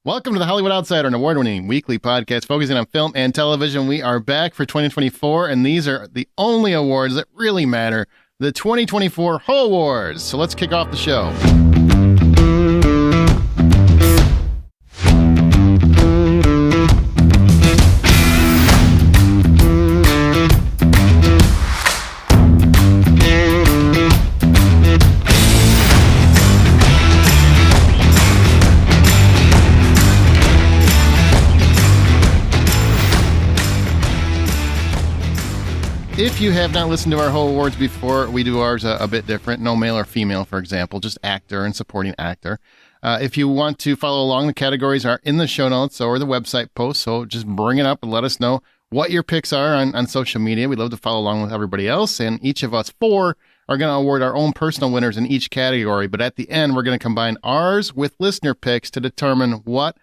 Welcome to the Hollywood Outsider, an award-winning weekly podcast focusing on film and television. We are back for 2024, and these are the only awards that really matter, the 2024 Ho Awards. So let's kick off the show. If you have not listened to our Ho Awards before, we do ours a bit different. No male or female, for example, just actor and supporting actor. If you want to follow along, the categories are in the show notes or the website post. So just bring it up and let us know what your picks are on social media. We'd love to follow along with everybody else. And each of us four are going to award our own personal winners in each category. But at the end, we're going to combine ours with listener picks to determine what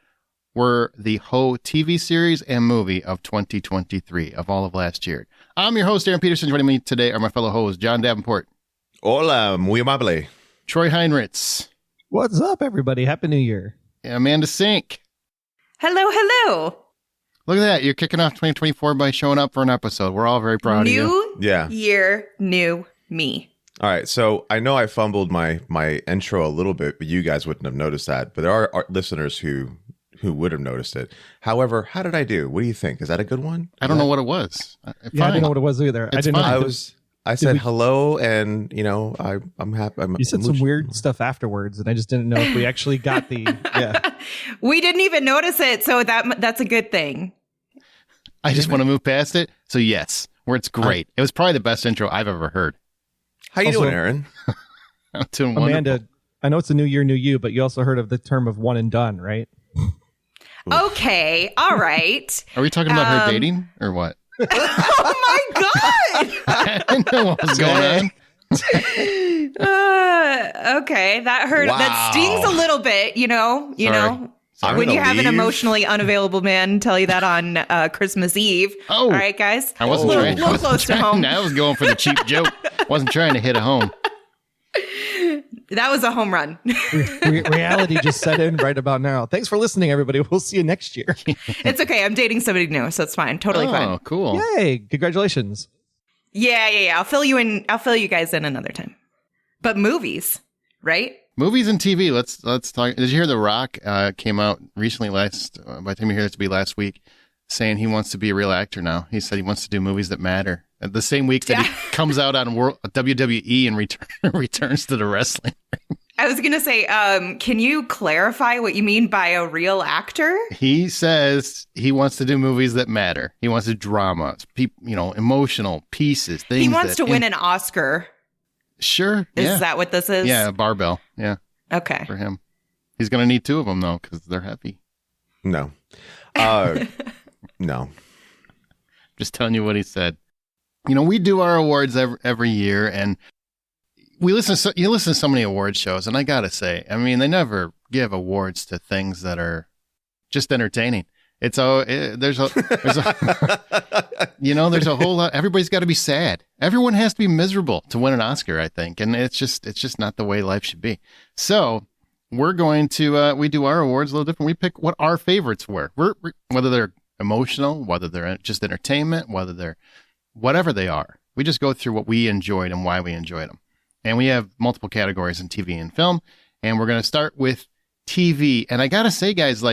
were the Ho TV series and movie of 2023 of all of last year. I'm your host, Aaron Peterson. Joining me today are my fellow hosts, John Davenport. Hola, muy amable. Troy Heinrichs. What's up, everybody? Happy New Year. And Amanda Sink. Hello, hello. Look at that. You're kicking off 2024 by showing up for an episode. We're all very proud of you. New year, new me. All right, so I know I fumbled my intro a little bit, but you guys wouldn't have noticed that. But there are listeners who would have noticed it. However, how did I do? What do you think? Is that a good one? I don't know what it was. I didn't know what it was either. I didn't know. I said hello, and I'm happy. You said some weird stuff afterwards, and I just didn't know if we actually got the. Yeah, we didn't even notice it, so that's a good thing. I just want to move past it. So yes, where it's great. It was probably the best intro I've ever heard. How you doing, Aaron? I'm doing Amanda, wonderful. I know it's a new year, new you, but you also heard of the term of one and done, right? Okay, all right. Are we talking about her dating or what? Oh my god! I didn't know what was going on. Okay, that hurt. Wow. That stings a little bit, you know. I'm When you have an leave. emotionally unavailable man tell you that on Christmas Eve. Oh. All right, guys. I wasn't trying. A little close to home. I was going for the cheap joke. Wasn't trying to hit a home. That was a home run. Reality just set in right about now. Thanks for listening, everybody. We'll see you next year. It's okay. I'm dating somebody new, so it's fine. Totally fine. Oh, cool. Yay! Congratulations. Yeah. I'll fill you in. I'll fill you guys in another time. But movies, right? Movies and TV. Let's talk. Did you hear The Rock came out recently? By the time you hear this, to be last week, saying he wants to be a real actor now. He said he wants to do movies that matter. The same week that he comes out on WWE and returns to the wrestling. I was gonna say, can you clarify what you mean by a real actor? He says he wants to do movies that matter. He wants to do drama, emotional pieces. Things He wants to win an Oscar. Sure. Is that what this is? Yeah, a barbell. Yeah. Okay. For him. He's going to need two of them, though, because they're heavy. No. No. Just telling you what he said. We do our awards every year, and you listen to so many award shows, and I got to say, I mean, they never give awards to things that are just entertaining. There's a whole lot. Everybody's got to be sad. Everyone has to be miserable to win an Oscar, I think. And it's just not the way life should be. So we're going to, we do our awards a little different. We pick what our favorites were, whether they're emotional, whether they're just entertainment, whether they're whatever they are. We just go through what we enjoyed and why we enjoyed them. And we have multiple categories in TV and film. And we're going to start with TV. And I got to say, guys,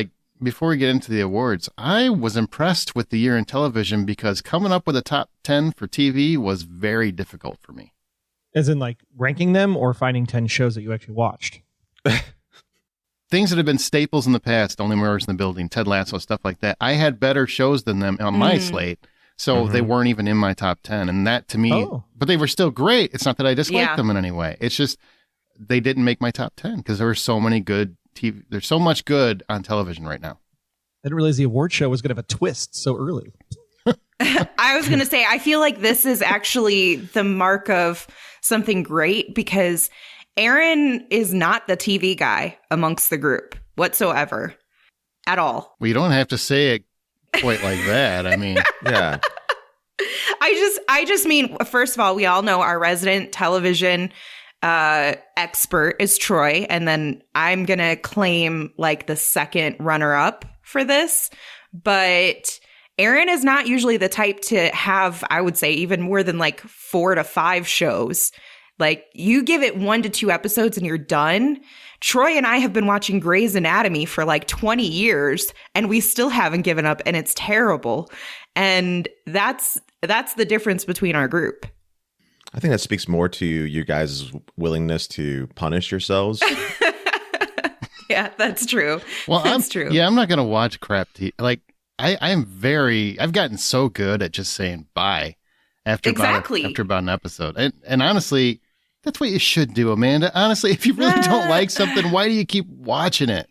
before we get into the awards, I was impressed with the year in television because coming up with a top 10 for TV was very difficult for me. As in, ranking them or finding 10 shows that you actually watched? Things that have been staples in the past, Only Murders in the Building, Ted Lasso, stuff like that. I had better shows than them on my slate, so they weren't even in my top 10. And that, to me, but they were still great. It's not that I disliked them in any way. It's just they didn't make my top 10 because there were so many good TV. There's so much good on television right now. I didn't realize the award show was going to have a twist so early. I was going to say, I feel like this is actually the mark of something great because Aaron is not the TV guy amongst the group whatsoever at all. Well, you don't have to say it quite like that. I mean, Yeah. I just mean, first of all, we all know our resident television expert is Troy, and then I'm gonna claim like the second runner-up for this. But Aaron is not usually the type to have, I would say, even more than like 4 to 5 shows. Like, you give it 1 to 2 episodes and you're done. Troy and I have been watching Grey's Anatomy for like 20 years, and we still haven't given up, and it's terrible. And that's the difference between our group. I think that speaks more to you guys' willingness to punish yourselves. Yeah, that's true. Well, that's true. Yeah, I'm not going to watch crap TV. Like, I've gotten so good at just saying bye after about an episode. And honestly, that's what you should do, Amanda. Honestly, if you really don't like something, why do you keep watching it?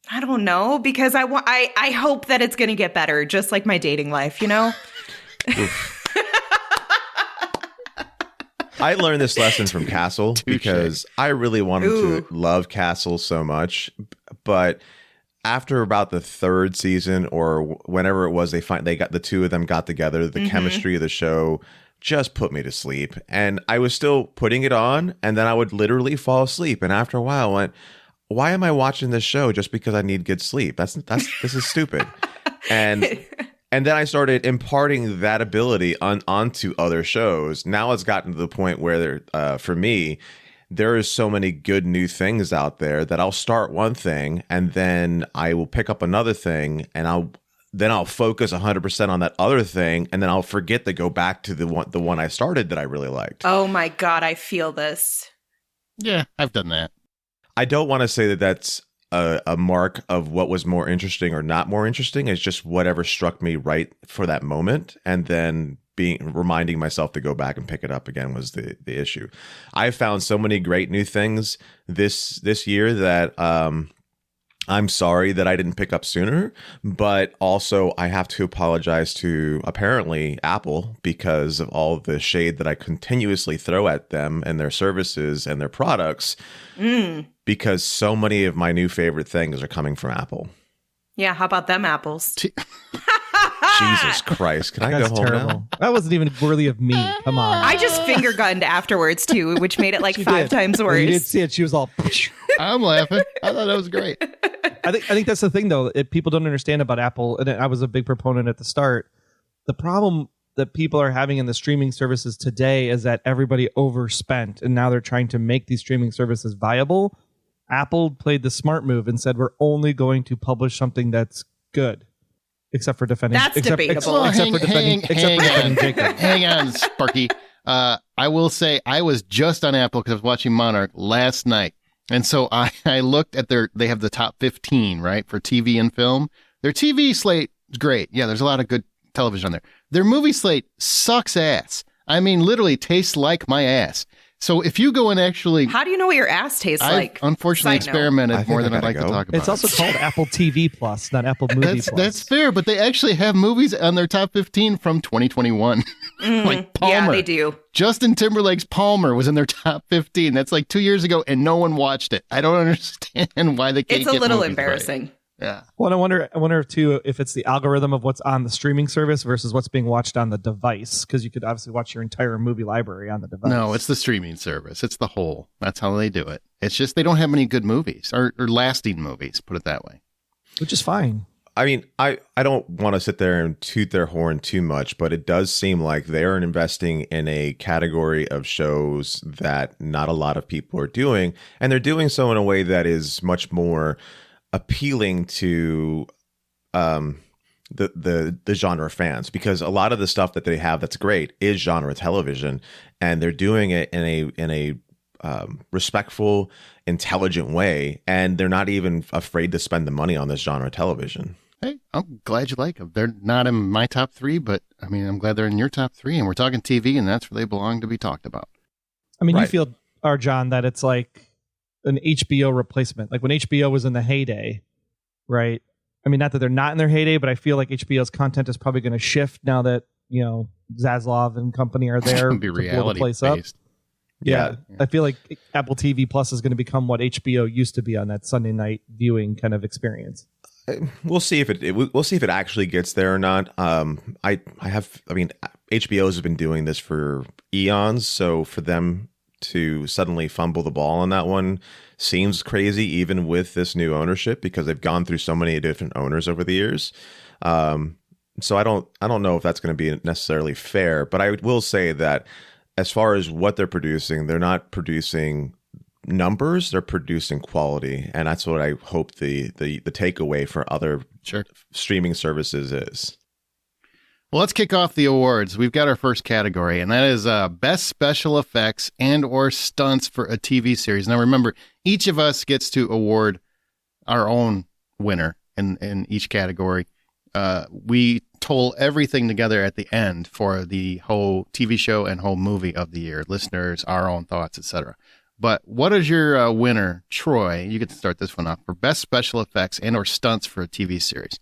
I don't know, because I hope that it's going to get better, just like my dating life, you know? I learned this lesson from Castle because I really wanted to love Castle so much, but after about the 3rd season or whenever it was, they got the two of them got together, the chemistry of the show just put me to sleep. And I was still putting it on, and then I would literally fall asleep. And after a while, I went, why am I watching this show just because I need good sleep? This is stupid. And then I started imparting that ability onto other shows. Now it's gotten to the point where for me, there is so many good new things out there that I'll start one thing and then I will pick up another thing, and I'll focus 100% on that other thing, and then I'll forget to go back to the one I started that I really liked. Oh my God, I feel this. Yeah, I've done that. I don't want to say that that's a mark of what was more interesting or not more interesting. It's just whatever struck me right for that moment, and then reminding myself to go back and pick it up again was the issue. I found so many great new things this year that I'm sorry that I didn't pick up sooner, but also I have to apologize to apparently Apple because of all the shade that I continuously throw at them and their services and their products, because so many of my new favorite things are coming from Apple. Yeah, how about them apples? Jesus Christ. Can I go home now? That wasn't even worthy of me. Come on. I just finger gunned afterwards too, which made it like 5 times worse. You didn't see it. She was all... I'm laughing. I thought that was great. I think that's the thing, though. People don't understand about Apple, and I was a big proponent at the start. The problem that people are having in the streaming services today is that everybody overspent, and now they're trying to make these streaming services viable. Apple played the smart move and said, we're only going to publish something that's good. Except for defending. That's debatable. Except for defending Jacob. Hang on, Sparky. I will say I was just on Apple because I was watching Monarch last night. And so I looked at they have the top 15, right, for TV and film. Their TV slate is great. Yeah, there's a lot of good television on there. Their movie slate sucks ass. I mean, literally tastes like my ass. So if you go and actually... How do you know what your ass tastes like? Unfortunately experimented more than I'd like to talk about. It's also called Apple TV Plus, not Apple Movie Plus. That's fair, but they actually have movies on their top 15 from 2021. Like Palmer. Yeah, they do. Justin Timberlake's Palmer was in their top 15. That's like 2 years ago, and no one watched it. I don't understand why they can't. It's a little embarrassing. Right. Yeah. Well, and I wonder too if it's the algorithm of what's on the streaming service versus what's being watched on the device, because you could obviously watch your entire movie library on the device. No, it's the streaming service. It's the whole. That's how they do it. It's just they don't have many good movies or lasting movies, put it that way. Which is fine. I mean, I don't want to sit there and toot their horn too much, but it does seem like they're investing in a category of shows that not a lot of people are doing, and they're doing so in a way that is much more appealing to the genre fans, because a lot of the stuff that they have that's great is genre television, and they're doing it in a respectful, intelligent way, and they're not even afraid to spend the money on this genre television. Hey, I'm glad you like them. They're not in my top 3, but I mean, I'm glad they're in your top 3, and we're talking TV, and that's where they belong to be talked about. I mean, Right. You feel, John, that it's like an HBO replacement, like when HBO was in the heyday, right? I mean, not that they're not in their heyday, but I feel like HBO's content is probably going to shift now that, Zaslav and company are there Be to blow the reality place up. based. Yeah. I feel like Apple TV Plus is going to become what HBO used to be on that Sunday night viewing kind of experience. We'll see if we'll see if it actually gets there or not. I mean, HBO has been doing this for eons, so for them to suddenly fumble the ball on that one seems crazy, even with this new ownership, because they've gone through so many different owners over the years. So I don't know if that's going to be necessarily fair, but I will say that as far as what they're not producing numbers, they're producing quality, and that's what I hope the takeaway for other streaming services is. Well, let's kick off the awards. We've got our first category, and that is Best Special Effects and or Stunts for a TV Series. Now, remember, each of us gets to award our own winner in each category. We toll everything together at the end for the whole TV show and whole movie of the year, listeners, our own thoughts, etc. But what is your winner, Troy? You get to start this one off for Best Special Effects and or Stunts for a TV Series.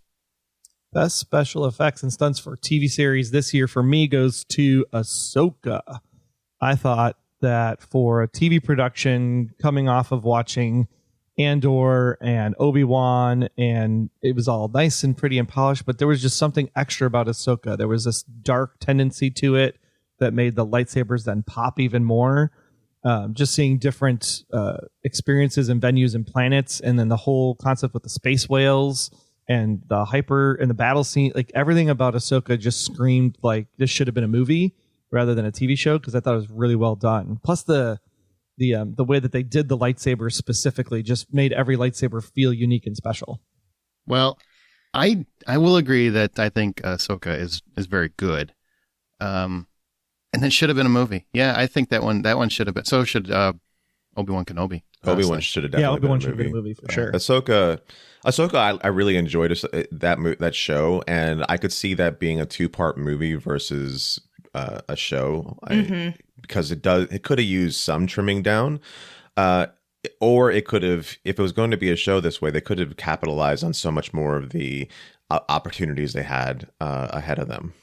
Best special effects and stunts for TV series this year for me goes to Ahsoka. I thought that for a TV production, coming off of watching Andor and Obi-Wan, and it was all nice and pretty and polished, but there was just something extra about Ahsoka. There was this dark tendency to it that made the lightsabers then pop even more. Just seeing different experiences and venues and planets, and then the whole concept with the space whales and the hyper and the battle scene, like everything about Ahsoka just screamed like this should have been a movie rather than a TV show, because I thought it was really well done. Plus the way that they did the lightsabers specifically just made every lightsaber feel unique and special. Well, I will agree that I think Ahsoka is very good. And it should have been a movie. Yeah, I think that one should have been. So should Obi-Wan Kenobi. Obi-Wan should have definitely Obi-Wan been a movie. should have been a movie for sure. Ahsoka, I really enjoyed that show, and I could see that being a 2-part movie versus a show, because it could have used some trimming down, or it could have, if it was going to be a show this way, they could have capitalized on so much more of the opportunities they had ahead of them.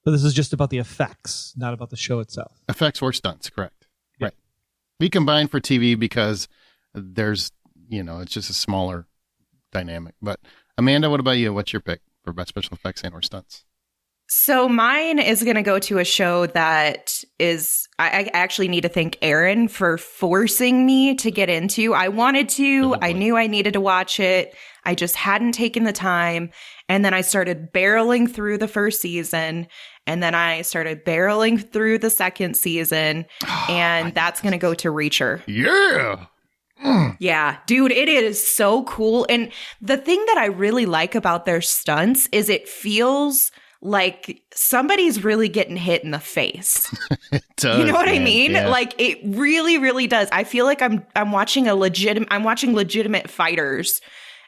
But this is just about the effects, not about the show itself. Effects or stunts, correct? Yeah. Right. We combine for TV because there's, it's just a smaller dynamic. But Amanda, what about you? What's your pick for best special effects and or stunts? So mine is going to go to a show that is, I actually need to thank Aaron for forcing me to get into. I wanted to, I knew I needed to watch it. I just hadn't taken the time. And then I started barreling through the first season. And then I started barreling through the second season. And that's going to go to Reacher. Yeah. Yeah, dude, it is so cool. And the thing that I really like about their stunts is it feels like somebody's really getting hit in the face. It does, you know what I mean? Yeah. Like it really, really does. I feel like I'm watching legitimate fighters,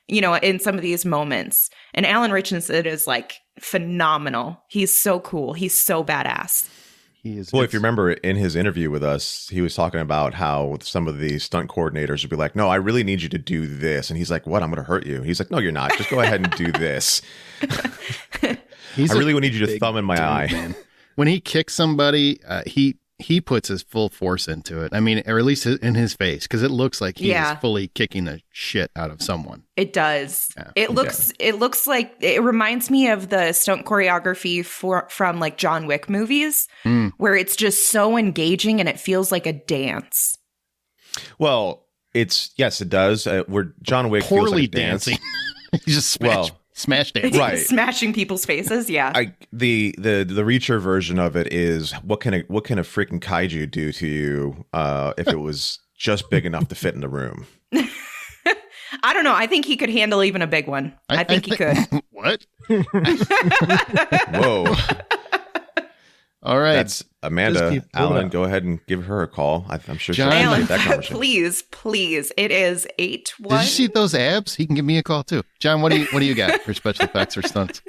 in some of these moments. And Alan Richardson is like phenomenal. He's so cool. He's so badass. Well, if you remember in his interview with us, he was talking about how some of the stunt coordinators would be like, no, I really need you to do this. And he's like, what? I'm going to hurt you. He's like, no, you're not. Just go ahead and do this. I really would need you to thumb in my eye. Man. When he kicks somebody, he puts his full force into it. I mean, or at least in his face, because it looks like he is fully kicking the shit out of someone. It does. Yeah. It looks like, it reminds me of the stunt choreography from like John Wick movies, where it's just so engaging and it feels like a dance. Well, it does. Where John Wick poorly feels like dancing. He just smash dance, right? Smashing people's faces. Yeah. The Reacher version of it is what can a freaking kaiju do to you if it was just big enough to fit in the room? I don't know. I think he could handle even a big one. I think he could. What? Whoa. All right. That's Amanda. Alan, go ahead and give her a call. I'm sure she'll Alan, that conversation. Please. It is 8-1. Did you see those abs? He can give me a call too. John, what do you got for special effects or stunts?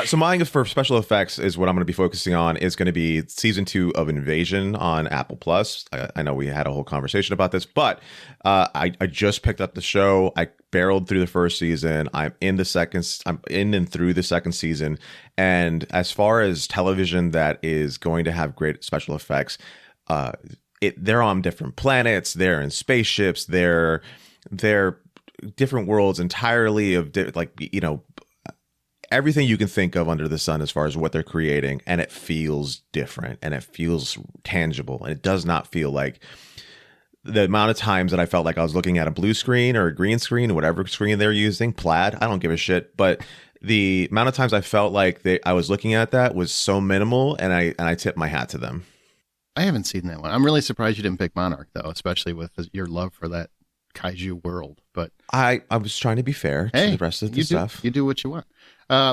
So mine for special effects is what I'm going to be focusing on is going to be season 2 of Invasion on Apple Plus. I know we had a whole conversation about this, but I just picked up the show. I barreled through the first season. I'm in and through the second season. And as far as television that is going to have great special effects, they're on different planets. They're in spaceships. They're different worlds entirely of everything you can think of under the sun as far as what they're creating, and it feels different and it feels tangible, and it does not feel like the amount of times that I felt like I was looking at a blue screen or a green screen or whatever screen they're using, plaid, I don't give a shit. But the amount of times I felt like I was looking at that was so minimal, and I tip my hat to them. I haven't seen that one. I'm really surprised you didn't pick Monarch, though, especially with your love for that kaiju world. But I was trying to be fair to the rest of the stuff. You do what you want.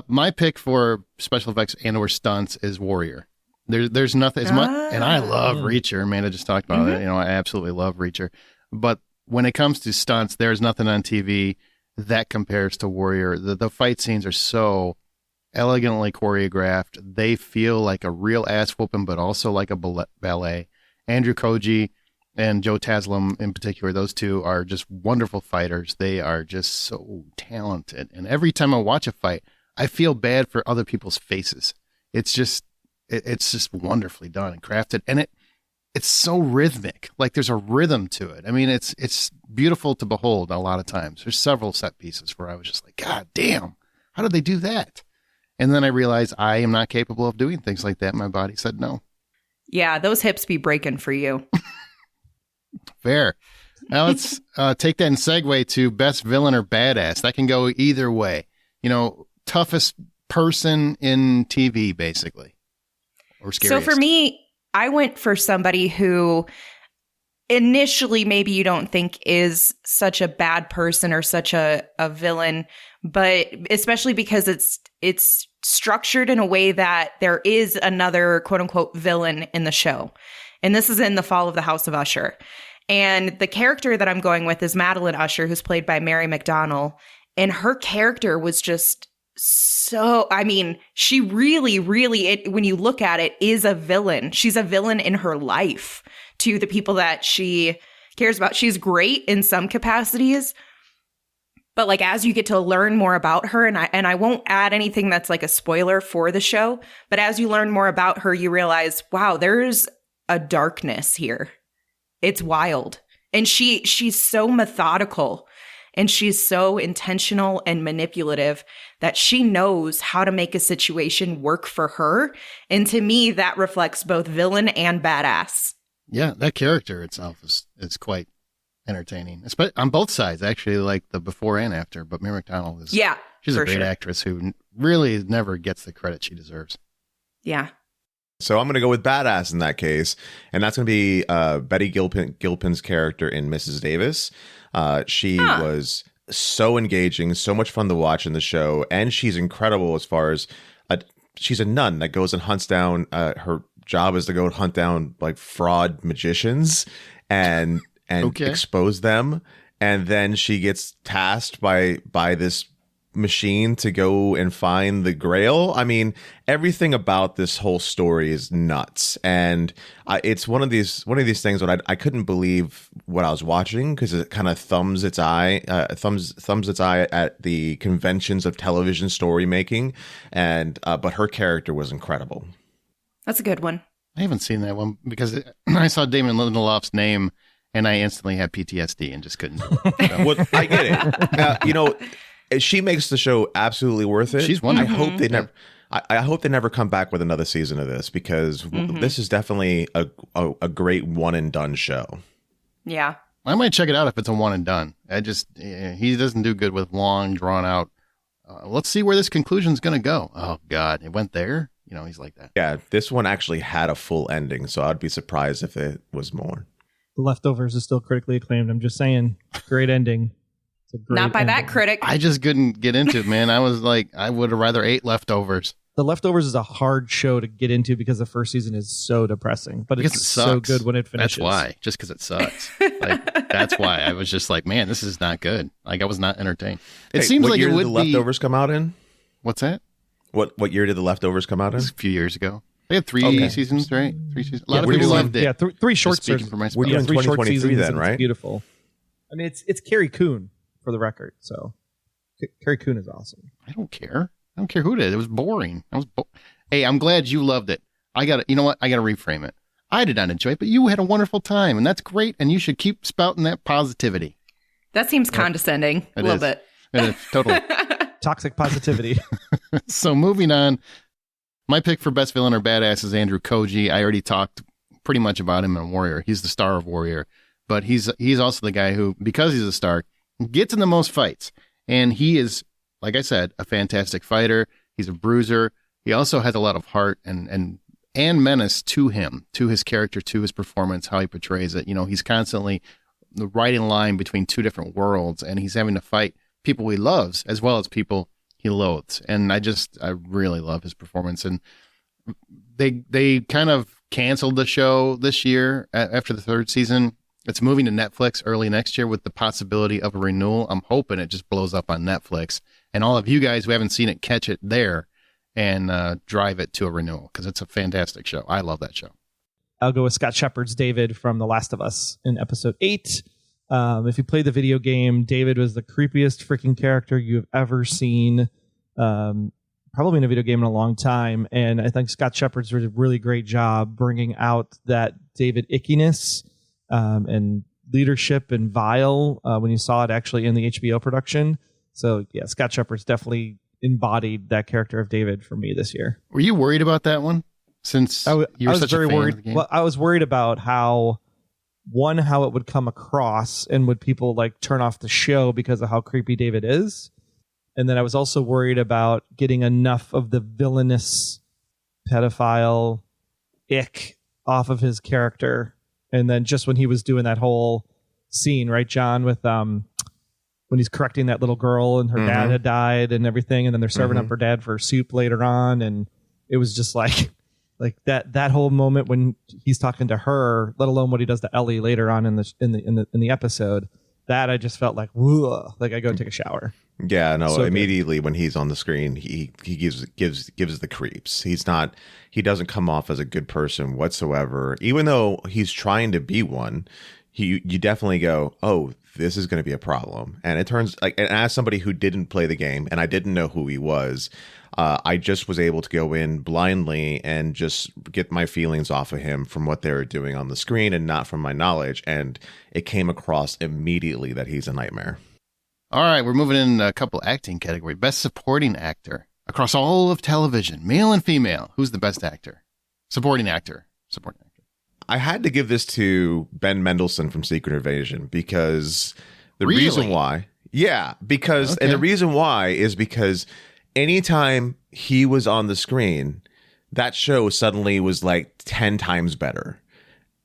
My pick for special effects and/or stunts is Warrior. There's nothing as much, and I love Reacher. Amanda just talked about it. I absolutely love Reacher. But when it comes to stunts, there's nothing on TV that compares to Warrior. The fight scenes are so elegantly choreographed. They feel like a real ass whooping, but also like a ballet. Andrew Koji and Joe Taslim in particular, those two are just wonderful fighters. They are just so talented. And every time I watch a fight, I feel bad for other people's faces. It's just wonderfully done and crafted. And it's so rhythmic. Like there's a rhythm to it. I mean, it's beautiful to behold a lot of times. There's several set pieces where I was just like, God damn, how did they do that? And then I realized I am not capable of doing things like that. My body said no. Yeah, those hips be breaking for you. Fair. Now let's take that and segue to best villain or badass. That can go either way. Toughest person in TV, basically. Or scariest. So for me, I went for somebody who initially maybe you don't think is such a bad person or such a villain, but especially because it's structured in a way that there is another quote unquote villain in the show. And this is in The Fall of the House of Usher. And the character that I'm going with is Madeline Usher, who's played by Mary McDonnell. And her character was just so, I mean, she really, when you look at it, is a villain. She's a villain in her life to the people that she cares about. She's great in some capacities, but like as you get to learn more about her, and I won't add anything that's like a spoiler for the show, but as you learn more about her, you realize, wow, there's a darkness here. It's wild. And she's so methodical. And she's so intentional and manipulative that she knows how to make a situation work for her. And to me, that reflects both villain and badass. Yeah, that character itself is quite entertaining. On both sides, actually, like the before and after. But Mary McDonnell she's a great actress who really never gets the credit she deserves. Yeah. So I'm going to go with badass in that case. And that's going to be Betty Gilpin's character in Mrs. Davis. She was so engaging, so much fun to watch in the show. And she's incredible as far as she's a nun that goes and hunts down. Her job is to go hunt down like fraud magicians and expose them. And then she gets tasked by this machine to go and find the Grail. I mean, everything about this whole story is nuts, and it's one of these things that I couldn't believe what I was watching, because it kind of thumbs its eye at the conventions of television story making, and but her character was incredible. That's a good one. I haven't seen that one because I saw Damon Lindelof's name and I instantly had PTSD and just couldn't do it. Well, I get it. She makes the show absolutely worth it. She's wonderful. I hope they never come back with another season of this, because this is definitely a great one and done show. Yeah. I might check it out if it's a one and done. He doesn't do good with long, drawn out. Let's see where this conclusion is going to go. Oh God, it went there. He's like that. Yeah, this one actually had a full ending, so I'd be surprised if it was more. The Leftovers is still critically acclaimed. I'm just saying, great ending. Not by that critic. I just couldn't get into it, man. I was like, I would have rather ate Leftovers. The Leftovers is a hard show to get into because the first season is so depressing, but because it's it sucks. So good when it finishes. That's why, just because it sucks. That's why I was just like, man, this is not good. Like I was not entertained. It seems like it would be. What year did The Leftovers come out in? What's that? What year did The Leftovers come out in? A few years ago. They had 3 seasons, right? 3 seasons. A lot of people loved it. Yeah, three short seasons. We're doing 2023 then, right? It's beautiful. I mean, it's Carrie Coon for the record. So Carrie Coon is awesome. I don't care. I don't care who did. It was boring. Hey, I'm glad you loved it. You know what? I got to reframe it. I did not enjoy it, but you had a wonderful time, and that's great. And you should keep spouting that positivity. That seems condescending a little bit. It is, totally. Toxic positivity. So moving on, my pick for best villain or badass is Andrew Koji. I already talked pretty much about him in Warrior. He's the star of Warrior, but he's also the guy who, because he's a star, gets in the most fights. And he is, like I said, a fantastic fighter. He's a bruiser. He also has a lot of heart and menace to him, to his character, to his performance, how he portrays it. You know, he's constantly right in line between two different worlds, and he's having to fight people he loves as well as people he loathes. And I really love his performance. And they kind of canceled the show this year after the third season. It's moving to Netflix early next year with the possibility of a renewal. I'm hoping it just blows up on Netflix, and all of you guys who haven't seen it, catch it there and drive it to a renewal, because it's a fantastic show. I love that show. I'll go with Scott Shepherd's David from The Last of Us in episode 8. If you played the video game, David was the creepiest freaking character you've ever seen, probably in a video game in a long time. And I think Scott Shepherd's did a really great job bringing out that David ickiness and leadership and vile when you saw it actually in the HBO production. So yeah, Scott Shepherd's definitely embodied that character of David for me this year. Were you worried about that one? Since you were such a fan of the game? Well, I was worried about how it would come across, and would people like turn off the show because of how creepy David is. And then I was also worried about getting enough of the villainous pedophile ick off of his character. And then just when he was doing that whole scene, right, John, with when he's correcting that little girl and her dad had died and everything, and then they're serving up her dad for soup later on, and it was just like that whole moment when he's talking to her, let alone what he does to Ellie later on in the episode, that I just felt like, whoa, like I go take a shower. Yeah, no, So immediately good. When he's on the screen, he gives the creeps. He doesn't come off as a good person whatsoever. Even though he's trying to be one, you definitely go, oh, this is going to be a problem. And it turns like, and as somebody who didn't play the game and I didn't know who he was, I just was able to go in blindly and just get my feelings off of him from what they were doing on the screen and not from my knowledge. And it came across immediately that he's a nightmare. All right, we're moving in a couple acting category. Best supporting actor across all of television, male and female. Who's the best actor? Supporting actor. I had to give this to Ben Mendelsohn from Secret Invasion because the Really? reason why, and the reason why is because anytime he was on the screen, that show suddenly was like 10 times better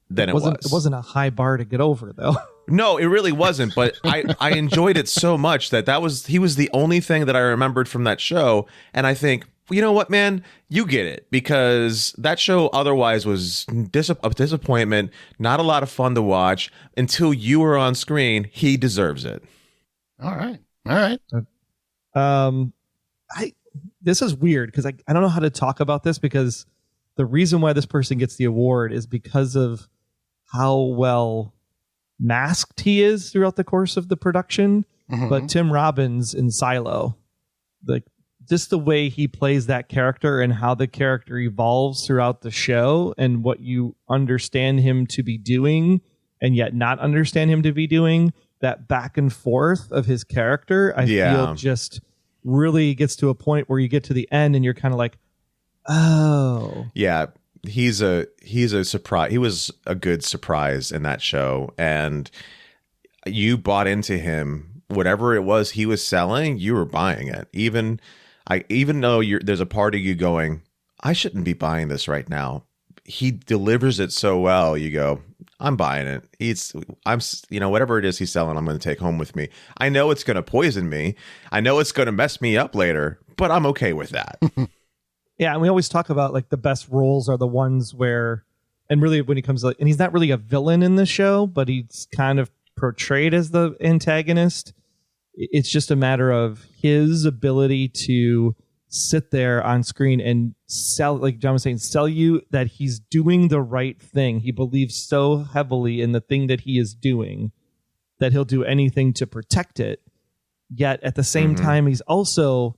than it was. It wasn't a high bar to get over, though. No, it really wasn't. But I enjoyed it so much that he was the only thing that I remembered from that show. And I think, you know what, man, you get it, because that show otherwise was a disappointment, not a lot of fun to watch until you were on screen. He deserves it. All right. This is weird because I don't know how to talk about this, because the reason why this person gets the award is because of how well masked he is throughout the course of the production. But Tim Robbins in Silo, like just the way he plays that character and how the character evolves throughout the show and what you understand him to be doing and yet not understand him to be doing, that back and forth of his character, I feel just really gets to a point where you get to the end and you're kind of like, oh. Yeah, he's a surprise. He was a good surprise in that show, and you bought into him. Whatever it was he was selling, you were buying it. Even though there's a part of you going, I shouldn't be buying this right now. He delivers it so well. You go, I'm buying it. Whatever it is he's selling, I'm going to take home with me. I know it's going to poison me. I know it's going to mess me up later, but I'm okay with that. Yeah, and we always talk about like the best roles are the ones where, and really when he comes to, and he's not really a villain in the show, but he's kind of portrayed as the antagonist. It's just a matter of his ability to sit there on screen and sell, like John was saying, sell you that he's doing the right thing. He believes so heavily in the thing that he is doing that he'll do anything to protect it. Yet at the same time, he's also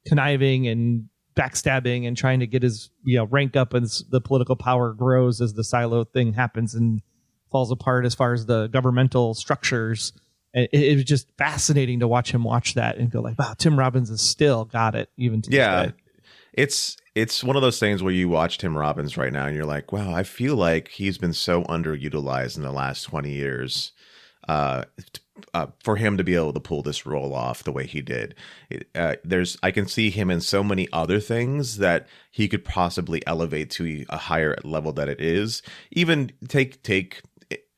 conniving and backstabbing and trying to get his rank up as the political power grows as the Silo thing happens and falls apart as far as the governmental structures. And it was just fascinating to watch him watch that and go like, wow, Tim Robbins has still got it even to this day. It's one of those things where you watch Tim Robbins right now and you're like, wow, I feel like he's been so underutilized in the last 20 years for him to be able to pull this role off the way he did. I can see him in so many other things that he could possibly elevate to a higher level that it is. Even take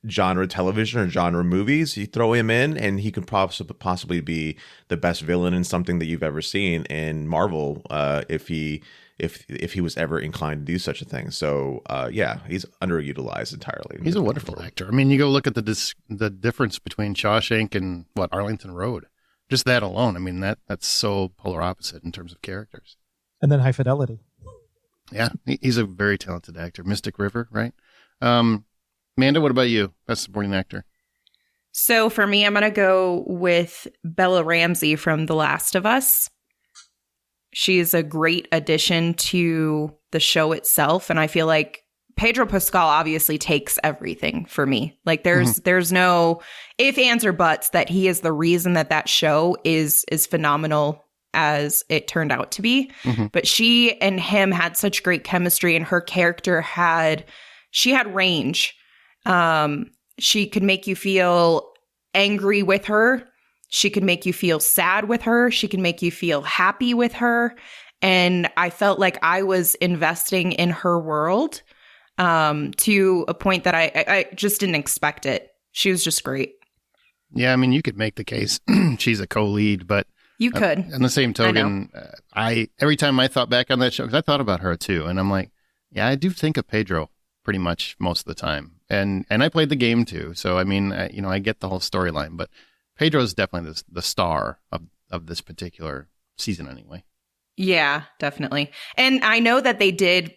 genre television or genre movies, you throw him in and he could possibly be the best villain in something that you've ever seen in Marvel, if he was ever inclined to do such a thing. So he's underutilized entirely. He's a wonderful actor. I mean, you go look at the difference between Shawshank and Arlington Road. Just that alone. I mean, that's so polar opposite in terms of characters. And then High Fidelity. Yeah, he's a very talented actor. Mystic River, right? Amanda, what about you? Best supporting actor. So for me, I'm going to go with Bella Ramsey from The Last of Us. She's a great addition to the show itself. And I feel like Pedro Pascal obviously takes everything for me. Like there's no if, ands, or buts that he is the reason that show is phenomenal as it turned out to be. Mm-hmm. But she and him had such great chemistry, and her character had range. She could make you feel angry with her. She could make you feel sad with her. She can make you feel happy with her. And I felt like I was investing in her world to a point that I just didn't expect it. She was just great. Yeah, I mean, you could make the case she's a co-lead, but you could. On the same token, I every time I thought back on that show, because I thought about her too, and I'm like, yeah, I do think of Pedro pretty much most of the time. And I played the game too. So, I mean, I get the whole storyline, but Pedro is definitely the star of this particular season anyway. Yeah, definitely. And I know that they did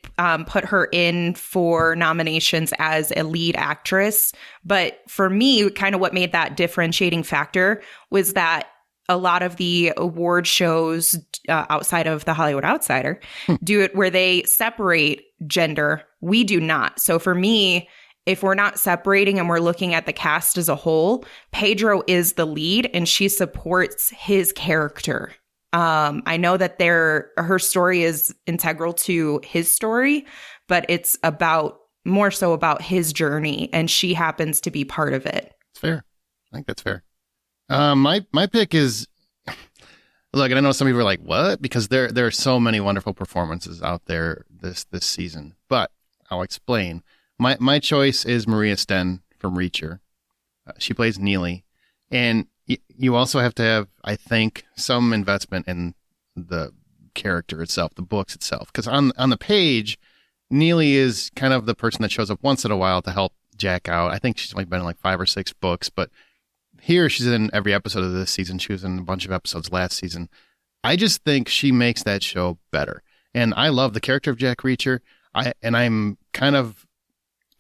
put her in for nominations as a lead actress. But for me, kind of what made that differentiating factor was that a lot of the award shows outside of the Hollywood Outsider do it where they separate gender. We do not. So for me, if we're not separating and we're looking at the cast as a whole, Pedro is the lead and she supports his character. I know that her story is integral to his story, but it's more so about his journey, and she happens to be part of it. It's fair. I think that's fair. My pick is, look, and I know some people are like, what? Because there are so many wonderful performances out there this season, but I'll explain. My choice is Maria Sten from Reacher. She plays Neely. And you also have to have, I think, some investment in the character itself, the books itself. Because on the page, Neely is kind of the person that shows up once in a while to help Jack out. I think she's only been in like 5 or 6 books. But here she's in every episode of this season. She was in a bunch of episodes last season. I just think she makes that show better. And I love the character of Jack Reacher.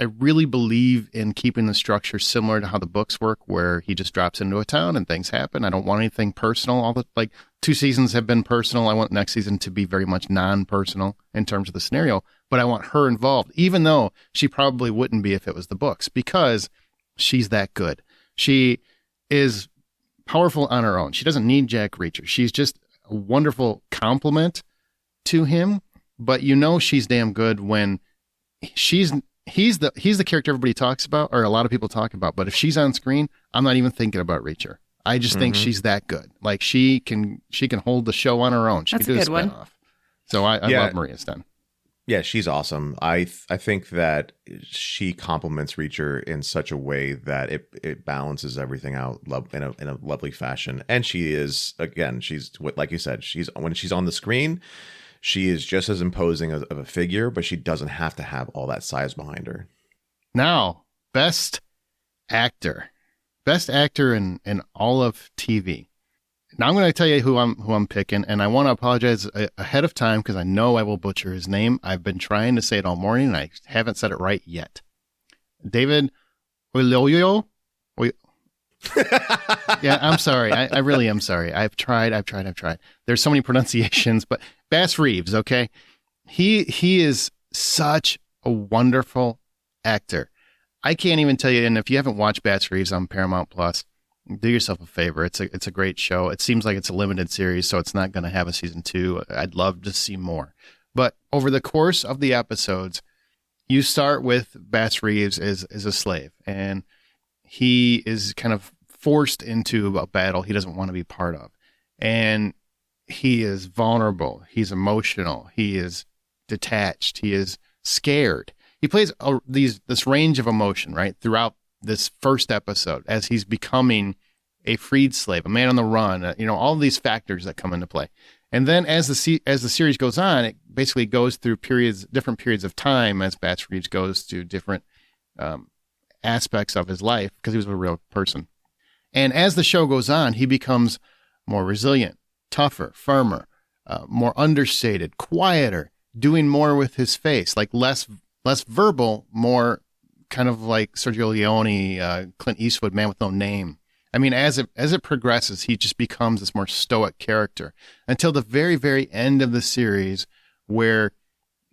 I really believe in keeping the structure similar to how the books work, where he just drops into a town and things happen. I don't want anything personal. 2 seasons have been personal. I want next season to be very much non-personal in terms of the scenario, but I want her involved, even though she probably wouldn't be if it was the books, because she's that good. She is powerful on her own. She doesn't need Jack Reacher. She's just a wonderful complement to him, but she's damn good when he's the character everybody talks about, or a lot of people talk about, but if she's on screen, I'm not even thinking about Reacher. I just think she's that good. Like she can hold the show on her own. She That's can do a good a spinoff. one. So I love Maria Sten. Yeah, she's awesome. I think that she complements Reacher in such a way that it balances everything out in a lovely fashion. And she is, again, she's like you said, when she's on the screen, she is just as imposing of a figure, but she doesn't have to have all that size behind her. Now, best actor in all of TV. Now I'm going to tell you who I'm picking, and I want to apologize ahead of time because I know I will butcher his name. I've been trying to say it all morning, and I haven't said it right yet. David Oyelowo. Yeah, I'm sorry. I really am sorry. I've tried. There's so many pronunciations, but Bass Reeves, okay? He is such a wonderful actor. I can't even tell you, and if you haven't watched Bass Reeves on Paramount Plus, Do yourself a favor. It's a great show. It seems like it's a limited series, so it's not going to have a season 2. I'd love to see more. But over the course of the episodes, you start with Bass Reeves as a slave, and he is kind of forced into a battle he doesn't want to be part of. And he is vulnerable. He's emotional. He is detached. He is scared. He plays this range of emotion, right, throughout this first episode as he's becoming a freed slave, a man on the run, all of these factors that come into play. And then as the series goes on, it basically goes through different periods of time as Bass Reeves goes through different aspects of his life because he was a real person. And as the show goes on, he becomes more resilient, tougher, firmer, more understated, quieter, doing more with his face, like less verbal, more kind of like Sergio Leone, Clint Eastwood, Man with No Name. I mean, as it progresses, he just becomes this more stoic character until the very, very end of the series, where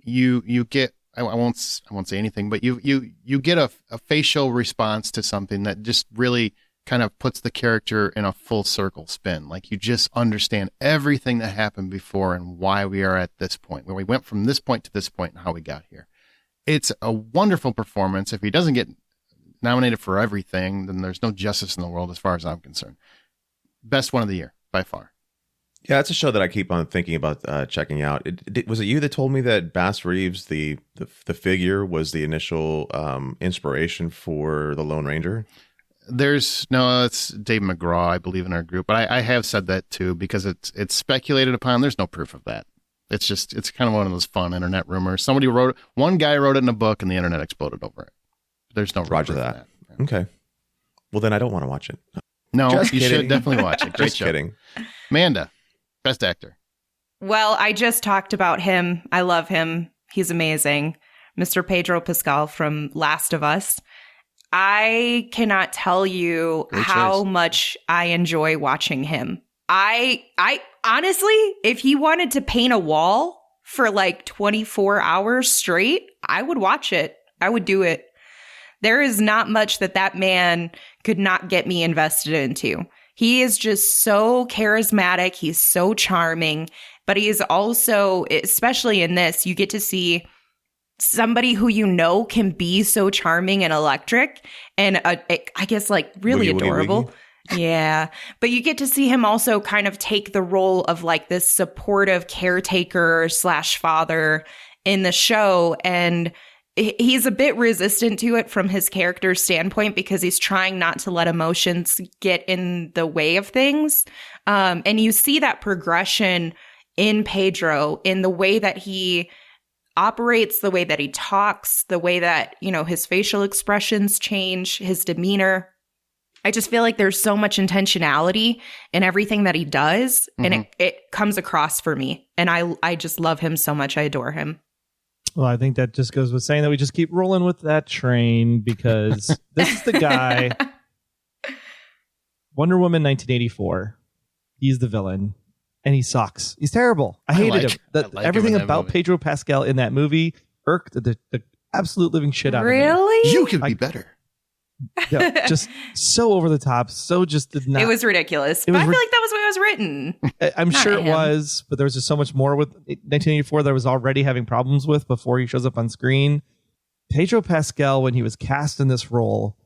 you get I won't say anything, but you get a facial response to something that just really kind of puts the character in a full circle spin. Like you just understand everything that happened before and why we are at this point, where we went from this point to this point and how we got here. It's a wonderful performance. If he doesn't get nominated for everything, then there's no justice in the world as far as I'm concerned. Best one of the year, by far. Yeah, it's a show that I keep on thinking about checking out. Was it you that told me that Bass Reeves, the figure, was the initial inspiration for the Lone Ranger? It's Dave McGraw, I believe, in our group, but I have said that too because it's speculated upon. There's no proof of that. It's kind of one of those fun internet rumors. One guy wrote it in a book and the internet exploded over it. There's no Roger that. Yeah. Okay. Well, then I don't want to watch it. No, you should definitely watch it. Great Just show. Kidding. Amanda, best actor. Well, I just talked about him. I love him. He's amazing. Mr. Pedro Pascal from Last of Us. I cannot tell you how much I enjoy watching him. I honestly, if he wanted to paint a wall for like 24 hours straight, I would watch it. I would do it. There is not much that man could not get me invested into. He is just so charismatic. He's so charming, but he is also, especially in this, you get to see somebody who can be so charming and electric and I guess like really Woogie, adorable. woogie. Yeah. But you get to see him also kind of take the role of like this supportive caretaker / father in the show. And he's a bit resistant to it from his character's standpoint because he's trying not to let emotions get in the way of things. And you see that progression in Pedro in the way that he operates, the way that he talks, the way that, his facial expressions change, his demeanor. I just feel like there's so much intentionality in everything that he does, and it comes across for me. And I just love him so much. I adore him. Well, I think that just goes with saying that we just keep rolling with that train because this is the guy. Wonder Woman 1984. He's the villain, and he sucks. He's terrible. I hated him. Everything about Pedro Pascal in that movie irked the absolute living shit out of me. Really? You can be better. Yeah, just so over the top. So just did not. It was ridiculous. But I feel like that was what it was written. I'm sure it was, but there was just so much more with 1984 that I was already having problems with before he shows up on screen. Pedro Pascal, when he was cast in this role,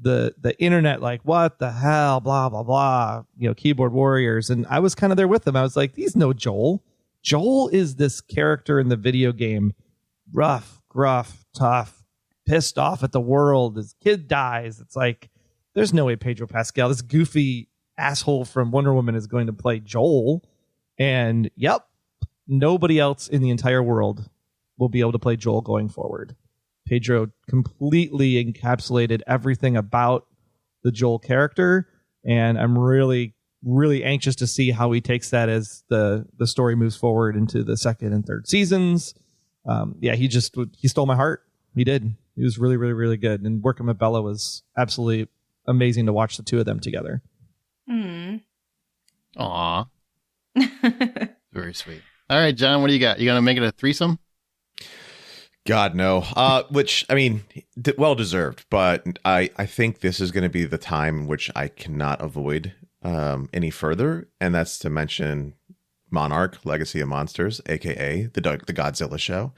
the internet, like, what the hell, blah, blah, blah, keyboard warriors. And I was kind of there with them. I was like, he's no Joel. Joel is this character in the video game, rough, gruff, tough, pissed off at the world. His kid dies. It's like, there's no way Pedro Pascal, this goofy asshole from Wonder Woman, is going to play Joel. And nobody else in the entire world will be able to play Joel going forward. Pedro completely encapsulated everything about the Joel character, and I'm really, really anxious to see how he takes that as the story moves forward into the second and third seasons. He stole my heart. He did. He was really, really, really good. And working with Bella was absolutely amazing to watch the two of them together. Aw. Very sweet. All right, John, what do you got? You going to make it a threesome? God, no. Which, I mean, well deserved, but I think this is going to be the time in which I cannot avoid any further, and that's to mention Monarch, Legacy of Monsters, aka the Godzilla show,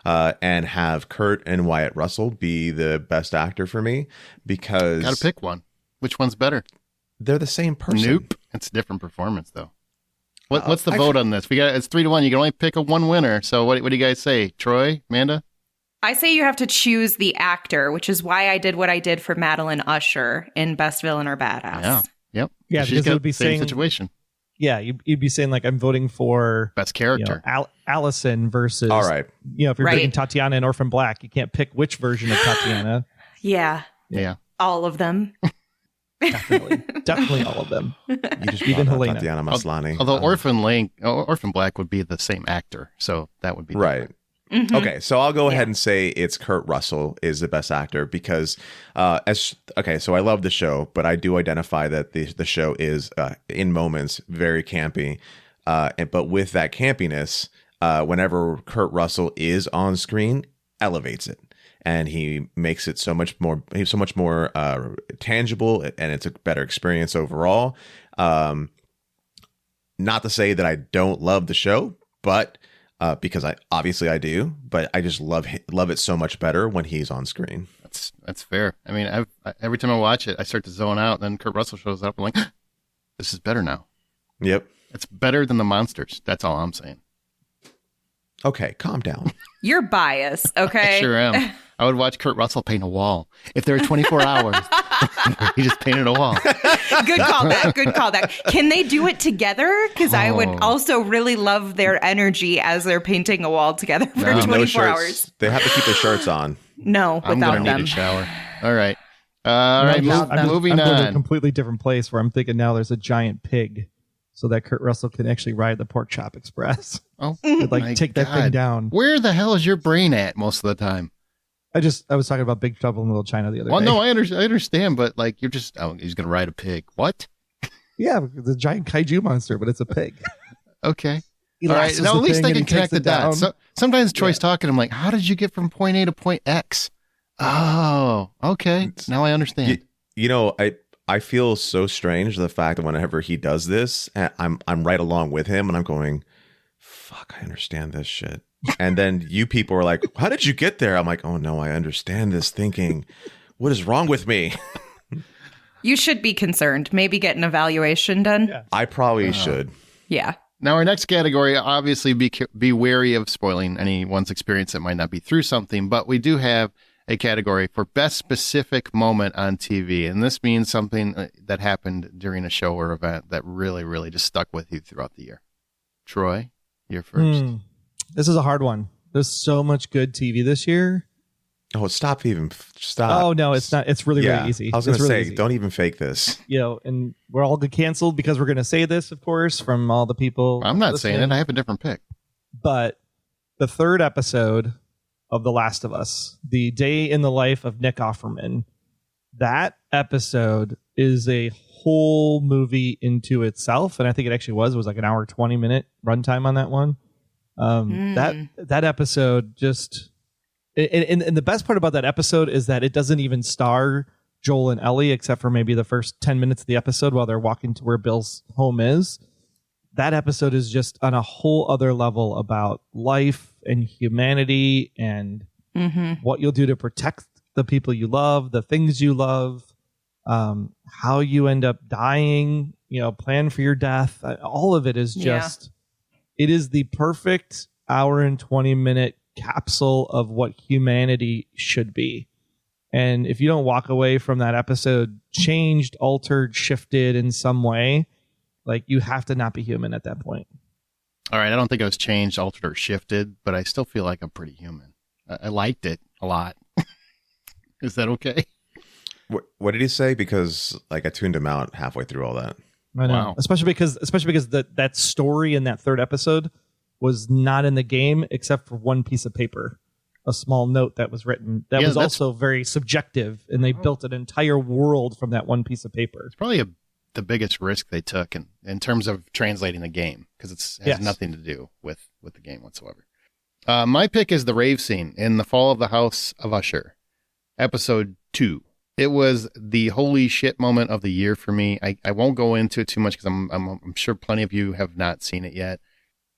and have Kurt and Wyatt Russell be the best actor for me, because Gotta pick one. Which one's better? they're the same person. Nope. It's a different performance, though. What's the vote on this? It's 3-1. You can only pick one winner. So what do you guys say? Troy, Amanda? I say you have to choose the actor, which is why I did what I did for Madeline Usher in Best Villain or Badass. Yeah. Yep. Yeah, She's because it got would be the same saying- situation. Yeah, you'd be saying like I'm voting for Best character. Allison versus. All right. If you're Right. picking Tatiana and Orphan Black, you can't pick which version of Tatiana. Yeah. Yeah. All of them. Definitely all of them. You just Even brought up Helena. Tatiana Maslany. Although Orphan Black would be the same actor, so that would be Right. Mhm. Okay, so I'll go ahead and say it's Kurt Russell is the best actor, because so I love the show, but I do identify that the show is in moments very campy, but with that campiness, whenever Kurt Russell is on screen, elevates it, and he makes it so much more tangible, and it's a better experience overall. Not to say that I don't love the show, but because I do, but I just love it so much better when he's on screen. That's fair. I mean, every time I watch it, I start to zone out, and then Kurt Russell shows up. I'm like, this is better now. Yep. It's better than the monsters. That's all I'm saying. Okay, calm down. You're biased, okay? I sure am. I would watch Kurt Russell paint a wall. If there were 24 hours, he just painted a wall. Good callback. Good callback. Can they do it together? Because I would also really love their energy as they're painting a wall together for No. 24 shirts. hours. They have to keep their shirts on. No, I'm without going to them. need a shower. All right. All right, moving I'm going to a on. completely different place where I'm thinking now there's a giant pig, so that Kurt Russell can actually ride the Pork Chop Express. Oh, Could, my take that thing God. down. Where the hell is your brain at most of the time? I was talking about Big Trouble in Little China the other Well, day. no, I understand, but like you're just, he's going to ride a pig. What? Yeah, the giant kaiju monster, but it's a pig. Okay. He All right. lassos Now, the at least thing I and can he takes connect the it down. dots. So, sometimes Troy's talking. I'm like, how did you get from point A to point X? Oh, okay. Now I understand. I feel so strange the fact that whenever he does this, I'm right along with him, and I'm going, fuck, I understand this shit. And then you people are like, how did you get there? I'm like, oh no, I understand this thinking. What is wrong with me? You should be concerned. Maybe get an evaluation done. Yeah. I probably should. Yeah. Now, our next category, obviously, be wary of spoiling anyone's experience that might not be through something, but we do have a category for best specific moment on TV. And this means something that happened during a show or event that really, really just stuck with you throughout the year. Troy, you're first. This is a hard one. There's so much good TV this year. Oh, stop. Oh, no, it's not. It's really, really easy. I was going It's to really say, easy. don't even fake this. And we're all get canceled because we're going to say this, of course, from all the people. I'm not saying it. listening. I have a different pick. But the third episode of The Last of Us, the day in the life of Nick Offerman, that episode is a whole movie into itself. And I think it actually was like an hour, 20-minute runtime on that one. That episode just... And the best part about that episode is that it doesn't even star Joel and Ellie, except for maybe the first 10 minutes of the episode while they're walking to where Bill's home is. That episode is just on a whole other level about life and humanity and what you'll do to protect the people you love, the things you love, how you end up dying, plan for your death. All of it is just, it is the perfect hour and 20-minute capsule of what humanity should be. And if you don't walk away from that episode changed, altered, shifted in some way, like you have to not be human at that point. All right. I don't think I was changed, altered, or shifted, but I still feel like I'm pretty human. I liked it a lot. Is that okay? What did he say? Because I tuned him out halfway through all that. I know. Wow. Especially because that story in that third episode was not in the game except for one piece of paper, a small note that was written that was also very subjective, and they built an entire world from that one piece of paper. It's probably the biggest risk they took in terms of translating the game, because it has nothing to do with the game whatsoever. My pick is the rave scene in The Fall of the House of Usher, episode 2. It was the holy shit moment of the year for me. I won't go into it too much because I'm sure plenty of you have not seen it yet.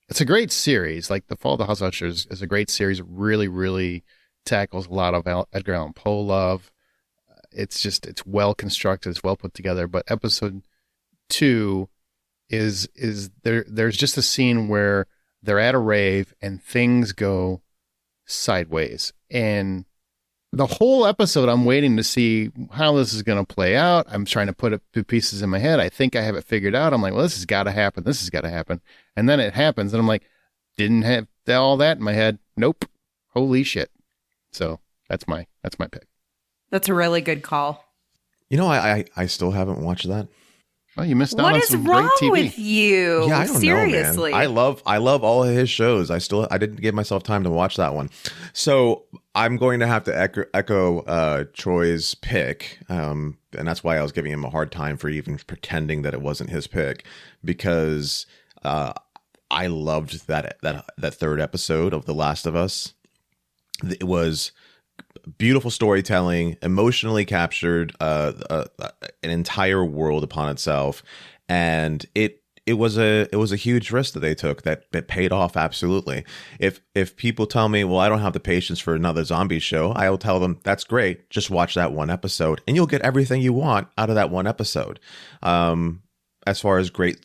It's a great series. Like The Fall of the House of Usher is a great series. It really, really tackles a lot of Edgar Allan Poe love. It's well constructed. It's well put together. But episode 2 is there's just a scene where they're at a rave and things go sideways. And the whole episode, I'm waiting to see how this is going to play out. I'm trying to put two pieces in my head. I think I have it figured out. I'm like, well, this has got to happen. This has got to happen. And then it happens. And I'm like, didn't have all that in my head. Nope. Holy shit. So that's my pick. That's a really good call. You know, I still haven't watched that. Oh, you missed out what on is some wrong great TV. with you? Yeah, I don't Seriously. know, man. I love all of his shows. I didn't give myself time to watch that one. So I'm going to have to echo Troy's pick. And that's why I was giving him a hard time for even pretending that it wasn't his pick, because I loved that third episode of The Last of Us. It was beautiful storytelling, emotionally captured an entire world upon itself, and it was a huge risk that they took that paid off absolutely. If people tell me, well, I don't have the patience for another zombie show, I will tell them, that's great, just watch that one episode and you'll get everything you want out of that one episode, as far as great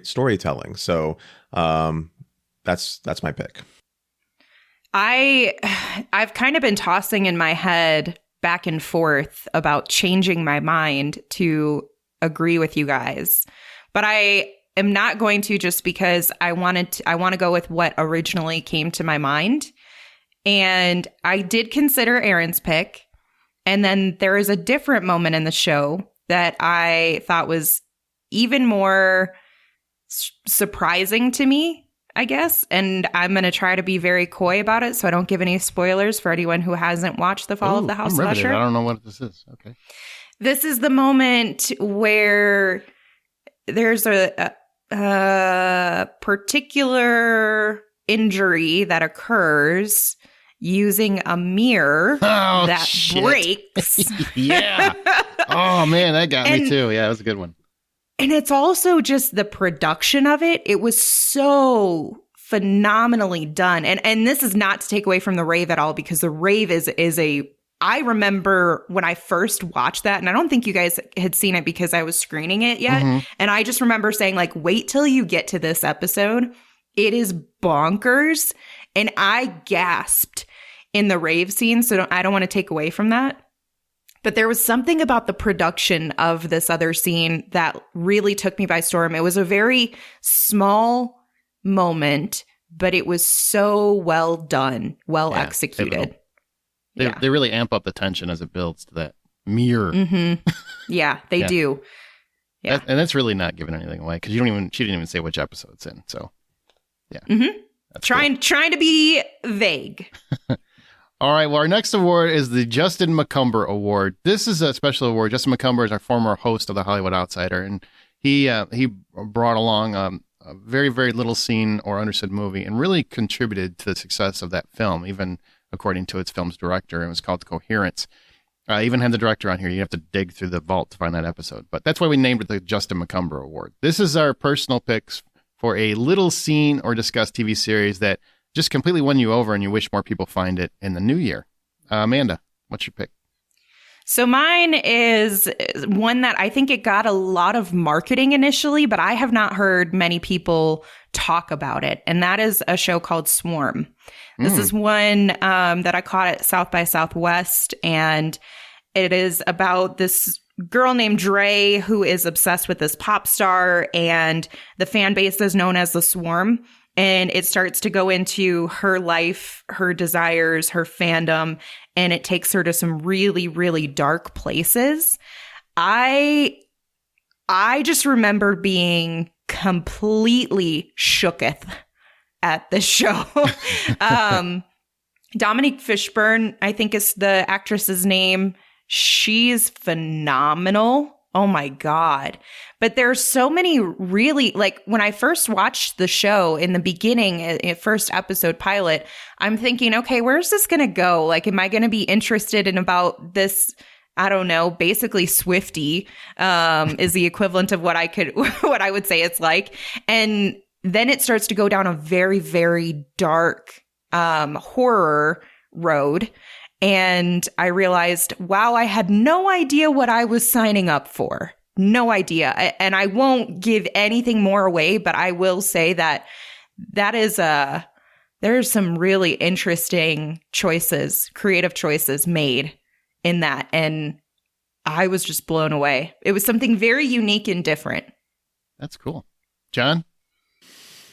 storytelling. So that's my pick. I've kind of been tossing in my head back and forth about changing my mind to agree with you guys, but I am not going to, just because I want to go with what originally came to my mind. And I did consider Aaron's pick. And then there is a different moment in the show that I thought was even more surprising to me, I guess. And I'm going to try to be very coy about it so I don't give any spoilers for anyone who hasn't watched The Fall of the House of Usher. I don't know what this is. Okay. This is the moment where there's a particular injury that occurs using a mirror that breaks. Yeah. Oh, man, that got me too. Yeah, that was a good one. And it's also just the production of it. It was so phenomenally done. And this is not to take away from The Rave at all, because The Rave is I remember when I first watched that, and I don't think you guys had seen it because I was screening it yet. Mm-hmm. And I just remember saying, like, wait till you get to this episode. It is bonkers. And I gasped in the rave scene. So I don't want to take away from that. But there was something about the production of this other scene that really took me by storm. It was a very small moment, but it was so well done, well executed. They really amp up the tension as it builds to that mirror. Mm-hmm. Yeah, they do. Yeah. And that's really not giving anything away, because she didn't even say which episode it's in. So, yeah. Mm-hmm. Trying to be vague. All right. Well, our next award is the Justin McCumber Award. This is a special award. Justin McCumber is our former host of The Hollywood Outsider, and he brought along a very, very little seen or understood movie and really contributed to the success of that film, even according to its film's director. It was called Coherence. I even had the director on here. You have to dig through the vault to find that episode. But that's why we named it the Justin McCumber Award. This is our personal picks for a little seen or discussed TV series that just completely won you over and you wish more people find it in the new year. Amanda, what's your pick? So mine is one that I think it got a lot of marketing initially, but I have not heard many people talk about it. And that is a show called Swarm. This is one that I caught at South by Southwest. And it is about this girl named Dre who is obsessed with this pop star. And the fan base is known as the Swarm. And it starts to go into her life, her desires, her fandom, and it takes her to some really, really dark places. I just remember being completely shooketh at the show. Dominique Fishburne, I think is the actress's name. She's phenomenal Oh my God. But there's so many really, like when I first watched the show in the beginning, first episode pilot, I'm thinking, okay, where's this going to go? Like, am I going to be interested in about this? I don't know, basically Swiftie is the equivalent of what I would say it's like. And then it starts to go down a very, very dark horror road. And I realized, wow, I had no idea what I was signing up for. No idea. And I won't give anything more away, but I will say that there's some really interesting choices, creative choices made in that. And I was just blown away. It was something very unique and different. That's cool. John?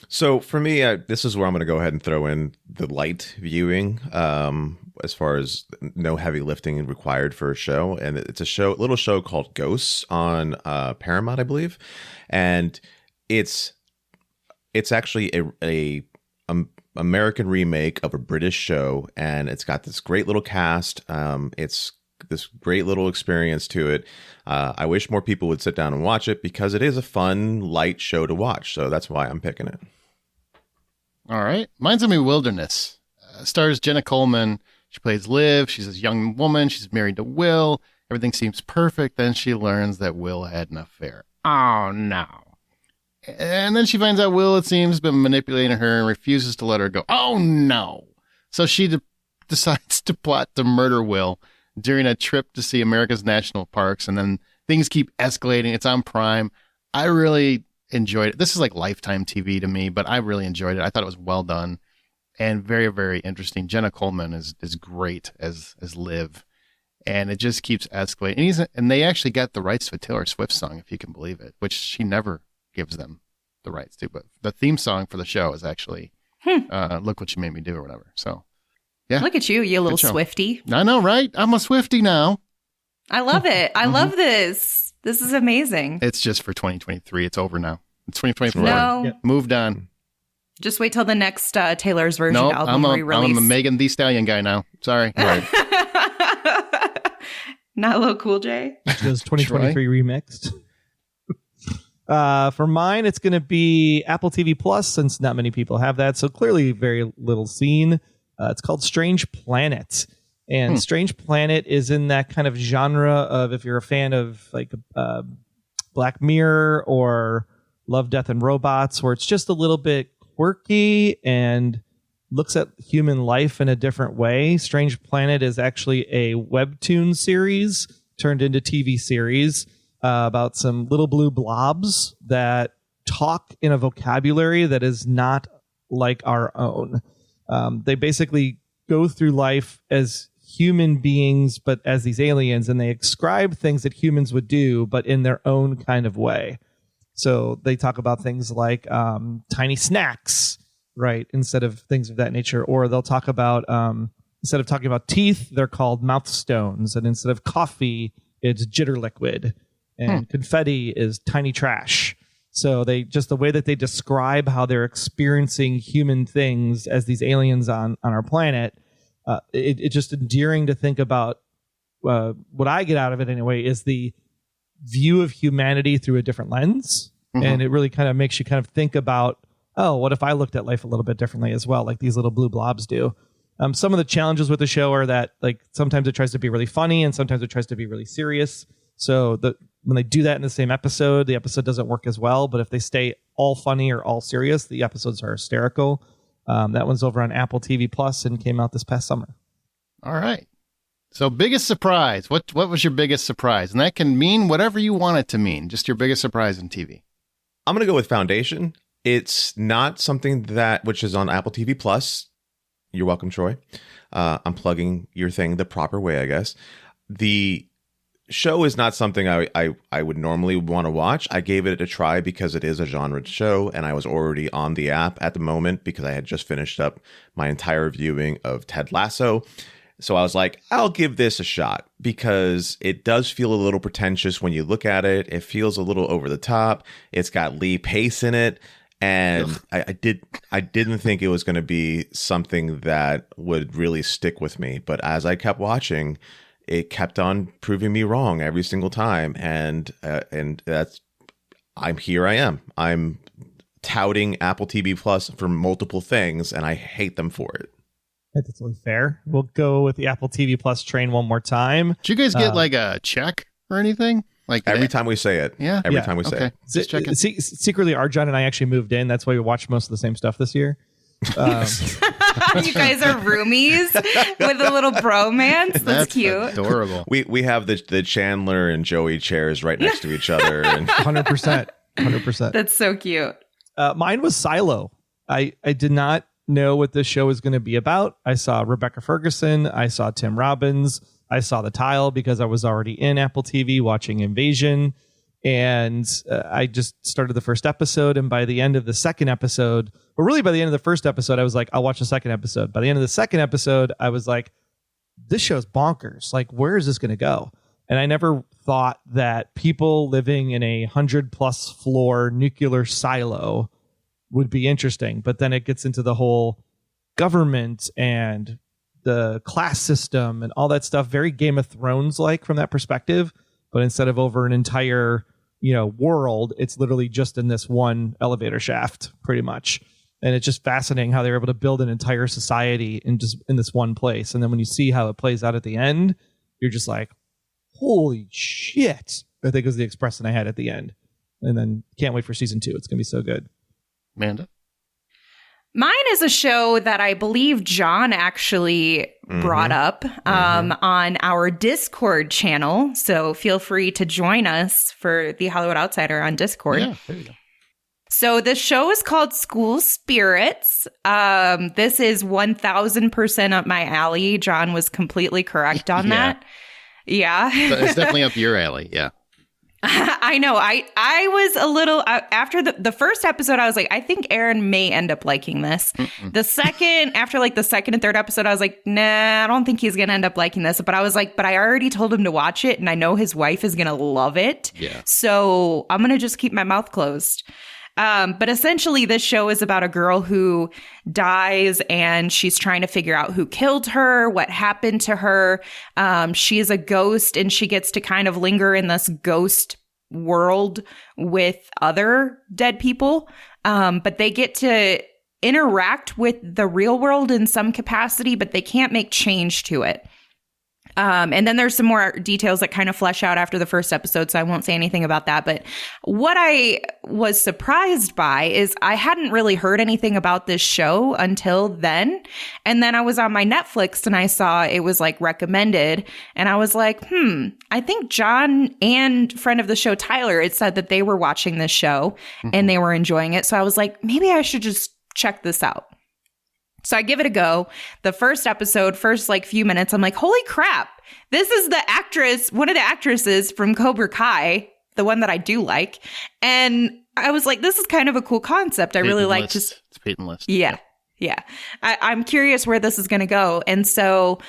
So for me, this is where I'm going to go ahead and throw in the light viewing, as far as no heavy lifting required for a show. And it's a little show called Ghosts on Paramount, I believe. And it's actually a American remake of a British show. And it's got this great little cast. It's this great little experience to it. I wish more people would sit down and watch it because it is a fun, light show to watch. So that's why I'm picking it. All right. Mine's going to be Wilderness. Stars Jenna Coleman. She plays Liv. She's this young woman. She's married to Will. Everything seems perfect. Then she learns that Will had an affair. Oh, no. And then she finds out Will, it seems, has been manipulating her and refuses to let her go. Oh, no. So she decides to plot to murder Will during a trip to see America's national parks. And then things keep escalating. It's on Prime. I really enjoyed it. This is like Lifetime TV to me, but I really enjoyed it. I thought it was well done and very, very interesting. Jenna Coleman is great as Liv, and it just keeps escalating. And they actually got the rights to a Taylor Swift song, if you can believe it, which she never gives them the rights to. But the theme song for the show is actually Look What You Made Me Do or whatever. So, yeah. Look at you little Swiftie. I know, right? I'm a Swiftie now. I love it. I love this. This is amazing. It's just for 2023. It's over now. It's 2024. No. Yep. Moved on. Just wait till the next Taylor's version No, album re-release. I'm a Megan Thee Stallion guy now. Sorry. Right. Not Lil Cool J. Just 2023 remixed. For mine, it's going to be Apple TV Plus, since not many people have that. So clearly very little seen. It's called Strange Planet. And Strange Planet is in that kind of genre of, if you're a fan of like Black Mirror or Love, Death, and Robots, where it's just a little bit quirky and looks at human life in a different way. Strange Planet is actually a webtoon series turned into TV series about some little blue blobs that talk in a vocabulary that is not like our own. They basically go through life as human beings, but as these aliens, and they ascribe things that humans would do, but in their own kind of way. So they talk about things like tiny snacks, right, instead of things of that nature. Or they'll talk about, instead of talking about teeth, they're called mouth stones. And instead of coffee, it's jitter liquid. And confetti is tiny trash. So they just, the way that they describe how they're experiencing human things as these aliens on our planet, it's just endearing to think about. What I get out of it anyway is the view of humanity through a different lens. And it really kind of makes you kind of think about, oh, what if I looked at life a little bit differently as well, like these little blue blobs do. Some of the challenges with the show are that, like, sometimes it tries to be really funny and sometimes it tries to be really serious. So when they do that in the same episode, the episode doesn't work as well. But if they stay all funny or all serious, the episodes are hysterical. That one's over on Apple TV Plus and came out this past summer. All right. So biggest surprise. What was your biggest surprise? And that can mean whatever you want it to mean. Just your biggest surprise in TV. I'm going to go with Foundation. It's not something which is on Apple TV Plus. You're welcome, Troy. I'm plugging your thing the proper way, I guess. The show is not something I would normally want to watch. I gave it a try because it is a genre show, and I was already on the app at the moment because I had just finished up my entire viewing of Ted Lasso. So I was like, I'll give this a shot because it does feel a little pretentious when you look at it. It feels a little over the top. It's got Lee Pace in it. And I didn't think it was going to be something that would really stick with me. But as I kept watching, it kept on proving me wrong every single time. And that's, I'm touting Apple TV Plus for multiple things, and I hate them for it. That's totally fair. We'll go with the Apple TV Plus train one more time. Did you guys get like a check or anything? Like every time we say it. Yeah. Every time we say it. Just checking. Secretly, Arjan and I actually moved in. That's why we watched most of the same stuff this year. You guys are roomies with a little bromance. That's cute. Adorable. We have the Chandler and Joey chairs right next to each other. And 100%. That's so cute. Mine was Silo. I did not know what this show was going to be about. I saw Rebecca Ferguson. I saw Tim Robbins. I saw the tile because I was already in Apple TV watching Invasion. And I just started the first episode. And by the end of the second episode, or really by the end of the first episode, I was like, I'll watch the second episode. By the end of the second episode, I was like, this show's bonkers. Like, where is this going to go? And I never thought that people living in a 100+ floor nuclear silo would be interesting. But then it gets into the whole government and the class system and all that stuff, very Game of Thrones like from that perspective. But instead of over an entire, world, it's literally just in this one elevator shaft, pretty much. And it's just fascinating how they're able to build an entire society in this one place. And then when you see how it plays out at the end, you're just like, holy shit, I think was the expression I had at the end. And then can't wait for season 2. It's going to be so good. Amanda? Mine is a show that I believe John actually brought up on our Discord channel. So feel free to join us for The Hollywood Outsider on Discord. Yeah, there you go. So the show is called School Spirits. This is 1000% up my alley. John was completely correct on that. Yeah. It's definitely up your alley. Yeah. I know. I was a little after the first episode. I was like, I think Aaron may end up liking this. After the second and third episode, I was like, nah, I don't think he's gonna end up liking this. But I was like, but I already told him to watch it, and I know his wife is gonna love it. Yeah. So I'm gonna just keep my mouth closed. But essentially, this show is about a girl who dies and she's trying to figure out who killed her, what happened to her. She is a ghost and she gets to kind of linger in this ghost world with other dead people. But they get to interact with the real world in some capacity, but they can't make change to it. And then there's some more details that kind of flesh out after the first episode, so I won't say anything about that. But what I was surprised by is I hadn't really heard anything about this show until then. And then I was on my Netflix and I saw it was like recommended. And I was like, I think John and friend of the show, Tyler, it said that they were watching this show and they were enjoying it. So I was like, maybe I should just check this out. So I give it a go. The first episode, few minutes, I'm like, holy crap. This is the actress, one of the actresses from Cobra Kai, the one that I do like. And I was like, this is kind of a cool concept. I really like just. It's Peyton List. Yeah. I'm curious where this is going to go. And so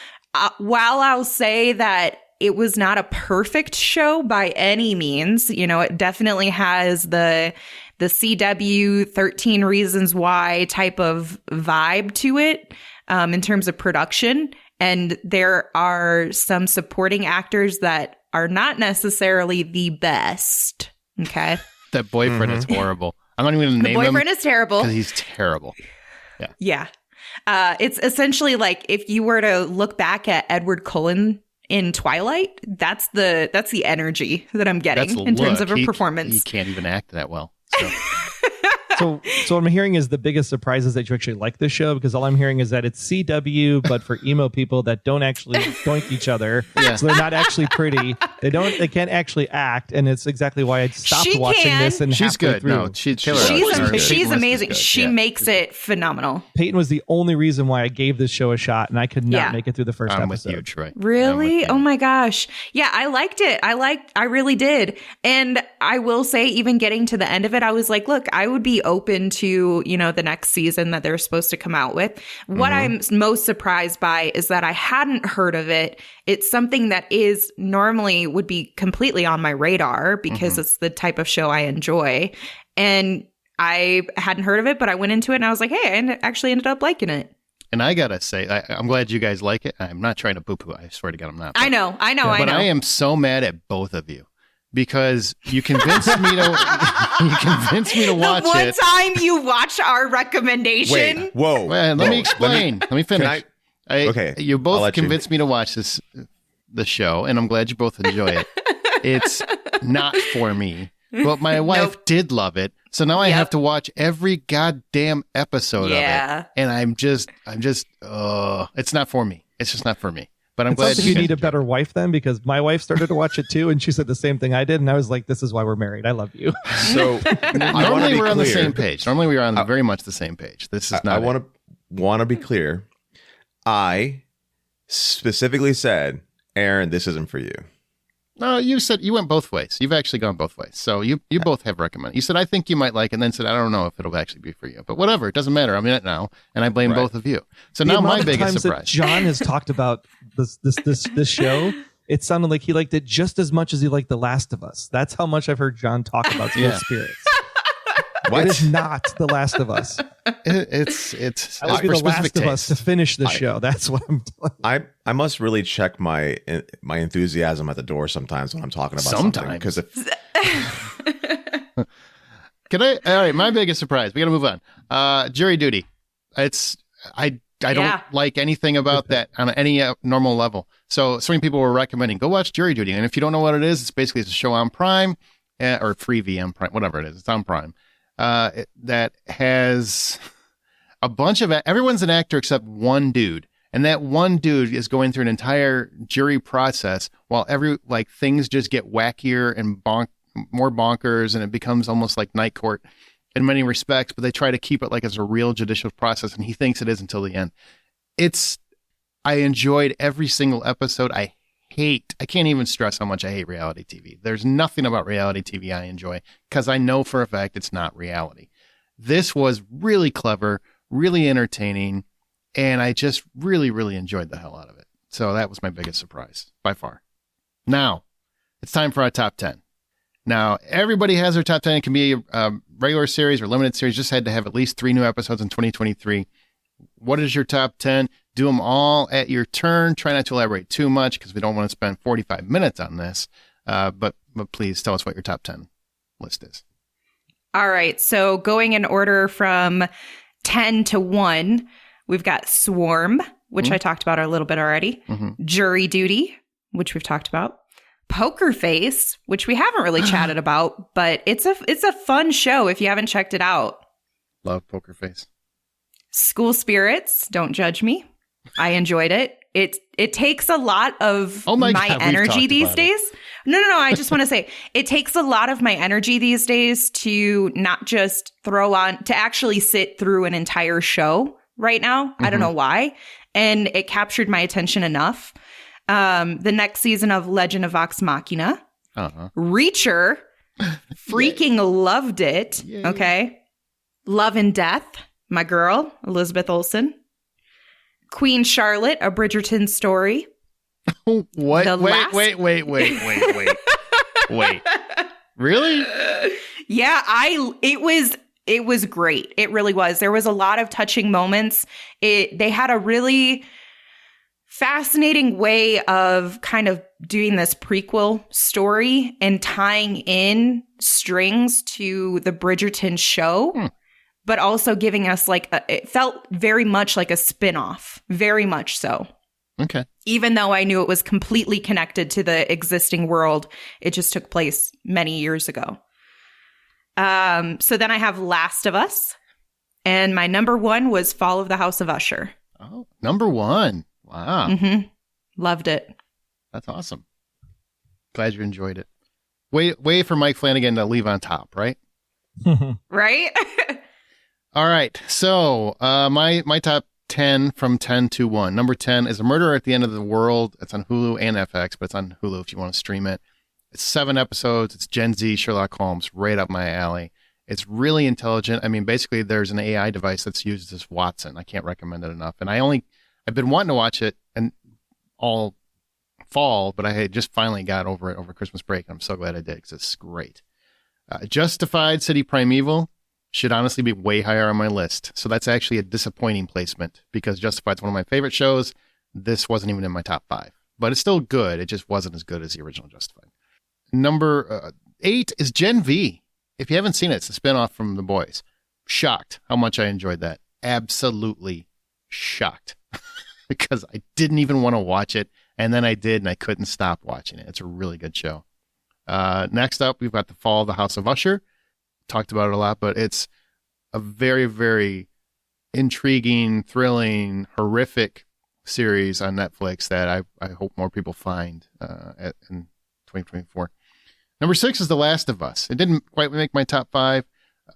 while I'll say that it was not a perfect show by any means, it definitely has the CW 13 Reasons Why type of vibe to it in terms of production. And there are some supporting actors that are not necessarily the best. Okay. That boyfriend is horrible. I'm not even going to name him. The boyfriend is terrible. Because he's terrible. Yeah. It's essentially like if you were to look back at Edward Cullen in Twilight, that's the energy that I'm getting in terms of a performance. He can't even act that well. So what I'm hearing is the biggest surprise is that you actually like this show, because all I'm hearing is that it's CW, but for emo people that don't actually doink each other. Yeah. So they're not actually pretty. They can't actually act, and it's exactly why I stopped watching this. And she's good. Through. No, she's amazing. She makes it phenomenal. Peyton was the only reason why I gave this show a shot, and I could not make it through the first episode. With you, Troy. Really? Oh my gosh. Yeah, I liked it. I really did. And I will say, even getting to the end of it, I was like, look, I would be open to, the next season that they're supposed to come out with. What I'm most surprised by is that I hadn't heard of it. It's something that is normally would be completely on my radar because it's the type of show I enjoy. And I hadn't heard of it, but I went into it and I was like, hey, I actually ended up liking it. And I gotta say, I'm glad you guys like it. I'm not trying to poo-poo. I swear to God, I'm not. I know. But I am so mad at both of you because you convinced me to. You convinced me to watch the one it. time you watch our recommendation. Wait, whoa. Well, let me explain. Let me finish. Okay. You both convinced me to watch the show, and I'm glad you both enjoy it. It's not for me, but my wife did love it. So now I have to watch every goddamn episode of it. And I'm just, it's not for me. It's just not for me. But I'm glad you need a better wife then, because my wife started to watch it too, and she said the same thing I did, and I was like, "This is why we're married. I love you." So normally we're on the same page. Normally we are on very much the same page. This is not. I want to be clear. I specifically said, Aaron, this isn't for you. No, you said you went both ways. You've actually gone both ways. So you both have recommended. You said, I think you might like it, and then said, I don't know if it'll actually be for you. But whatever, it doesn't matter. I'm in it now, and I blame both of you. So now my biggest surprise. That John has talked about this show. It sounded like he liked it just as much as he liked The Last of Us. That's how much I've heard John talk about School Spirits. What? It is not The Last of Us. It's I would be The Last of Us to finish the show. That's what I'm doing. I must really check my enthusiasm at the door sometimes when I'm talking about something. Because Can I? All right, my biggest surprise. We got to move on. Jury Duty. I don't like anything about that on any normal level. So many people were recommending go watch Jury Duty, and if you don't know what it is, it's basically a show on Prime or Freevee on Prime, whatever it is. It's on Prime. That has a bunch of everyone's an actor except one dude, and that one dude is going through an entire jury process while things just get wackier and more bonkers, and it becomes almost like Night Court in many respects. But they try to keep it like it's a real judicial process, and he thinks it is until the end. I enjoyed every single episode. I can't even stress how much I hate reality TV. There's nothing about reality TV I enjoy because I know for a fact it's not reality. This was really clever, really entertaining, and I just really, really enjoyed the hell out of it. So that was my biggest surprise by far. Now, it's time for our top 10. Now, everybody has their top 10. It can be a regular series or limited series. Just had to have at least 3 new episodes in 2023. What is your top 10? Do them all at your turn. Try not to elaborate too much because we don't want to spend 45 minutes on this. But please tell us what your top 10 list is. All right. So going in order from 10 to 1, we've got Swarm, which I talked about a little bit already. Jury Duty, which we've talked about. Poker Face, which we haven't really chatted about, but it's a fun show if you haven't checked it out. Love Poker Face. School Spirits, don't judge me. I enjoyed it. It takes a lot of my energy these days. No. I just want to say it takes a lot of my energy these days to not just to actually sit through an entire show right now. I don't know why. And it captured my attention enough. The next season of Legend of Vox Machina. Reacher. Freaking loved it. Yay. Okay. Love and Death. My girl, Elizabeth Olsen. Queen Charlotte, A Bridgerton Story. What? Wait. Wait. Really? Yeah, it was great. It really was. There was a lot of touching moments. They had a really fascinating way of kind of doing this prequel story and tying in strings to the Bridgerton show. But also giving us it felt very much like a spin-off. Very much so. Okay. Even though I knew it was completely connected to the existing world, it just took place many years ago. So then I have Last of Us. And my number 1 was Fall of the House of Usher. Oh, number 1. Wow. Loved it. That's awesome. Glad you enjoyed it. Wait for Mike Flanagan to leave on top, right? Right? All right. So my top 10 from 10 to 1. Number 10 is A Murder at the End of the World. It's on Hulu and FX, but it's on Hulu if you want to stream it. It's 7 episodes. It's Gen Z Sherlock Holmes, right up my alley. It's really intelligent. I mean, basically, there's an AI device that's used as Watson. I can't recommend it enough. And I've been wanting to watch it and all fall, but I had just finally got over it over Christmas break. And I'm so glad I did because it's great. Justified City Primeval. should honestly be way higher on my list. So that's actually a disappointing placement because Justified's one of my favorite shows. This wasn't even in my top 5, but it's still good. It just wasn't as good as the original Justified. Number 8 is Gen V. If you haven't seen it, it's a spinoff from The Boys. Shocked how much I enjoyed that. Absolutely shocked because I didn't even want to watch it. And then I did, and I couldn't stop watching it. It's a really good show. Next up, we've got The Fall of the House of Usher. Talked about it a lot, but it's a very, very intriguing, thrilling, horrific series on Netflix that I hope more people find in 2024. Number 6 is The Last of Us. It didn't quite make my top 5.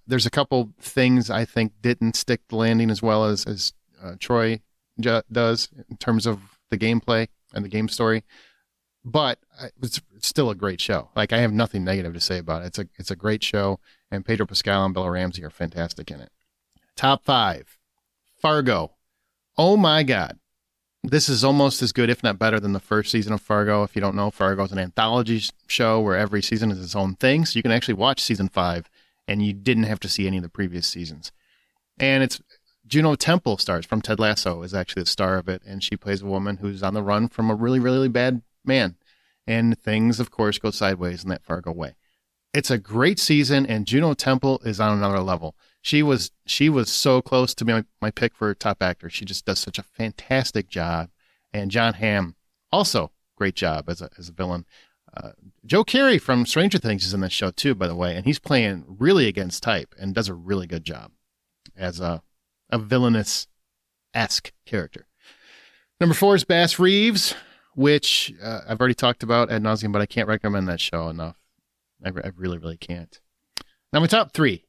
There's a couple things I think didn't stick the landing as well as Troy does in terms of the gameplay and the game story. But it's still a great show. Like, I have nothing negative to say about it. It's a great show, and Pedro Pascal and Bella Ramsey are fantastic in it. Top 5, Fargo. Oh my God. This is almost as good, if not better, than the first season of Fargo. If you don't know, Fargo is an anthology show where every season is its own thing. So you can actually watch season 5, and you didn't have to see any of the previous seasons. And it's Juno Temple stars from Ted Lasso is actually the star of it, and she plays a woman who's on the run from a really, really bad man. And things, of course, go sideways in that Fargo way. It's a great season, and Juno Temple is on another level. She was so close to be my pick for top actor. She just does such a fantastic job. And John Hamm, also great job as a villain. Joe Carey from Stranger Things is in this show too, by the way, and he's playing really against type and does a really good job as a villainous-esque character. Number 4 is Bass Reeves, which I've already talked about ad nauseum, but I can't recommend that show enough. I really, really can't. Now, my top 3,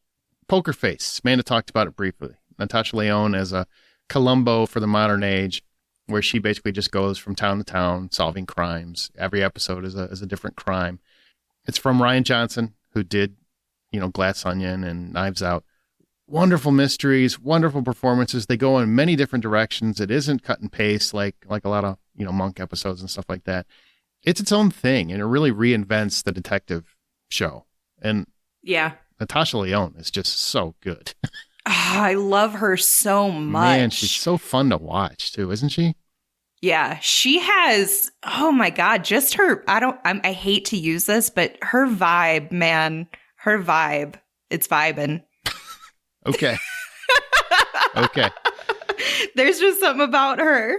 Poker Face. Amanda talked about it briefly. Natasha Lyonne as a Columbo for the modern age, where she basically just goes from town to town solving crimes. Every episode is a different crime. It's from Rian Johnson, who did, Glass Onion and Knives Out. Wonderful mysteries, wonderful performances. They go in many different directions. It isn't cut and paste like a lot of, Monk episodes and stuff like that. It's its own thing, and it really reinvents the detective show. And yeah, Natasha Lyonne is just so good. I love her so much. Man, she's so fun to watch too, isn't she? Yeah, she has, oh my God, just her, I hate to use this, but her vibe, man, it's vibing. Okay. Okay. There's just something about her.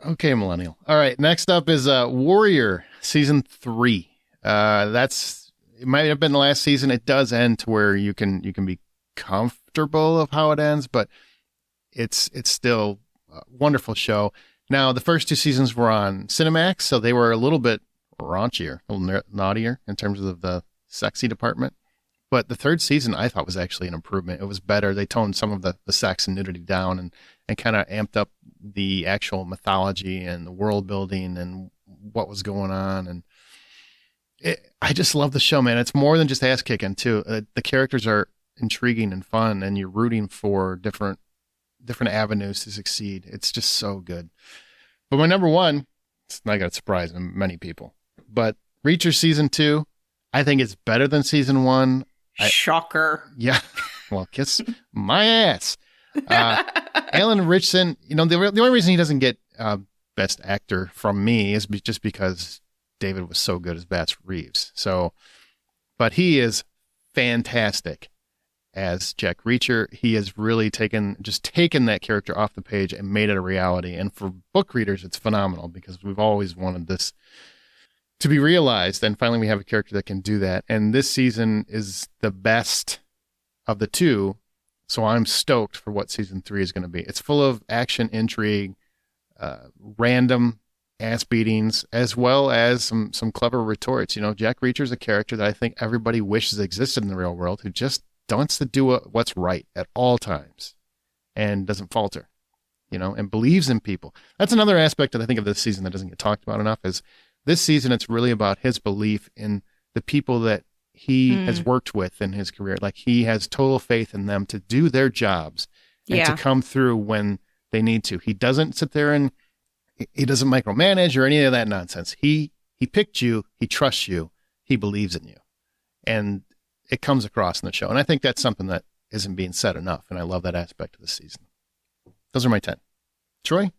Okay, millennial. All right, next up is Warrior season 3. It might have been the last season. It does end to where you can be comfortable of how it ends, but it's still a wonderful show. Now, the first 2 seasons were on Cinemax, so they were a little bit raunchier, a little naughtier in terms of the sexy department. But the 3rd season, I thought, was actually an improvement. It was better. They toned some of the sex and nudity down and kind of amped up the actual mythology and the world building and what was going on. And I just love the show, man. It's more than just ass kicking, too. The characters are intriguing and fun, and you're rooting for different avenues to succeed. It's just so good. But my number 1, it's not going to surprise many people, but Reacher season 2, I think it's better than season 1. Shocker. Yeah. Well, kiss my ass. Alan Ritchson, the only reason he doesn't get best actor from me is just because David was so good as Bass Reeves. But he is fantastic as Jack Reacher. He has really taken that character off the page and made it a reality. And for book readers, it's phenomenal because we've always wanted this to be realized. And finally, we have a character that can do that. And this season is the best of the 2. So I'm stoked for what season 3 is going to be. It's full of action, intrigue, random ass beatings, as well as some clever retorts. Jack Reacher's a character that I think everybody wishes existed in the real world, who just wants to do what's right at all times and doesn't falter, and believes in people. That's another aspect that I think of this season that doesn't get talked about enough is this season. It's really about his belief in the people that he has worked with in his career. Like, he has total faith in them to do their jobs and to come through when they need to. He doesn't sit there and he doesn't micromanage or any of that nonsense. He picked you. He trusts you. He believes in you. And it comes across in the show. And I think that's something that isn't being said enough, and I love that aspect of the season. Those are my 10. Troy?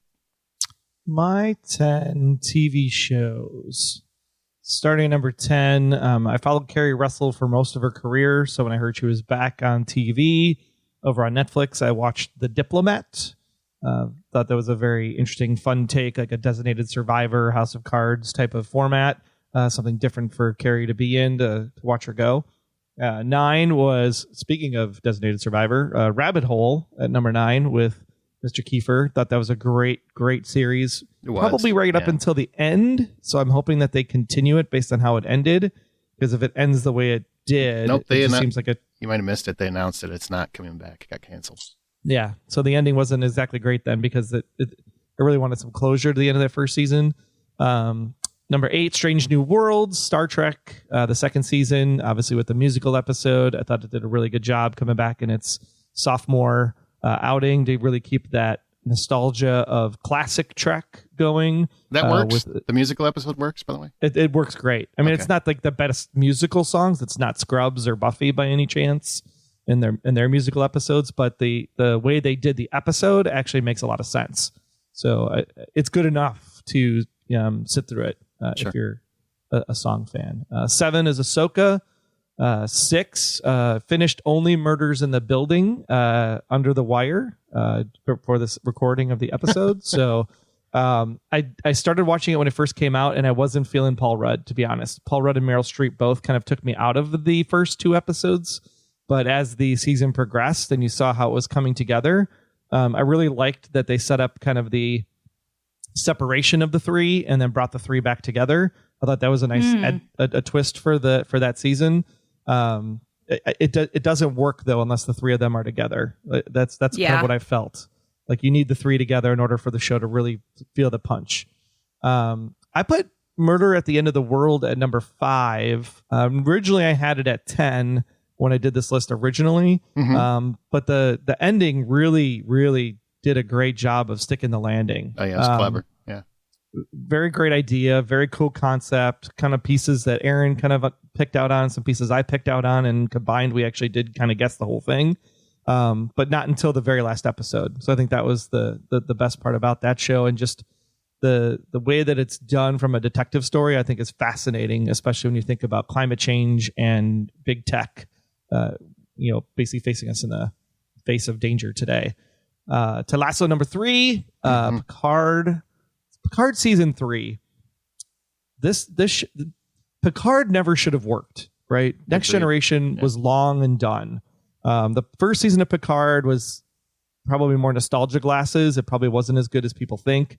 My 10 TV shows. Starting at number 10, I followed Carrie Russell for most of her career, so when I heard she was back on TV over on Netflix, I watched The Diplomat. Thought that was a very interesting, fun take, like a Designated Survivor, House of Cards type of format. Something different for Carrie to be in to watch her go. 9 was, speaking of Designated Survivor, Rabbit Hole at number 9 with Mr. Kiefer. Thought that was a great series. Probably right up until the end. So I'm hoping that they continue it based on how it ended. Because if it ends the way it did, nope, it just seems like you might have missed it. They announced it. It's not coming back. It got canceled. Yeah. So the ending wasn't exactly great then because it really wanted some closure to the end of that first season. Number 8, Strange New Worlds, Star Trek, the second season, obviously with the musical episode. I thought it did a really good job coming back in its sophomore outing to really keep that nostalgia of classic Trek going. That works? The musical episode works, by the way? It works great. I mean, It's not like the best musical songs. It's not Scrubs or Buffy by any chance in their musical episodes, but the way they did the episode actually makes a lot of sense. So it's good enough to sit through it if you're a song fan. 7 is Ahsoka. 6 finished only Murders in the Building under the wire for this recording of the episode. So I started watching it when it first came out, and I wasn't feeling Paul Rudd, to be honest. Paul Rudd and Meryl Streep both kind of took me out of the first 2 episodes. But as the season progressed and you saw how it was coming together, I really liked that they set up kind of the separation of the 3 and then brought the 3 back together. I thought that was a nice a twist for that season. It doesn't work though unless the 3 of them are together. That's kind of what I felt. Like you need the 3 together in order for the show to really feel the punch. I put Murder at the End of the World at number 5. Originally I had it at 10 when I did this list originally. But the ending really did a great job of sticking the landing. Oh yeah, it's clever. Yeah. Very great idea, very cool concept, kind of pieces that Aaron kind of picked out on, some pieces I picked out on, and combined we actually did kind of guess the whole thing. But not until the very last episode. So I think that was the best part about that show, and just the way that it's done from a detective story, I think is fascinating, especially when you think about climate change and big tech, basically facing us in the face of danger today. To Lasso number 3, Picard season 3. Picard never should have worked, right? Next Generation was long and done. The first season of Picard was probably more nostalgia glasses. It probably wasn't as good as people think.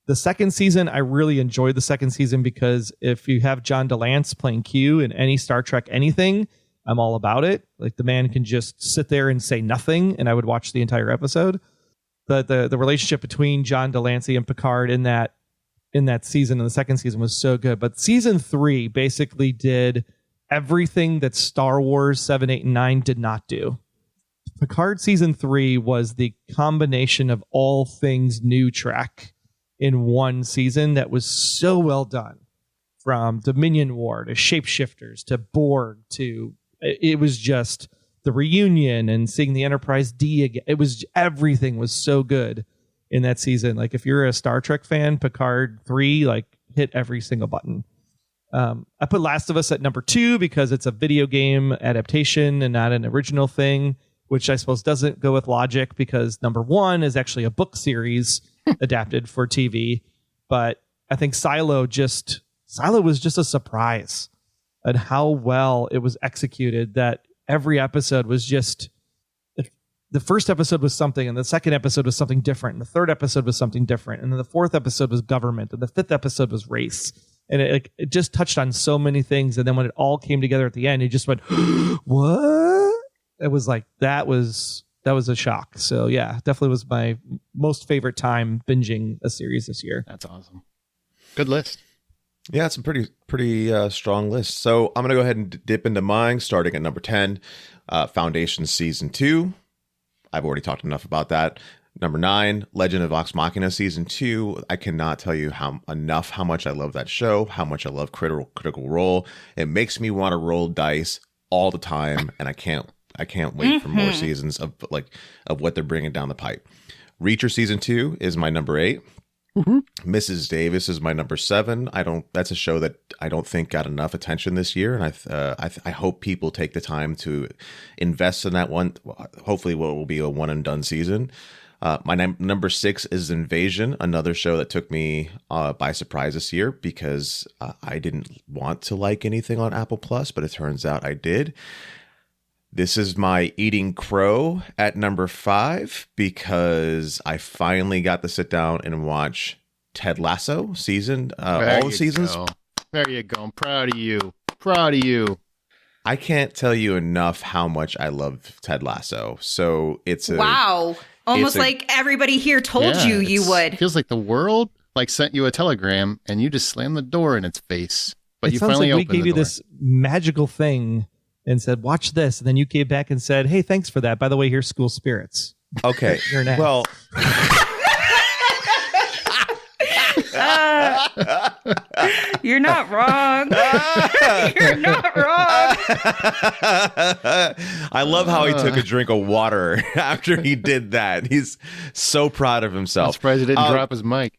The second season, I really enjoyed the second season because if you have John DeLance playing Q in any Star Trek anything, I'm all about it. Like the man can just sit there and say nothing, and I would watch the entire episode. The relationship between John Delancey and Picard in that season, and the second season, was so good. But season 3 basically did everything that Star Wars 7, 8, and 9 did not do. Picard season 3 was the combination of all things new Trek in one season that was so well done. From Dominion War to shapeshifters to Borg to it was just the reunion and seeing the Enterprise D again. Everything was so good in that season. Like if you're a Star Trek fan, Picard 3 hit every single button. I put Last of Us at number 2 because it's a video game adaptation and not an original thing, which I suppose doesn't go with logic because number 1 is actually a book series adapted for TV. But I think Silo was just a surprise at how well it was executed, that every episode was just, the first episode was something, and the second episode was something different, and the third episode was something different, and then the fourth episode was government, and the fifth episode was race. And it just touched on so many things. And then when it all came together at the end, it just went, what? It was like, that was a shock. So yeah, definitely was my most favorite time binging a series this year. That's awesome. Good list. Yeah, it's a pretty strong list. So I'm going to go ahead and dip into mine, starting at number 10, Foundation Season 2. I've already talked enough about that. Number 9, Legend of Vox Machina Season 2. I cannot tell you how much I love that show, how much I love Critical Role. It makes me want to roll dice all the time, and I can't I can't wait for more seasons of what they're bringing down the pipe. Reacher season 2 is my number 8. Mrs. Davis is my number 7. That's a show that I don't think got enough attention this year, and I hope people take the time to invest in that one. Hopefully, what will be a one and done season. My number 6 is Invasion, another show that took me by surprise this year because I didn't want to like anything on Apple Plus, but it turns out I did. This is my Eating Crow at number 5 because I finally got to sit down and watch Ted Lasso season, all the seasons. Go. There you go. I'm proud of you. Proud of you. I can't tell you enough how much I love Ted Lasso. So it's wow. Almost like everybody here told you would. It feels like the world sent you a telegram and you just slammed the door in its face. But you finally opened the door. We gave you this magical thing and said, watch this. And then you came back and said, hey, thanks for that. By the way, here's School Spirits. Okay. You're next. Well, you're not wrong. You're not wrong. I love how he took a drink of water after he did that. He's so proud of himself. I'm surprised he didn't drop his mic.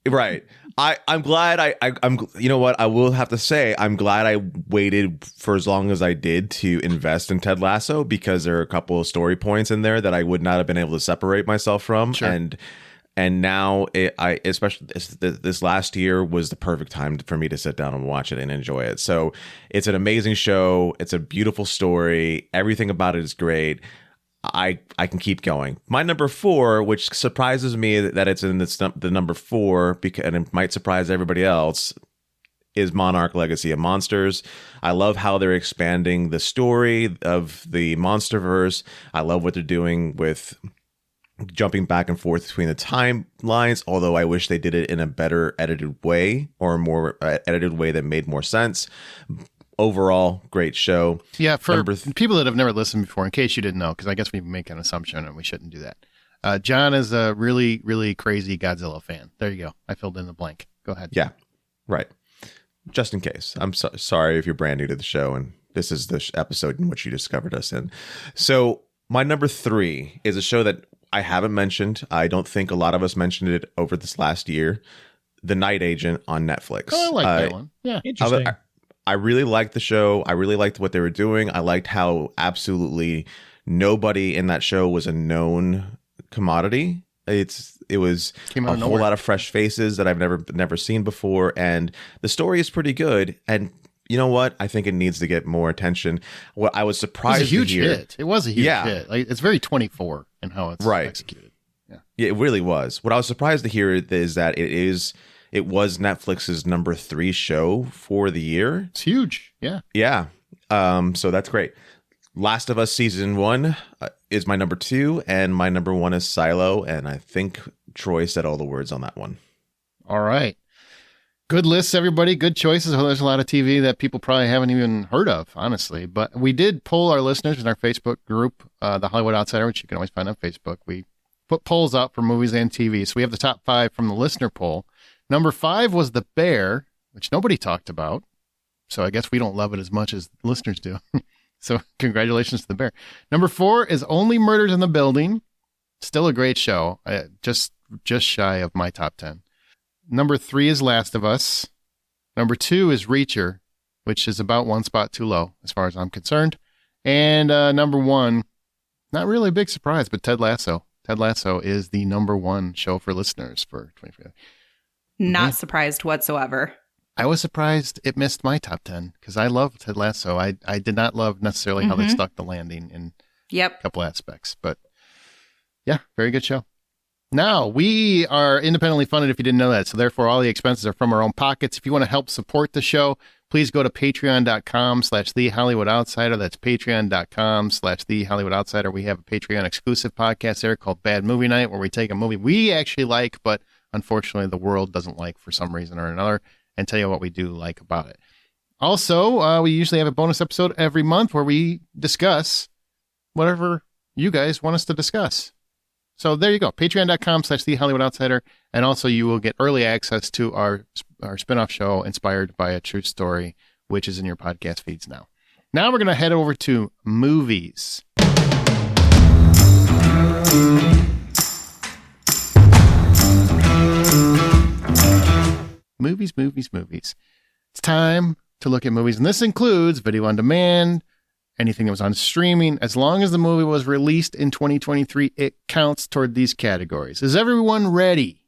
Right. I'm glad I'm you know what I will have to say, I'm glad I waited for as long as I did to invest in Ted Lasso because there are a couple of story points in there that I would not have been able to separate myself from. Sure. And now especially this last year was the perfect time for me to sit down and watch it and enjoy it. So it's an amazing show. It's a beautiful story. Everything about it is great. I can keep going. My number 4, which surprises me that it's in the number 4, and it might surprise everybody else, is Monarch: Legacy of Monsters. I love how they're expanding the story of the Monsterverse. I love what they're doing with jumping back and forth between the timelines, although I wish they did it in a better edited way or a more edited way that made more sense. Overall, great show. Yeah, for people that have never listened before, in case you didn't know, because I guess we make an assumption and we shouldn't do that. John is a really, really crazy Godzilla fan. There you go. I filled in the blank. Go ahead. Yeah, right. Just in case. I'm sorry if you're brand new to the show and this is the episode in which you discovered us in. So my number 3 is a show that I haven't mentioned. I don't think a lot of us mentioned it over this last year. The Night Agent on Netflix. Oh, I like that one. Yeah. Interesting. I really liked the show. I really liked what they were doing. I liked how absolutely nobody in that show was a known commodity. It was a whole lot of fresh faces that I've never seen before, and the story is pretty good. And you know what? I think it needs to get more attention. What I was surprised it was a huge to hear, hit. It was a huge hit. It's very 24 in how it's executed. Yeah, it really was. What I was surprised to hear is that it was Netflix's number 3 show for the year. It's huge. Yeah. Yeah. So that's great. Last of Us season 1 is my number 2, and my number 1 is Silo. And I think Troy said all the words on that one. All right. Good lists, everybody. Good choices. Well, there's a lot of TV that people probably haven't even heard of, honestly. But we did poll our listeners in our Facebook group, The Hollywood Outsider, which you can always find on Facebook. We put polls out for movies and TV. So we have the top 5 from the listener poll. Number 5 was The Bear, which nobody talked about. So I guess we don't love it as much as listeners do. So congratulations to The Bear. Number 4 is Only Murders in the Building. Still a great show. Just shy of my top 10. Number 3 is Last of Us. Number 2 is Reacher, which is about one spot too low as far as I'm concerned. And number 1, not really a big surprise, but Ted Lasso. Ted Lasso is the number 1 show for listeners for 2024. Not surprised whatsoever. I was surprised it missed my top 10 because I love Ted Lasso. I did not love necessarily how they stuck the landing in a couple aspects, but yeah, very good show. Now, we are independently funded if you didn't know that, so therefore all the expenses are from our own pockets. If you want to help support the show, please go to patreon.com/thehollywoodoutsider. That's patreon.com/thehollywoodutsider. We have a Patreon exclusive podcast there called Bad Movie Night, where we take a movie we actually like, but unfortunately the world doesn't like for some reason or another, and tell you what we do like about it. Also, we usually have a bonus episode every month where we discuss whatever you guys want us to discuss. So there you go, patreon.com/thehollywoodutsider. And also you will get early access to our spinoff show inspired by a true story, which is in your podcast feeds now. Now we're going to head over to movies. Movies. It's time to look at movies, and this includes video on demand, anything that was on streaming. As long as the movie was released in 2023, it counts toward these categories. Is everyone ready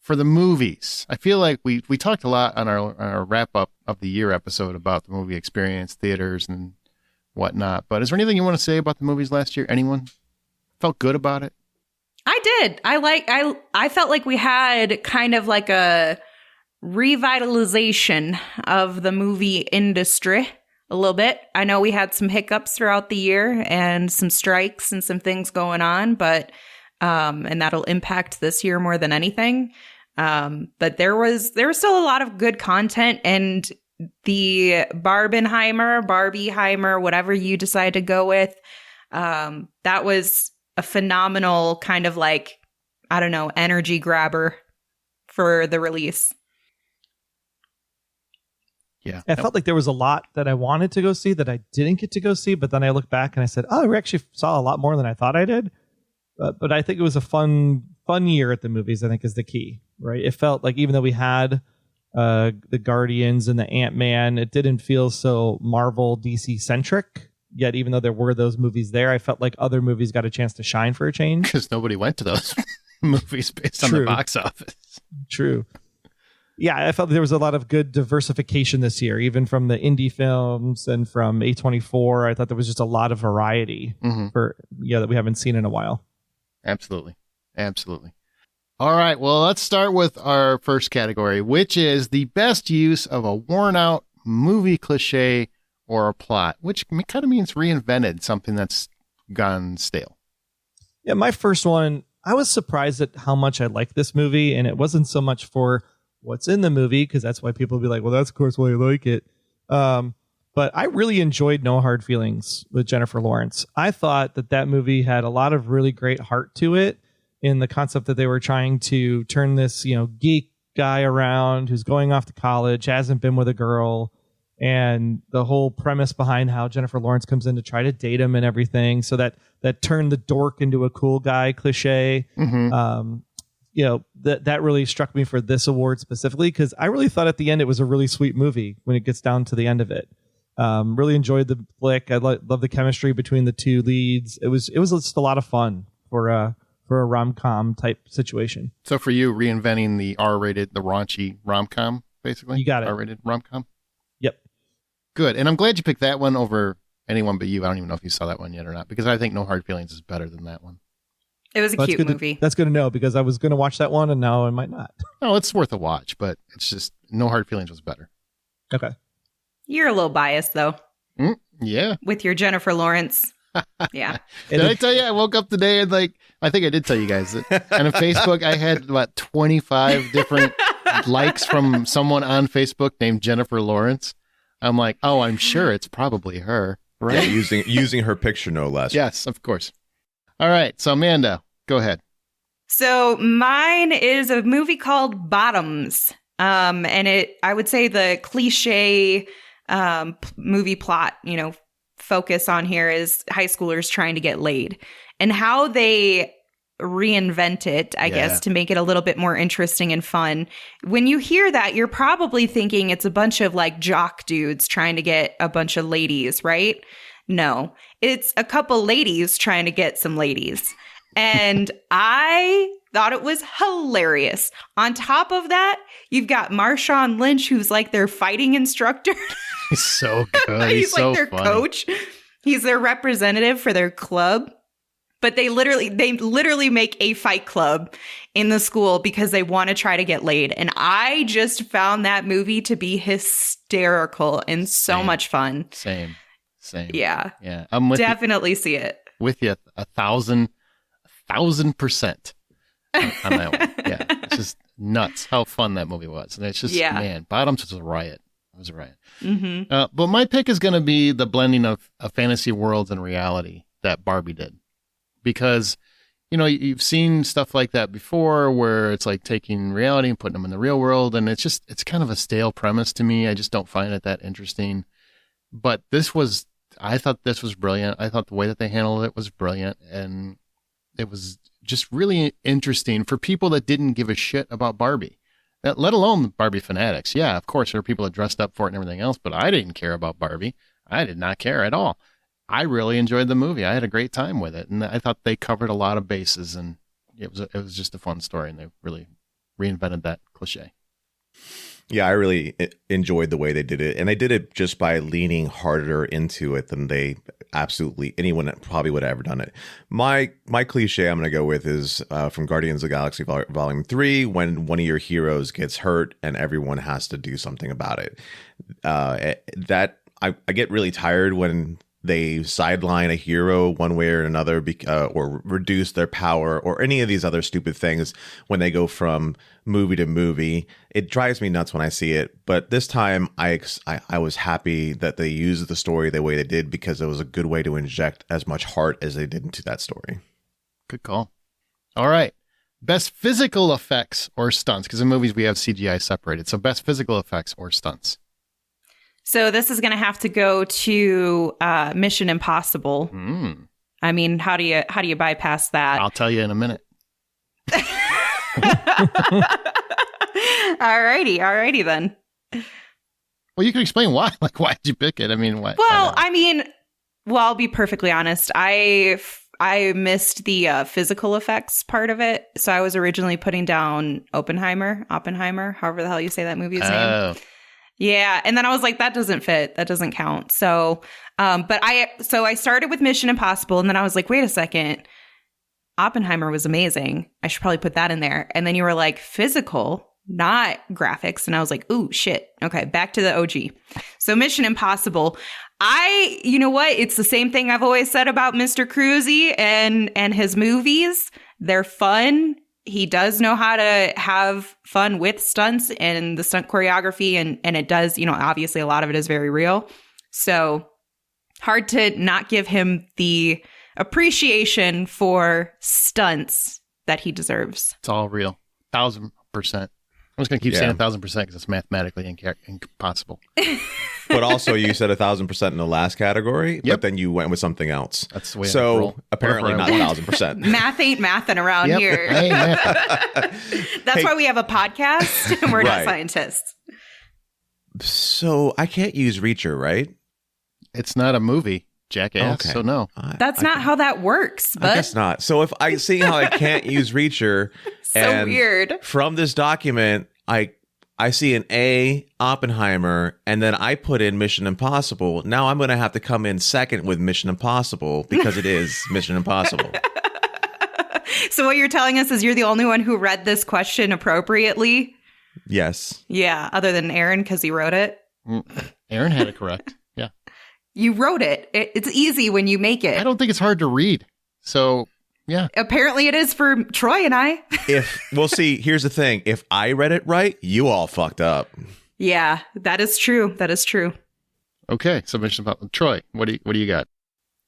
for the movies? I feel like we talked a lot on our wrap-up of the year episode about the movie experience, theaters, and whatnot. But is there anything you want to say about the movies last year? Anyone felt good about it? I did. I felt like we had kind of like a revitalization of the movie industry a little bit. I know we had some hiccups throughout the year and some strikes and some things going on, but and that'll impact this year more than anything. But there was still a lot of good content, and the Barbieheimer, whatever you decide to go with, that was a phenomenal kind of like, I don't know, energy grabber for the release. Yeah. I felt like there was a lot that I wanted to go see that I didn't get to go see, but then I looked back and I said, oh, we actually saw a lot more than I thought I did. But I think it was a fun year at the movies, I think, is the key, right? It felt like even though we had the Guardians and the Ant-Man, it didn't feel so Marvel DC centric. Yet, even though there were those movies there, I felt like other movies got a chance to shine for a change. Because nobody went to those movies based on the box office. True. Yeah, I felt there was a lot of good diversification this year, even from the indie films and from A24. I thought there was just a lot of variety that we haven't seen in a while. Absolutely. All right, well, let's start with our first category, which is the best use of a worn-out movie cliche or a plot, which kind of means reinvented something that's gone stale. Yeah, my first one, I was surprised at how much I liked this movie, and it wasn't so much for what's in the movie, because that's why people will be like, well, that's of course why you like it. But I really enjoyed No Hard Feelings with Jennifer Lawrence. I thought that movie had a lot of really great heart to it, in the concept that they were trying to turn this, geek guy around who's going off to college, hasn't been with a girl, and the whole premise behind how Jennifer Lawrence comes in to try to date him and everything. So that turned the dork into a cool guy cliche. That really struck me for this award specifically, because I really thought at the end it was a really sweet movie when it gets down to the end of it. Really enjoyed the flick. I love the chemistry between the two leads. It was just a lot of fun for a rom-com type situation. So for you, reinventing the R-rated, the raunchy rom-com, basically? You got it. R-rated rom-com? Yep. Good. And I'm glad you picked that one over anyone but you. I don't even know if you saw that one yet or not, because I think No Hard Feelings is better than that one. It was a cute movie. That's good to know, because I was going to watch that one and now I might not. No, it's worth a watch, but it's just No Hard Feelings was better. Okay. You're a little biased, though. Yeah. With your Jennifer Lawrence. Yeah. Did I tell you I woke up today and I think I did tell you guys that. And on Facebook, I had about 25 different likes from someone on Facebook named Jennifer Lawrence. I'm like, oh, I'm sure it's probably her, right? Yeah, using her picture, no less. Yes, of course. All right. So, Amanda, go ahead. So mine is a movie called Bottoms. And I would say the cliche movie plot, focus on here is high schoolers trying to get laid, and how they reinvent it, I guess, to make it a little bit more interesting and fun. When you hear that, you're probably thinking it's a bunch of like jock dudes trying to get a bunch of ladies, right? No, it's a couple ladies trying to get some ladies. And I thought it was hilarious. On top of that, you've got Marshawn Lynch, who's like their fighting instructor. He's so good. He's so like their funny. coach. He's their representative for their club. But they literally make a fight club in the school because they want to try to get laid. And I just found that movie to be hysterical and so much fun. Same. Yeah. Yeah. I'm with Definitely see it. With you 1,000% on that one. Yeah. It's just nuts how fun that movie was. And it's just, man, Bottoms was a riot. It was a riot. But my pick is going to be the blending of fantasy worlds and reality that Barbie did. Because, you've seen stuff like that before where it's like taking reality and putting them in the real world. And it's kind of a stale premise to me. I just don't find it that interesting. But I thought this was brilliant. I thought the way that they handled it was brilliant. And it was just really interesting for people that didn't give a shit about Barbie, let alone Barbie fanatics. Yeah, of course, there are people that dressed up for it and everything else, but I didn't care about Barbie. I did not care at all. I really enjoyed the movie. I had a great time with it, and I thought they covered a lot of bases, and it was just a fun story, and they really reinvented that cliche. Yeah, I really enjoyed the way they did it. And they did it just by leaning harder into it than they absolutely anyone that probably would have ever done it. My cliche I'm going to go with is from Guardians of the Galaxy Volume 3, when one of your heroes gets hurt and everyone has to do something about it. That I get really tired when they sideline a hero one way or another, or reduce their power, or any of these other stupid things when they go from movie to movie. It drives me nuts when I see it. But this time, I was happy that they used the story the way they did, because it was a good way to inject as much heart as they did into that story. Good call. All right. Best physical effects or stunts, because in movies we have CGI separated. So best physical effects or stunts. So this is going to have to go to Mission Impossible. I mean, how do you bypass that? I'll tell you in a minute. Alrighty then. Well, you can explain why. Like, why did you pick it? I mean, why? Well, I'll be perfectly honest. I missed the physical effects part of it. So I was originally putting down Oppenheimer, however the hell you say that movie's name. Yeah, and then I was like, that doesn't fit. That doesn't count. So, I started with Mission Impossible, and then I was like, wait a second. Oppenheimer was amazing. I should probably put that in there. And then you were like, physical, not graphics. And I was like, ooh, shit. Okay, back to the OG. So Mission Impossible. You know what? It's the same thing I've always said about Mr. Cruzy and his movies. They're fun. He does know how to have fun with stunts and the stunt choreography. And it does, obviously a lot of it is very real. So hard to not give him the appreciation for stunts that he deserves. It's all real. 1,000%. I'm just going to keep saying 1,000% because it's mathematically impossible. But also, you said 1,000% in the last category, but then you went with something else. That's the way so I roll. Apparently not 1,000%. Math ain't mathin' around here. That's why we have a podcast and we're not scientists. So I can't use Reacher, right? It's not a movie, jackass. Okay. So no. That's not how that works. But I guess not. So if I see how I can't use Reacher, so weird. From this document, I see an A, Oppenheimer, and then I put in Mission Impossible. Now I'm going to have to come in second with Mission Impossible because it is Mission Impossible. So what you're telling us is you're the only one who read this question appropriately? Yes. Yeah, other than Aaron because he wrote it. Aaron had it correct. Yeah. You wrote it. It's easy when you make it. I don't think it's hard to read. So... yeah. Apparently it is for Troy and I. We'll see, here's the thing. If I read it right, you all fucked up. Yeah, that is true. That is true. Okay, so Troy, what do you got?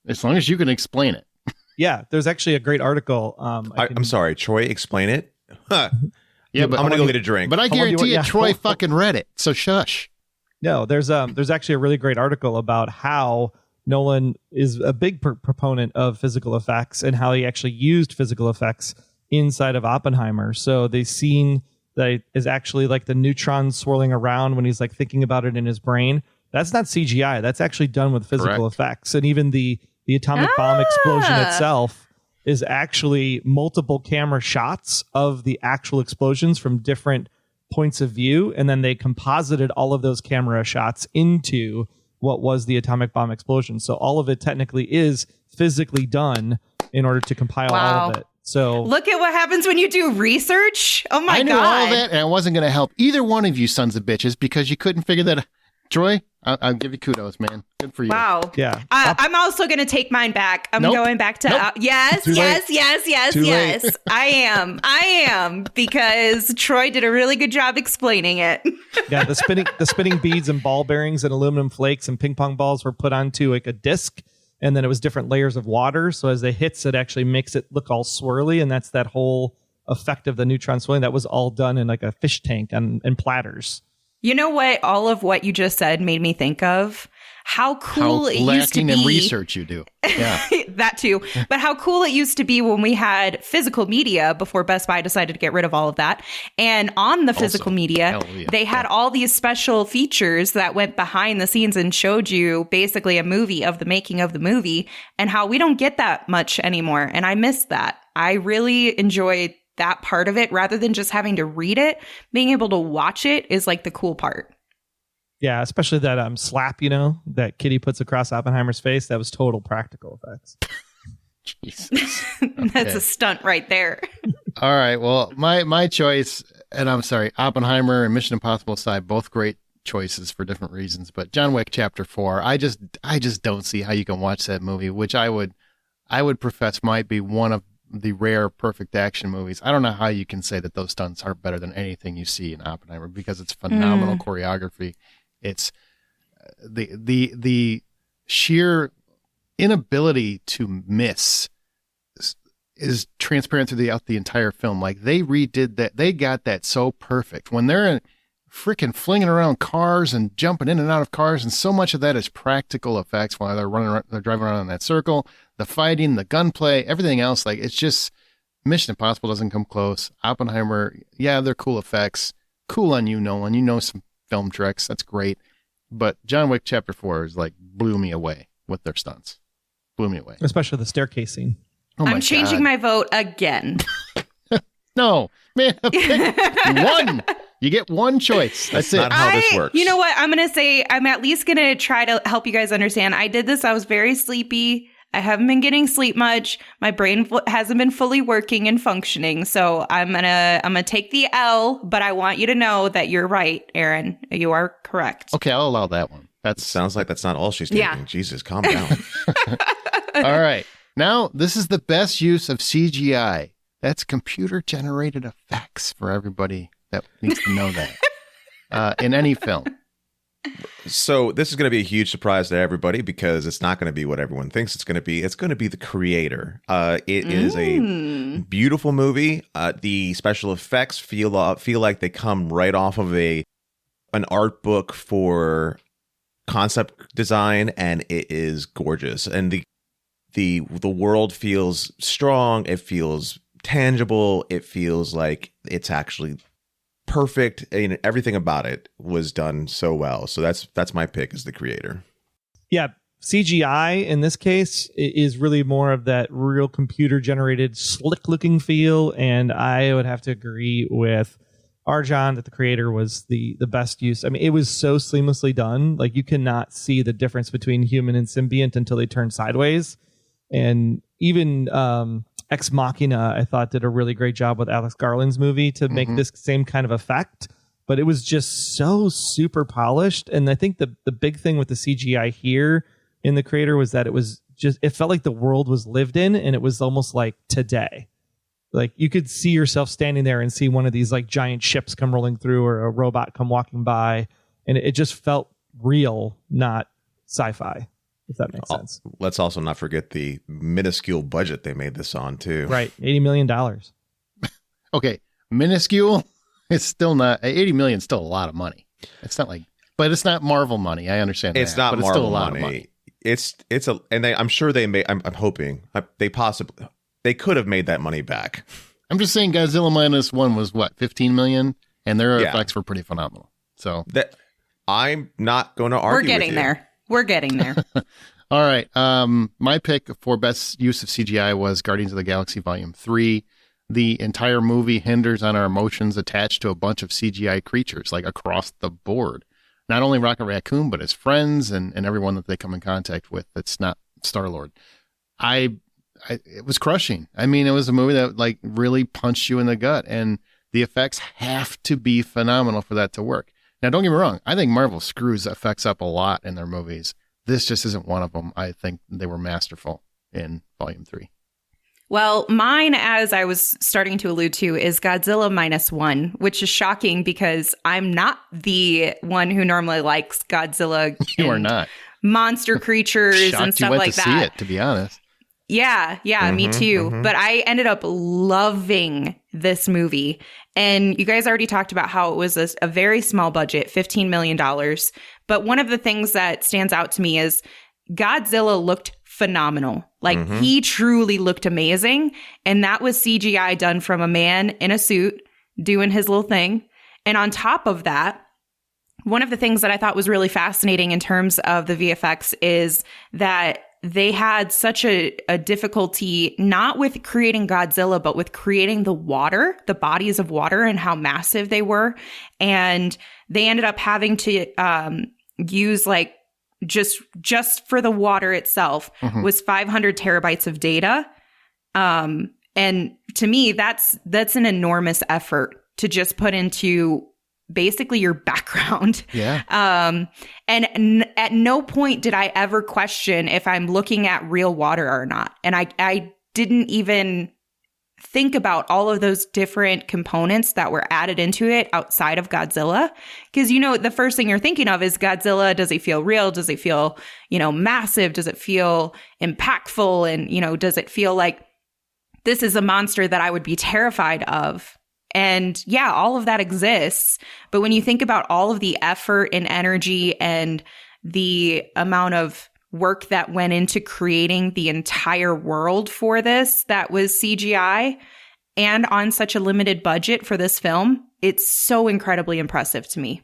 As long as you can explain it. Yeah, there's actually a great article. I'm sorry, Troy, explain it? Huh. Yeah, but I'm going to go get a drink. But I guarantee you Troy fucking read it, so shush. No, there's actually a really great article about how Nolan is a big proponent of physical effects and how he actually used physical effects inside of Oppenheimer. So the scene that is actually like the neutrons swirling around when he's like thinking about it in his brain. That's not CGI. That's actually done with physical effects. And even the atomic bomb explosion itself is actually multiple camera shots of the actual explosions from different points of view. And then they composited all of those camera shots into what was the atomic bomb explosion. So all of it technically is physically done in order to compile all of it. So look at what happens when you do research. Oh my God. I knew all that, and I wasn't going to help either one of you sons of bitches because you couldn't figure that. Troy, I'll give you kudos, man. Good for you. Wow. Yeah. I'm also going to take mine back. I'm going back to yes. I am because Troy did a really good job explaining it. Yeah, the spinning beads and ball bearings and aluminum flakes and ping pong balls were put onto like a disc, and then it was different layers of water. So as it hits, it actually makes it look all swirly, and that's that whole effect of the neutron swirling. That was all done in like a fish tank and platters. You know what? All of what you just said made me think of how cool it used to be. Lacking in research you do. Yeah. That too. But how cool it used to be when we had physical media before Best Buy decided to get rid of all of that. And on the physical media, they had all these special features that went behind the scenes and showed you basically a movie of the making of the movie, and how we don't get that much anymore. And I miss that. I really enjoyed that part of it rather than just having to read it. Being able to watch it is like the cool part. Yeah, especially that slap, that Kitty puts across Oppenheimer's face. That was total practical effects. Jesus. That's a stunt right there. All right. Well, my choice, and I'm sorry, Oppenheimer and Mission Impossible aside, both great choices for different reasons. But John Wick Chapter 4, I just don't see how you can watch that movie, which I would profess might be one of the rare perfect action movies. I don't know how you can say that those stunts aren't better than anything you see in Oppenheimer, because it's phenomenal choreography. It's the sheer inability to miss is transparent throughout the entire film. Like, they redid that. They got that so perfect when they're freaking flinging around cars and jumping in and out of cars. And so much of that is practical effects while they're driving around in that circle, the fighting, the gunplay, everything else. Like, it's just Mission Impossible doesn't come close. Oppenheimer, yeah, they're cool effects. Cool on you, Nolan. You know some film tricks. That's great. But John Wick Chapter 4 is like blew me away with their stunts. Blew me away. Especially the staircase scene. Oh I'm changing my vote again. No, man, pick one. You get one choice. That's not how this works. You know what? I'm going to say, I'm at least going to try to help you guys understand. I did this. I was very sleepy. I haven't been getting sleep much. My brain hasn't been fully working and functioning. So I'm gonna take the L, but I want you to know that you're right, Aaron. You are correct. Okay, I'll allow that one. That sounds like that's not all she's taking. Yeah. Jesus, calm down. All right. Now, this is the best use of CGI. That's computer-generated effects for everybody that needs to know that in any film. So this is going to be a huge surprise to everybody, because it's not going to be what everyone thinks it's going to be. It's going to be the creator. It is a beautiful movie. The special effects feel like they come right off of an art book for concept design, and it is gorgeous. And the world feels strong. It feels tangible. It feels like it's actually perfect. And everything about it was done so well. So that's my pick, as the creator. Yeah, CGI in this case is really more of that real computer generated slick looking feel, and I would have to agree with Arjan that the creator was the best use. I mean, it was so seamlessly done. Like, you cannot see the difference between human and symbiont until they turn sideways. And even Ex Machina, I thought, did a really great job with Alex Garland's movie to make this same kind of effect. But it was just so super polished. And I think the big thing with the CGI here in the creator was that it felt like the world was lived in, and it was almost like today. Like, you could see yourself standing there and see one of these like giant ships come rolling through, or a robot come walking by. And it just felt real, not sci-fi, if that makes sense. Let's also not forget the minuscule budget they made this on, too. Right. $80 million. Okay. Minuscule. It's still not, 80 million is still a lot of money. It's not like, but it's not Marvel money. I understand it's that. Not but Marvel it's still a lot money. Of money. I'm sure they made, I'm hoping they could have made that money back. I'm just saying Godzilla Minus One was what, 15 million? And their effects were pretty phenomenal. So I'm not going to argue with you. We're getting there. All right. My pick for best use of CGI was Guardians of the Galaxy Volume 3. The entire movie hinders on our emotions attached to a bunch of CGI creatures, like across the board. Not only Rocket Raccoon, but his friends and everyone that they come in contact with that's not Star-Lord. It was crushing. I mean, it was a movie that like really punched you in the gut, and the effects have to be phenomenal for that to work. Now, don't get me wrong. I think Marvel screws effects up a lot in their movies. This just isn't one of them. I think they were masterful in Volume 3. Well, mine, as I was starting to allude to, is Godzilla Minus One, which is shocking because I'm not the one who normally likes Godzilla. You are not. Monster creatures and stuff like that. You went to see it, to be honest. Yeah, me too. But I ended up loving this movie. And you guys already talked about how it was a very small budget, $15 million. But one of the things that stands out to me is Godzilla looked phenomenal. Like he truly looked amazing. And that was CGI done from a man in a suit doing his little thing. And on top of that, one of the things that I thought was really fascinating in terms of the VFX is that they had such a difficulty not with creating Godzilla, but with creating the water, the bodies of water and how massive they were. And they ended up having to use like just for the water itself was 500 terabytes of data. And to me, that's an enormous effort to just put into basically your background. Yeah. And at no point did I ever question if I'm looking at real water or not. And I didn't even think about all of those different components that were added into it outside of Godzilla. Because, you know, the first thing you're thinking of is Godzilla. Does he feel real? Does he feel, you know, massive? Does it feel impactful? And, you know, does it feel like this is a monster that I would be terrified of? And yeah, all of that exists. But when you think about all of the effort and energy and the amount of work that went into creating the entire world for this, that was CGI and on such a limited budget for this film, it's so incredibly impressive to me.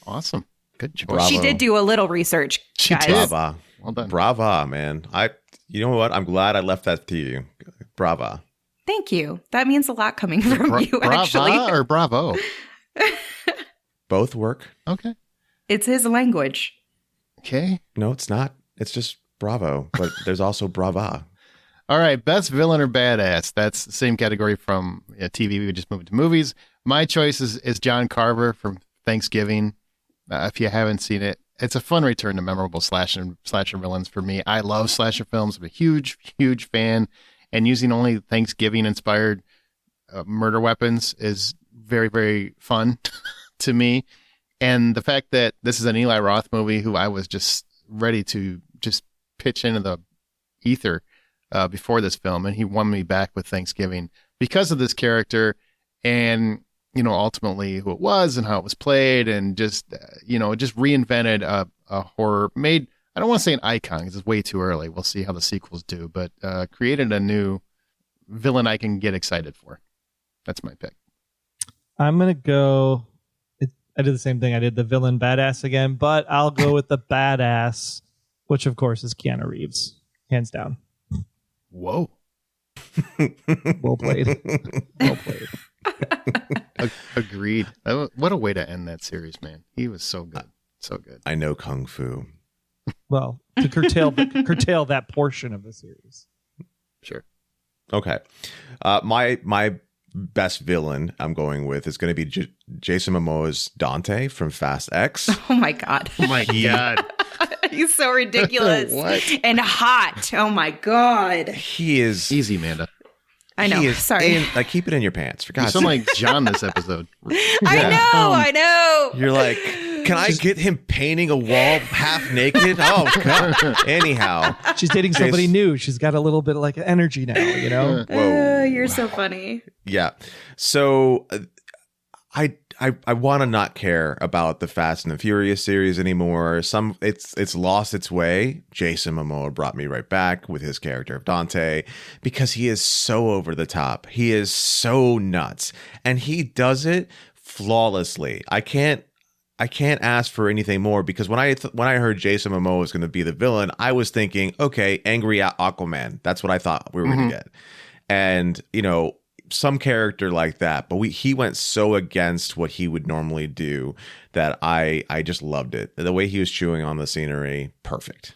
Awesome. Good job. Bravo. She did do a little research, She guys. did. Brava. Well done. Brava, man. You know what? I'm glad I left that to you. Brava. Thank you. That means a lot coming from you, actually. Brava or bravo? Both work. Okay. It's his language. Okay. No, it's not. It's just bravo, but there's also brava. All right. Best villain or badass? That's the same category from TV. We just moved to movies. My choice is John Carver from Thanksgiving. If you haven't seen it, it's a fun return to memorable slasher villains for me. I love slasher films. I'm a huge, huge fan. And using only Thanksgiving-inspired murder weapons is very, very fun to me. And the fact that this is an Eli Roth movie who I was just ready to just pitch into the ether before this film, and he won me back with Thanksgiving because of this character and, you know, ultimately who it was and how it was played and just, just reinvented a horror, made, I don't want to say an icon because it's way too early. We'll see how the sequels do, but created a new villain I can get excited for. That's my pick. I'm going to go. I did the same thing. I did the villain badass again, but I'll go with the badass, which of course is Keanu Reeves. Hands down. Whoa. Well played. Well played. Agreed. What a way to end that series, man. He was so good. So good. I know Kung Fu. Well, to curtail that portion of the series. Sure. Okay. My best villain I'm going with is going to be Jason Momoa's Dante from Fast X. Oh my God. Oh my God. He's so ridiculous. What? And hot. Oh my God. He is Easy, Amanda. I know. Sorry. Keep it in your pants. For You God's sound sake. like John this episode. I know. You're like, can I get him painting a wall half naked? Oh, God. Anyhow. She's dating somebody new. She's got a little bit like energy now, you know? Whoa. You're so funny. Yeah. So I want to not care about the Fast and the Furious series anymore. It's lost its way. Jason Momoa brought me right back with his character of Dante because he is so over the top. He is so nuts, and he does it flawlessly. I can't ask for anything more because when I heard Jason Momoa was going to be the villain, I was thinking, okay, angry Aquaman. That's what I thought we were going to get, and some character like that, but he went so against what he would normally do that I just loved it. The way he was chewing on the scenery, perfect.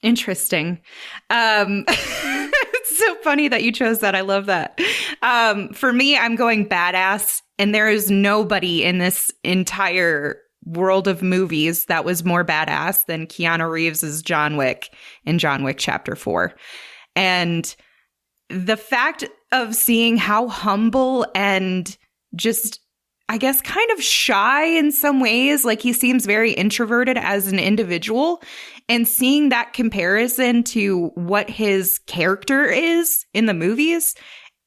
Interesting. It's so funny that you chose that. I love that. For me, I'm going badass, and there is nobody in this entire world of movies that was more badass than Keanu Reeves' John Wick in John Wick Chapter 4. And the fact of seeing how humble and just, I guess, kind of shy in some ways, like he seems very introverted as an individual, and seeing that comparison to what his character is in the movies,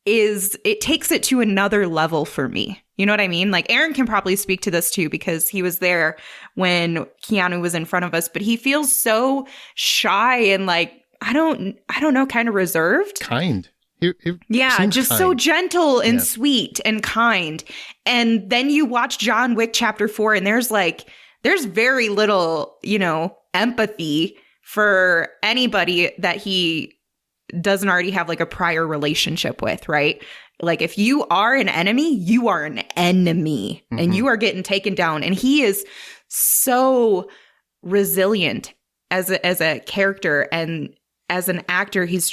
it takes it to another level for me. You know what I mean? Like Aaron can probably speak to this too, because he was there when Keanu was in front of us, but he feels so shy and like, I don't know, kind of reserved. Kind. Yeah, just kind. so gentle and sweet and kind. And then you watch John Wick Chapter 4 and there's very little, empathy for anybody that he doesn't already have like a prior relationship with, right? Like if you are an enemy, you are an enemy and you are getting taken down. And he is so resilient as a character, and as an actor, he's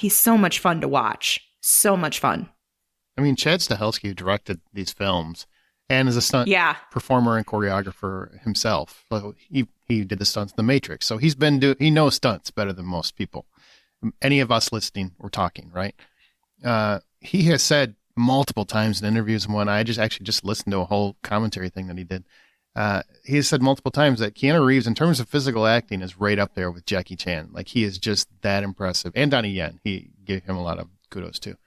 so much fun to watch. So much fun. I mean, Chad Stahelski, who directed these films and is a stunt performer and choreographer himself. So he did the stunts in The Matrix. So he knows stunts better than most people. Any of us listening or talking, right? He has said multiple times in interviews, and when I just listened to a whole commentary thing that he did, he has said multiple times that Keanu Reeves, in terms of physical acting, is right up there with Jackie Chan. Like, he is just that impressive. And Donnie Yen, he gave him a lot of kudos too,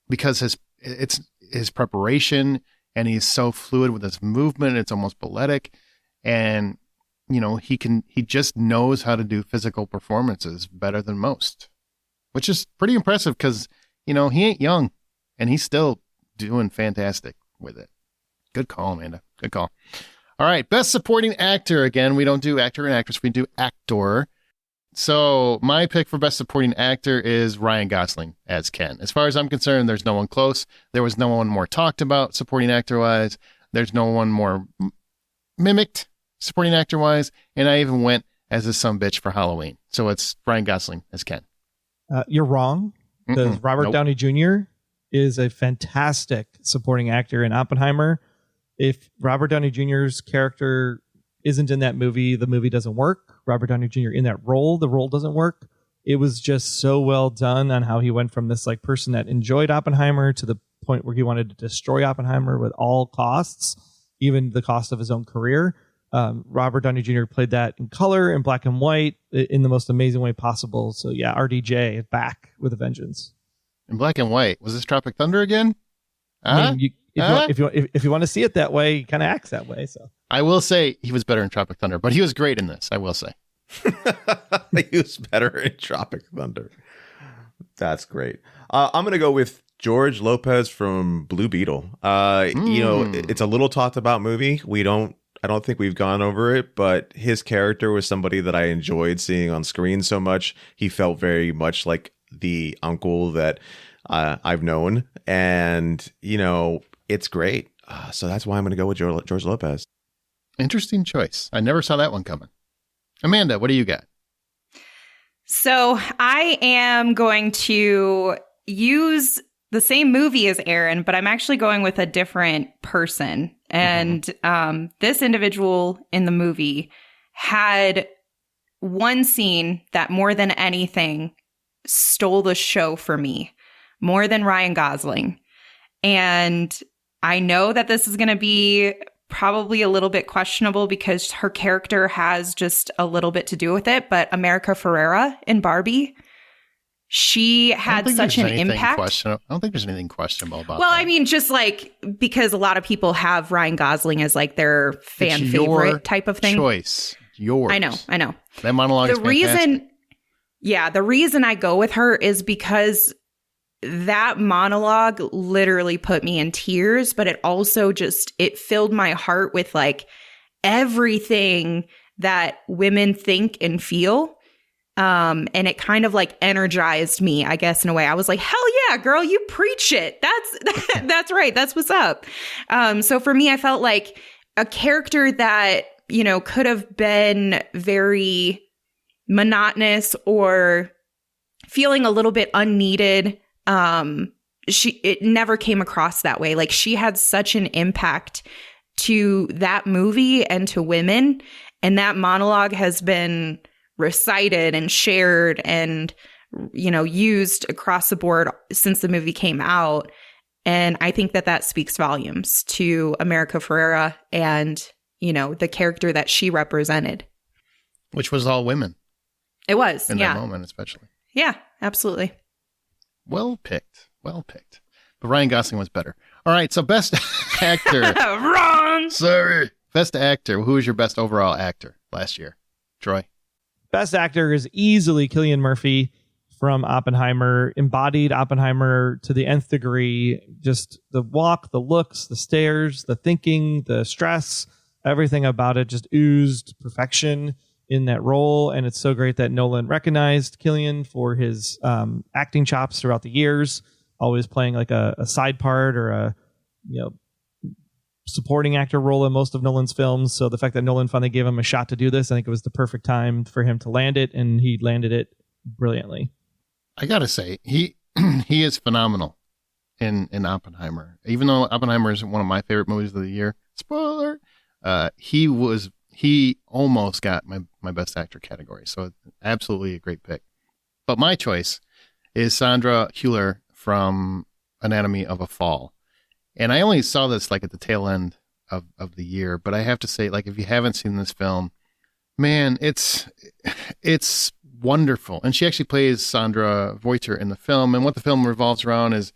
because his preparation, and he's so fluid with his movement. It's almost balletic, and he just knows how to do physical performances better than most, which is pretty impressive because, he ain't young and he's still doing fantastic with it. Good call, Amanda. Good call. All right. Best supporting actor. Again, we don't do actor and actress. We do actor. So my pick for best supporting actor is Ryan Gosling as Ken. As far as I'm concerned, there's no one close. There was no one more talked about supporting actor wise. There's no one more mimicked supporting actor wise. And I even went as a sumbitch for Halloween. So it's Ryan Gosling as Ken. You're wrong. Because Robert Downey Jr. is a fantastic supporting actor in Oppenheimer. If Robert Downey Jr.'s character isn't in that movie, the movie doesn't work. Robert Downey Jr. in that role, the role doesn't work. It was just so well done on how he went from this like person that enjoyed Oppenheimer to the point where he wanted to destroy Oppenheimer with all costs, even the cost of his own career. Robert Downey Jr. played that in color, in black and white, in the most amazing way possible. So yeah, RDJ back with a vengeance. In black and white. Was this Tropic Thunder again? I mean, if you want to see it that way, he kind of acts that way. So I will say he was better in Tropic Thunder, but he was great in this, I will say. He was better in Tropic Thunder. That's great. I'm going to go with George Lopez from Blue Beetle. It's a little talked about movie. I don't think we've gone over it, but his character was somebody that I enjoyed seeing on screen so much. He felt very much like the uncle that I've known. And, it's great. So that's why I'm going to go with George Lopez. Interesting choice. I never saw that one coming. Amanda, what do you got? So I am going to use the same movie as Aaron, but I'm actually going with a different person. And this individual in the movie had one scene that more than anything stole the show for me, more than Ryan Gosling. And I know that this is going to be probably a little bit questionable because her character has just a little bit to do with it, but America Ferrera in Barbie, she had such an impact. I don't think there's anything questionable about that. Well, I mean, just like because a lot of people have Ryan Gosling as like their fan favorite type of thing. Choice. Yours. I know. That monologue is fantastic. The reason I go with her is because that monologue literally put me in tears, but it also it filled my heart with like everything that women think and feel. And it kind of like energized me, I guess, in a way. I was like, hell yeah, girl, you preach it. That's right. That's what's up. So for me, I felt like a character that, could have been very monotonous or feeling a little bit unneeded. It never came across that way. Like, she had such an impact to that movie and to women. And that monologue has been recited and shared and, used across the board since the movie came out. And I think that speaks volumes to America Ferrera and, the character that she represented. Which was all women. It was, in that moment, especially. Yeah, absolutely. Well picked. Well picked. But Ryan Gosling was better. All right, so best actor. Wrong. Sorry. Best actor. Who was your best overall actor last year? Troy? Best actor is easily Cillian Murphy from Oppenheimer. Embodied Oppenheimer to the nth degree. Just the walk, the looks, the stares, the thinking, the stress, everything about it just oozed perfection in that role. And it's so great that Nolan recognized Cillian for his acting chops throughout the years, always playing like a side part or a supporting actor role in most of Nolan's films. So the fact that Nolan finally gave him a shot to do this, I think it was the perfect time for him to land it, and he landed it brilliantly. I gotta say, he is phenomenal in Oppenheimer. Even though Oppenheimer is one of my favorite movies of the year, spoiler, he almost got my best actor category. So absolutely a great pick. But my choice is Sandra Hüller from Anatomy of a Fall. And I only saw this like at the tail end of the year, but I have to say, like, if you haven't seen this film, man, it's wonderful. And she actually plays Sandra Voiter in the film. And what the film revolves around is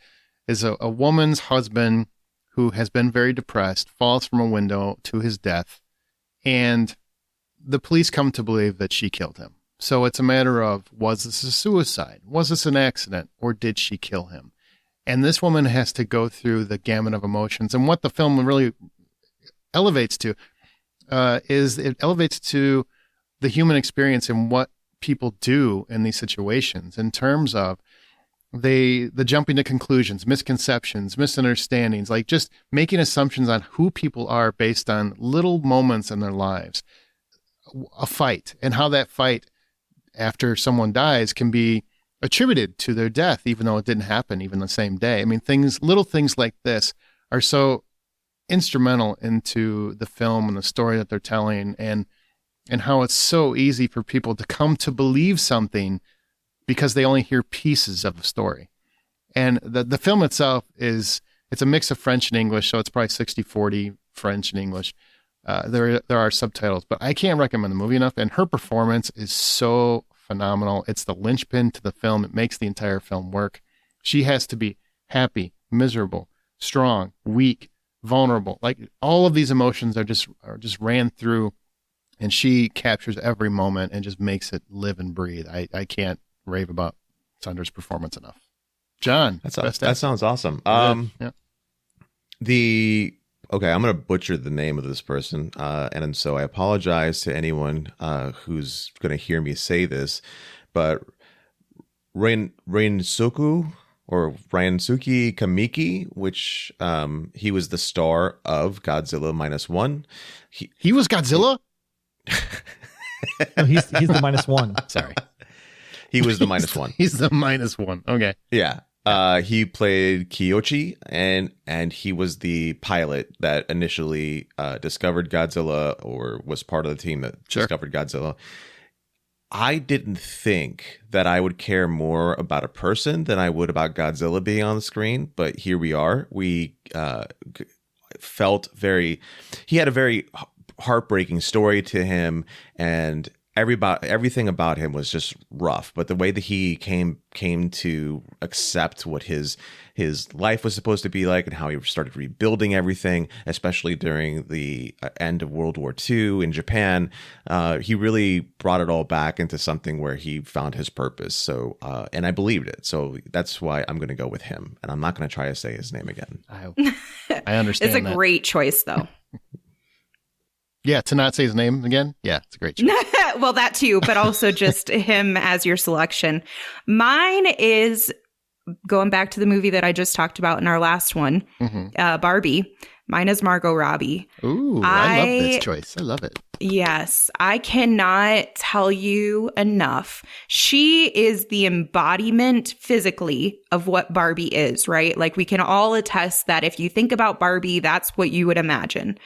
a woman's husband who has been very depressed, falls from a window to his death. And the police come to believe that she killed him. So it's a matter of, was this a suicide? Was this an accident? Or did she kill him? And this woman has to go through the gamut of emotions. And what the film really elevates to is it elevates to the human experience and what people do in these situations in terms of the jumping to conclusions, misconceptions, misunderstandings, like just making assumptions on who people are based on little moments in their lives. A fight, and how that fight after someone dies can be attributed to their death, even though it didn't happen even the same day. I mean, little things like this are so instrumental into the film and the story that they're telling, and how it's so easy for people to come to believe something because they only hear pieces of the story. And the film itself it's a mix of French and English, so it's probably 60-40 French and English. There are subtitles, but I can't recommend the movie enough. And her performance is so phenomenal. It's the linchpin to the film. It makes the entire film work. She has to be happy, miserable, strong, weak, vulnerable. Like, all of these emotions are just ran through, and she captures every moment and just makes it live and breathe. I can't rave about Sandra's performance enough. John, that sounds awesome. Yeah. Okay, I'm going to butcher the name of this person, and so I apologize to anyone who's going to hear me say this, but Reinsuke Kamiki, which he was the star of Godzilla -1. He was Godzilla? No, he's the -1. Sorry. He was the -1. He's the -1. Okay. Yeah. He played Kiyoshi, and he was the pilot that initially discovered Godzilla, or was part of the team that discovered Godzilla. I didn't think that I would care more about a person than I would about Godzilla being on the screen, but here we are. We felt he had a very heartbreaking story to him, and everything about him was just rough, but the way that he came to accept what his life was supposed to be like, and how he started rebuilding everything, especially during the end of World War II in Japan, he really brought it all back into something where he found his purpose. So, and I believed it. So that's why I'm going to go with him, and I'm not going to try to say his name again. I understand. It's a great choice, though. Yeah, to not say his name again? Yeah, it's a great choice. Well, that too, but also just him as your selection. Mine is going back to the movie that I just talked about in our last one, Barbie. Mine is Margot Robbie. Ooh, I love this choice. I love it. Yes, I cannot tell you enough. She is the embodiment physically of what Barbie is, right? Like, we can all attest that if you think about Barbie, that's what you would imagine.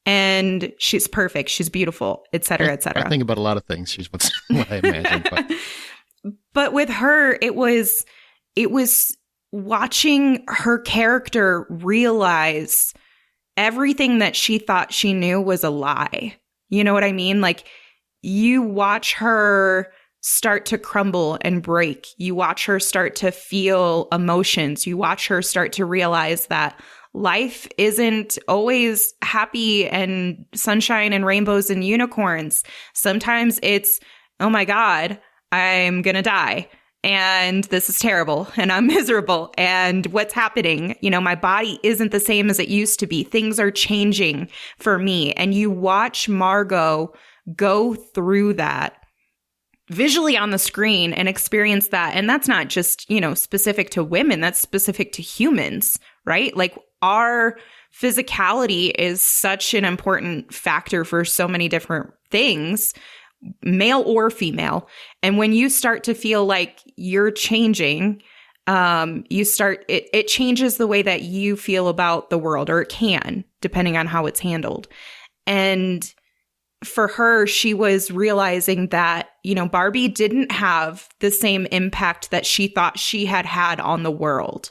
And she's perfect. She's beautiful, et cetera, et cetera. I think about a lot of things. She's what I imagine. But with her, it was watching her character realize everything that she thought she knew was a lie. You know what I mean? Like, you watch her start to crumble and break. You watch her start to feel emotions. You watch her start to realize that life isn't always happy and sunshine and rainbows and unicorns. Sometimes it's, oh my God, I'm going to die. And this is terrible and I'm miserable. And what's happening? You know, my body isn't the same as it used to be. Things are changing for me. And you watch Margot go through that visually on the screen and experience that. And that's not just, you know, specific to women. That's specific to humans, right? Like our physicality is such an important factor for so many different things, male or female. And when you start to feel like you're changing, it changes the way that you feel about the world, or it can, depending on how it's handled. And for her, she was realizing that, you know, Barbie didn't have the same impact that she thought she had on the world.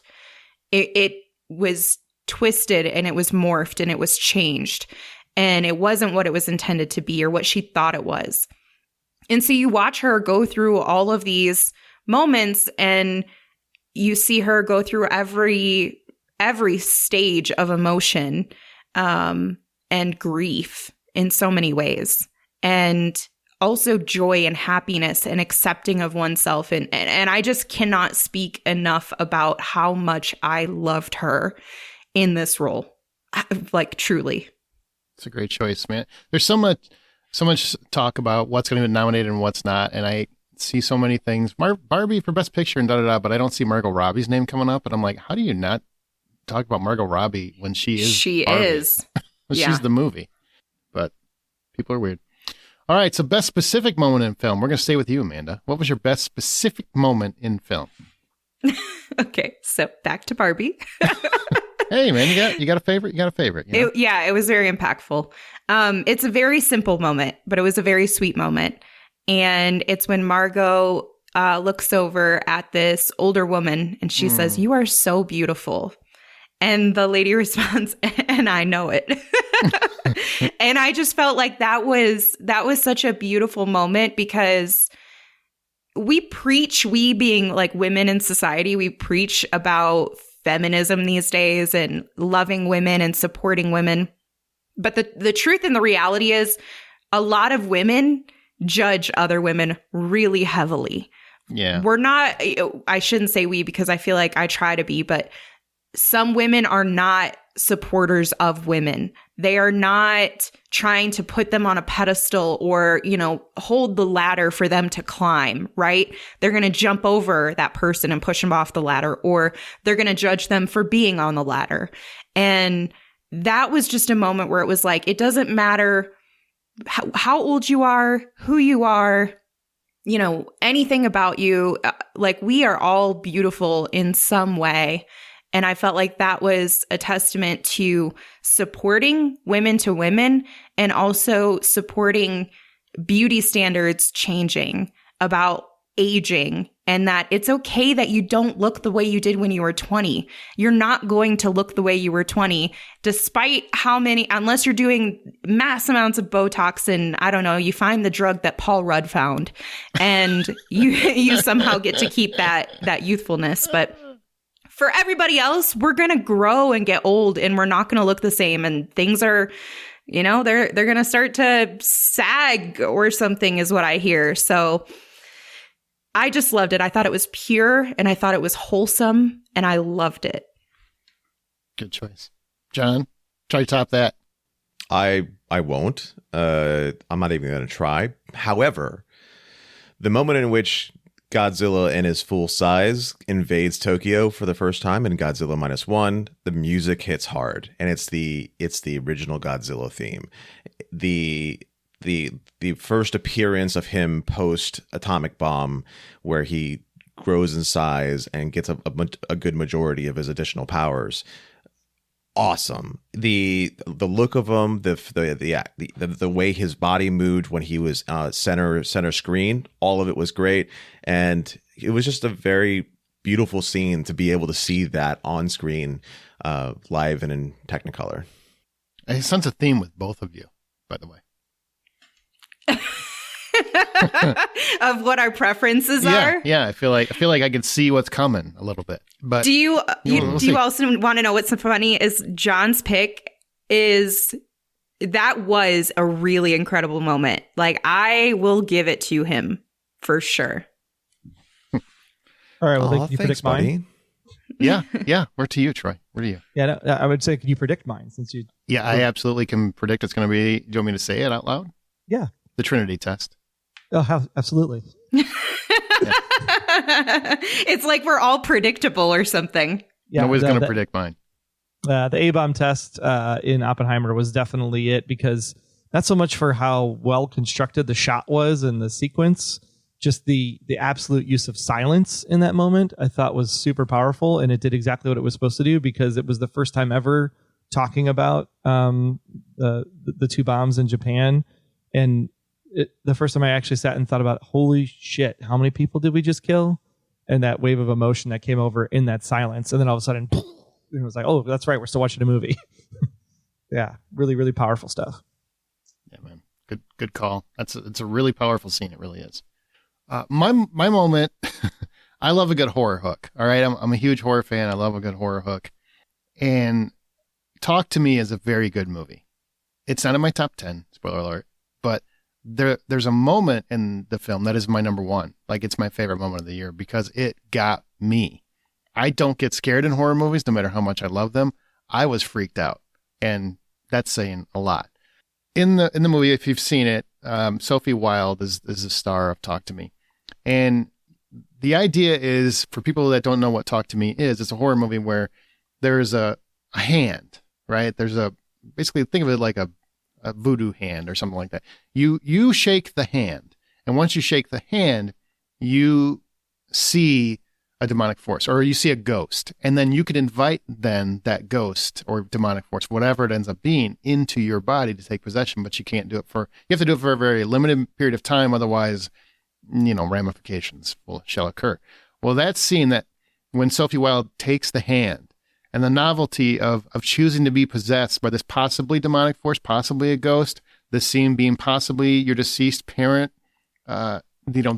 It was twisted and it was morphed and it was changed. And it wasn't what it was intended to be or what she thought it was. And so you watch her go through all of these moments and you see her go through every stage of emotion and grief in so many ways, and also joy and happiness and accepting of oneself. And I just cannot speak enough about how much I loved her in this role. Like, truly. It's a great choice, man. There's so much talk about what's going to be nominated and what's not. And I see so many things. Barbie for Best Picture and da-da-da, but I don't see Margot Robbie's name coming up. And I'm like, how do you not talk about Margot Robbie when she is Barbie? Yeah. She's the movie. But people are weird. All right, so best specific moment in film. We're going to stay with you, Amanda. What was your best specific moment in film? Okay, so back to Barbie. Hey, man, you got a favorite? You got a favorite? You know? It was very impactful. It's a very simple moment, but it was a very sweet moment. And it's when Margot looks over at this older woman and she says, "You are so beautiful." And the lady responds, "And I know it." And I just felt like that was such a beautiful moment, because we being like women in society, we preach about feminism these days and loving women and supporting women. But the truth and the reality is a lot of women judge other women really heavily. Yeah. We're not, I shouldn't say we, because I feel like I try to be, but some women are not supporters of women. They are not trying to put them on a pedestal or, you know, hold the ladder for them to climb, right? They're going to jump over that person and push them off the ladder, or they're going to judge them for being on the ladder. And that was just a moment where it was like, it doesn't matter how old you are, who you are, you know, anything about you. Like, we are all beautiful in some way. And I felt like that was a testament to supporting women to women, and also supporting beauty standards changing, about aging, and that it's okay that you don't look the way you did when you were 20. You're not going to look the way you were 20, despite how many, unless you're doing mass amounts of Botox and, I don't know, you find the drug that Paul Rudd found and you somehow get to keep that youthfulness. But for everybody else, we're going to grow and get old, and we're not going to look the same. And things are, you know, they're going to start to sag or something is what I hear. So I just loved it. I thought it was pure, and I thought it was wholesome, and I loved it. Good choice. John, try to top that. I won't. I'm not even going to try. However, the moment in which Godzilla in his full size invades Tokyo for the first time in Godzilla -1, the music hits hard, and it's the original Godzilla theme. The first appearance of him post atomic bomb, where he grows in size and gets a good majority of his additional powers. Awesome. The look of him, the way his body moved when he was center screen, all of it was great, and it was just a very beautiful scene to be able to see that on screen, live and in Technicolor. I sense a theme with both of you, by the way. of what our preferences Yeah, are. yeah. I feel like I can see what's coming a little bit. But Do you we'll do you see. also want to know what's funny is John's pick is that was a really incredible moment. Like I will give it to him for sure. All right. Well, Aw, can you thanks, predict mine? buddy. Yeah. Where to you, Troy? Where to you? Yeah, no, I would say, can you predict mine since you? Yeah, I absolutely can predict it's going to be. Do you want me to say it out loud? Yeah. The Trinity test. Oh, absolutely. It's like we're all predictable or something. Yeah, Nobody's going to predict mine. The A-bomb test in Oppenheimer was definitely it, because not so much for how well constructed the shot was and the sequence, just the absolute use of silence in that moment I thought was super powerful, and it did exactly what it was supposed to do, because it was the first time ever talking about the two bombs in Japan, and the first time I actually sat and thought about, holy shit, how many people did we just kill? And that wave of emotion that came over in that silence, and then all of a sudden, it was like, oh, that's right, we're still watching a movie. Yeah, really, really powerful stuff. Yeah, man. Good call. It's a really powerful scene. It really is. My moment. I love a good horror hook. All right, I'm a huge horror fan. I love a good horror hook. And Talk to Me is a very good movie. It's not in my top 10. Spoiler alert. But there's a moment in the film that is my number one. Like it's my favorite moment of the year because it got me. I don't get scared in horror movies, no matter how much I love them. I was freaked out, and that's saying a lot. In the movie, if you've seen it, Sophie Wilde is the star of Talk to Me, and the idea is, for people that don't know what Talk to Me is, it's a horror movie where there's a hand, right? There's basically think of it like a voodoo hand or something like that. You shake the hand, and once you shake the hand, you see a demonic force, or you see a ghost, and then you could invite then that ghost or demonic force, whatever it ends up being, into your body to take possession. But you can't do it you have to do it for a very limited period of time. Otherwise, ramifications shall occur. Well, that scene that when Sophie Wilde takes the hand, and the novelty of choosing to be possessed by this possibly demonic force, possibly a ghost, the scene being possibly your deceased parent, the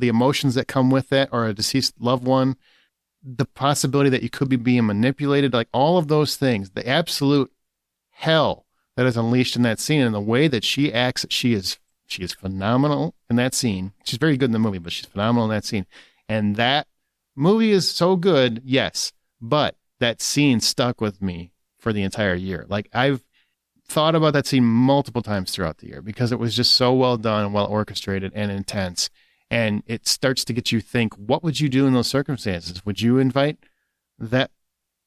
emotions that come with it, or a deceased loved one, the possibility that you could be being manipulated, like all of those things, the absolute hell that is unleashed in that scene, and the way that she acts, she is phenomenal in that scene. She's very good in the movie, but she's phenomenal in that scene. And that movie is so good, yes, but that scene stuck with me for the entire year. Like I've thought about that scene multiple times throughout the year because it was just so well done and well orchestrated and intense. And it starts to get you think, what would you do in those circumstances? Would you invite that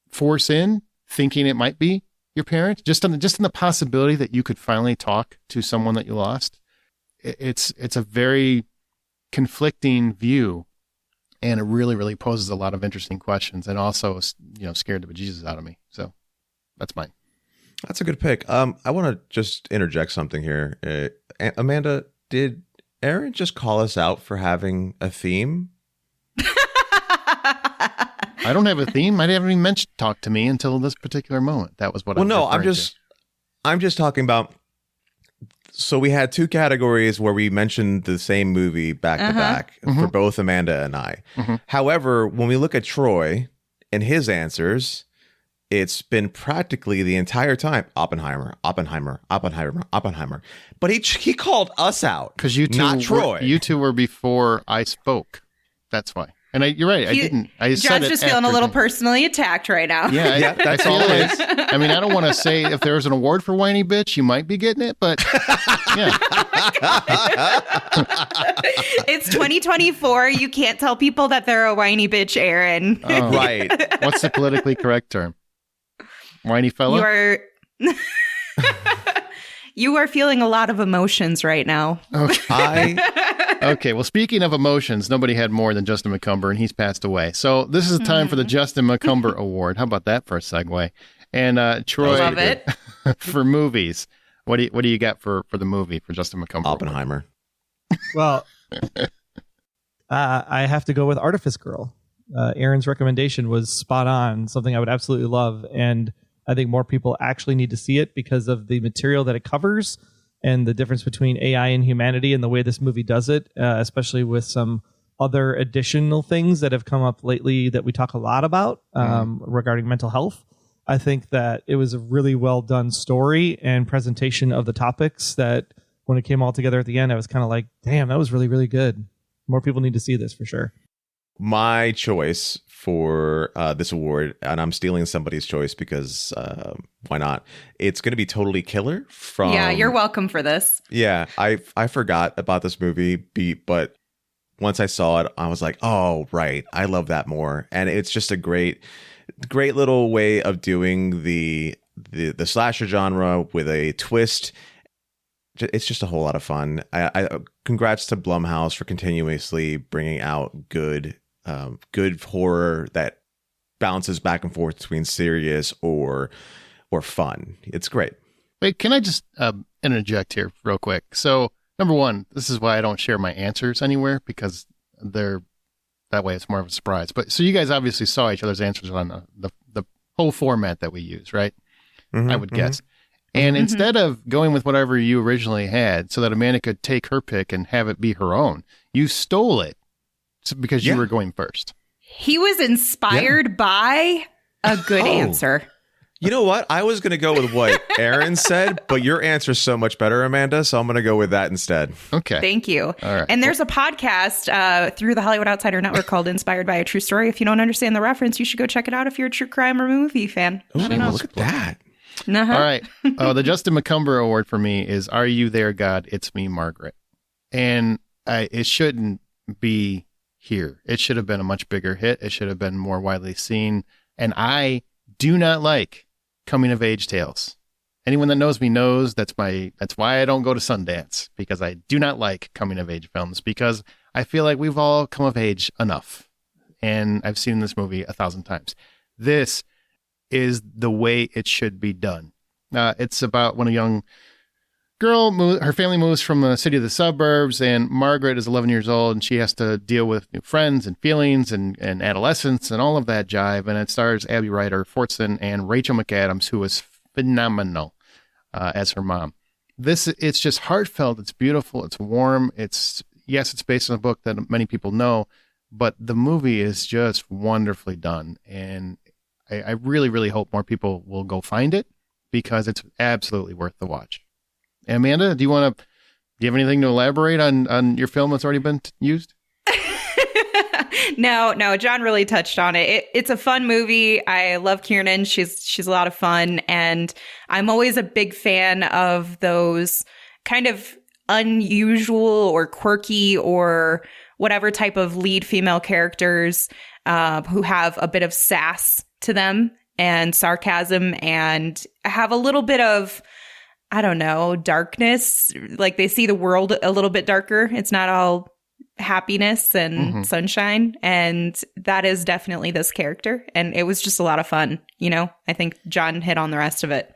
force in, thinking it might be your parent? Just in the possibility that you could finally talk to someone that you lost. It's a very conflicting view, and it really, really poses a lot of interesting questions, and also, scared the bejesus out of me. So that's mine. That's a good pick. I want to just interject something here. Amanda, did Aaron just call us out for having a theme? I don't have a theme. I haven't even mentioned Talk to Me until this particular moment. That was what I'm just talking about. So we had two categories where we mentioned the same movie back to back for both Amanda and I. Mm-hmm. However, when we look at Troy and his answers, it's been practically the entire time Oppenheimer. But he called us out because not Troy. You two were before I spoke. That's why. And you're right. John's just feeling a little personally attacked right now. Yeah, that's all it is. I mean, I don't want to say if there's an award for whiny bitch, you might be getting it, but yeah. It's 2024. You can't tell people that they're a whiny bitch, Aaron. Oh, right. What's the politically correct term? Whiny fella? You are feeling a lot of emotions right now. Okay. Okay, well, speaking of emotions, nobody had more than Justin McCumber, and he's passed away. So this is time for the Justin McCumber Award. How about that for a segue? And Troy, love it. For movies, what do you got for the movie for Justin McCumber? Oppenheimer. Well, I have to go with Artifice Girl. Aaron's recommendation was spot on, something I would absolutely love, and I think more people actually need to see it because of the material that it covers and the difference between AI and humanity and the way this movie does it, especially with some other additional things that have come up lately that we talk a lot about regarding mental health. I think that it was a really well done story and presentation of the topics that when it came all together at the end, I was kind of like, damn, that was really, really good. More people need to see this for sure. My choice for this award, and I'm stealing somebody's choice because why not? It's going to be Totally Killer from... Yeah, you're welcome for this. Yeah, I forgot about this movie, but once I saw it, I was like, oh, right. I love that more. And it's just a great little way of doing the slasher genre with a twist. It's just a whole lot of fun. I congrats to Blumhouse for continuously bringing out good horror that bounces back and forth between serious or fun. It's great. Wait, can I just interject here real quick? So, number one, this is why I don't share my answers anywhere, because that way it's more of a surprise. But so you guys obviously saw each other's answers on the whole format that we use, right? I would guess. And instead of going with whatever you originally had so that Amanda could take her pick and have it be her own, you stole it because you were going first. He was inspired by a good answer. You know what? I was going to go with what Aaron said, but your answer is so much better, Amanda, so I'm going to go with that instead. Okay. Thank you. All right. And there's a podcast through the Hollywood Outsider Network called Inspired by a True Story. If you don't understand the reference, you should go check it out if you're a true crime or movie fan. Ooh, I don't know. Look at that. All right. The Justin McCumber Award for me is Are You There, God? It's Me, Margaret. And it shouldn't be here. It should have been a much bigger hit. It should have been more widely seen. And I do not like coming of age tales. Anyone that knows me knows that's why I don't go to Sundance, because I do not like coming of age films, because I feel like we've all come of age enough. And I've seen this movie 1,000 times. This is the way it should be done. It's about when a young girl, her family moves from the city to the suburbs, and Margaret is 11 years old, and she has to deal with new friends and feelings and adolescence and all of that jive. And it stars Abby Ryder Fortson and Rachel McAdams, who is phenomenal as her mom. It's just heartfelt. It's beautiful. It's warm. It's based on a book that many people know, but the movie is just wonderfully done. And I really, really hope more people will go find it, because it's absolutely worth the watch. Amanda, do you have anything to elaborate on your film that's already been used? No, John really touched on it. It's a fun movie. I love Kiernan. She's a lot of fun. And I'm always a big fan of those kind of unusual or quirky or whatever type of lead female characters who have a bit of sass to them and sarcasm and have a little bit of, I don't know, darkness. Like they see the world a little bit darker. It's not all happiness and sunshine. And that is definitely this character. And it was just a lot of fun. I think John hit on the rest of it.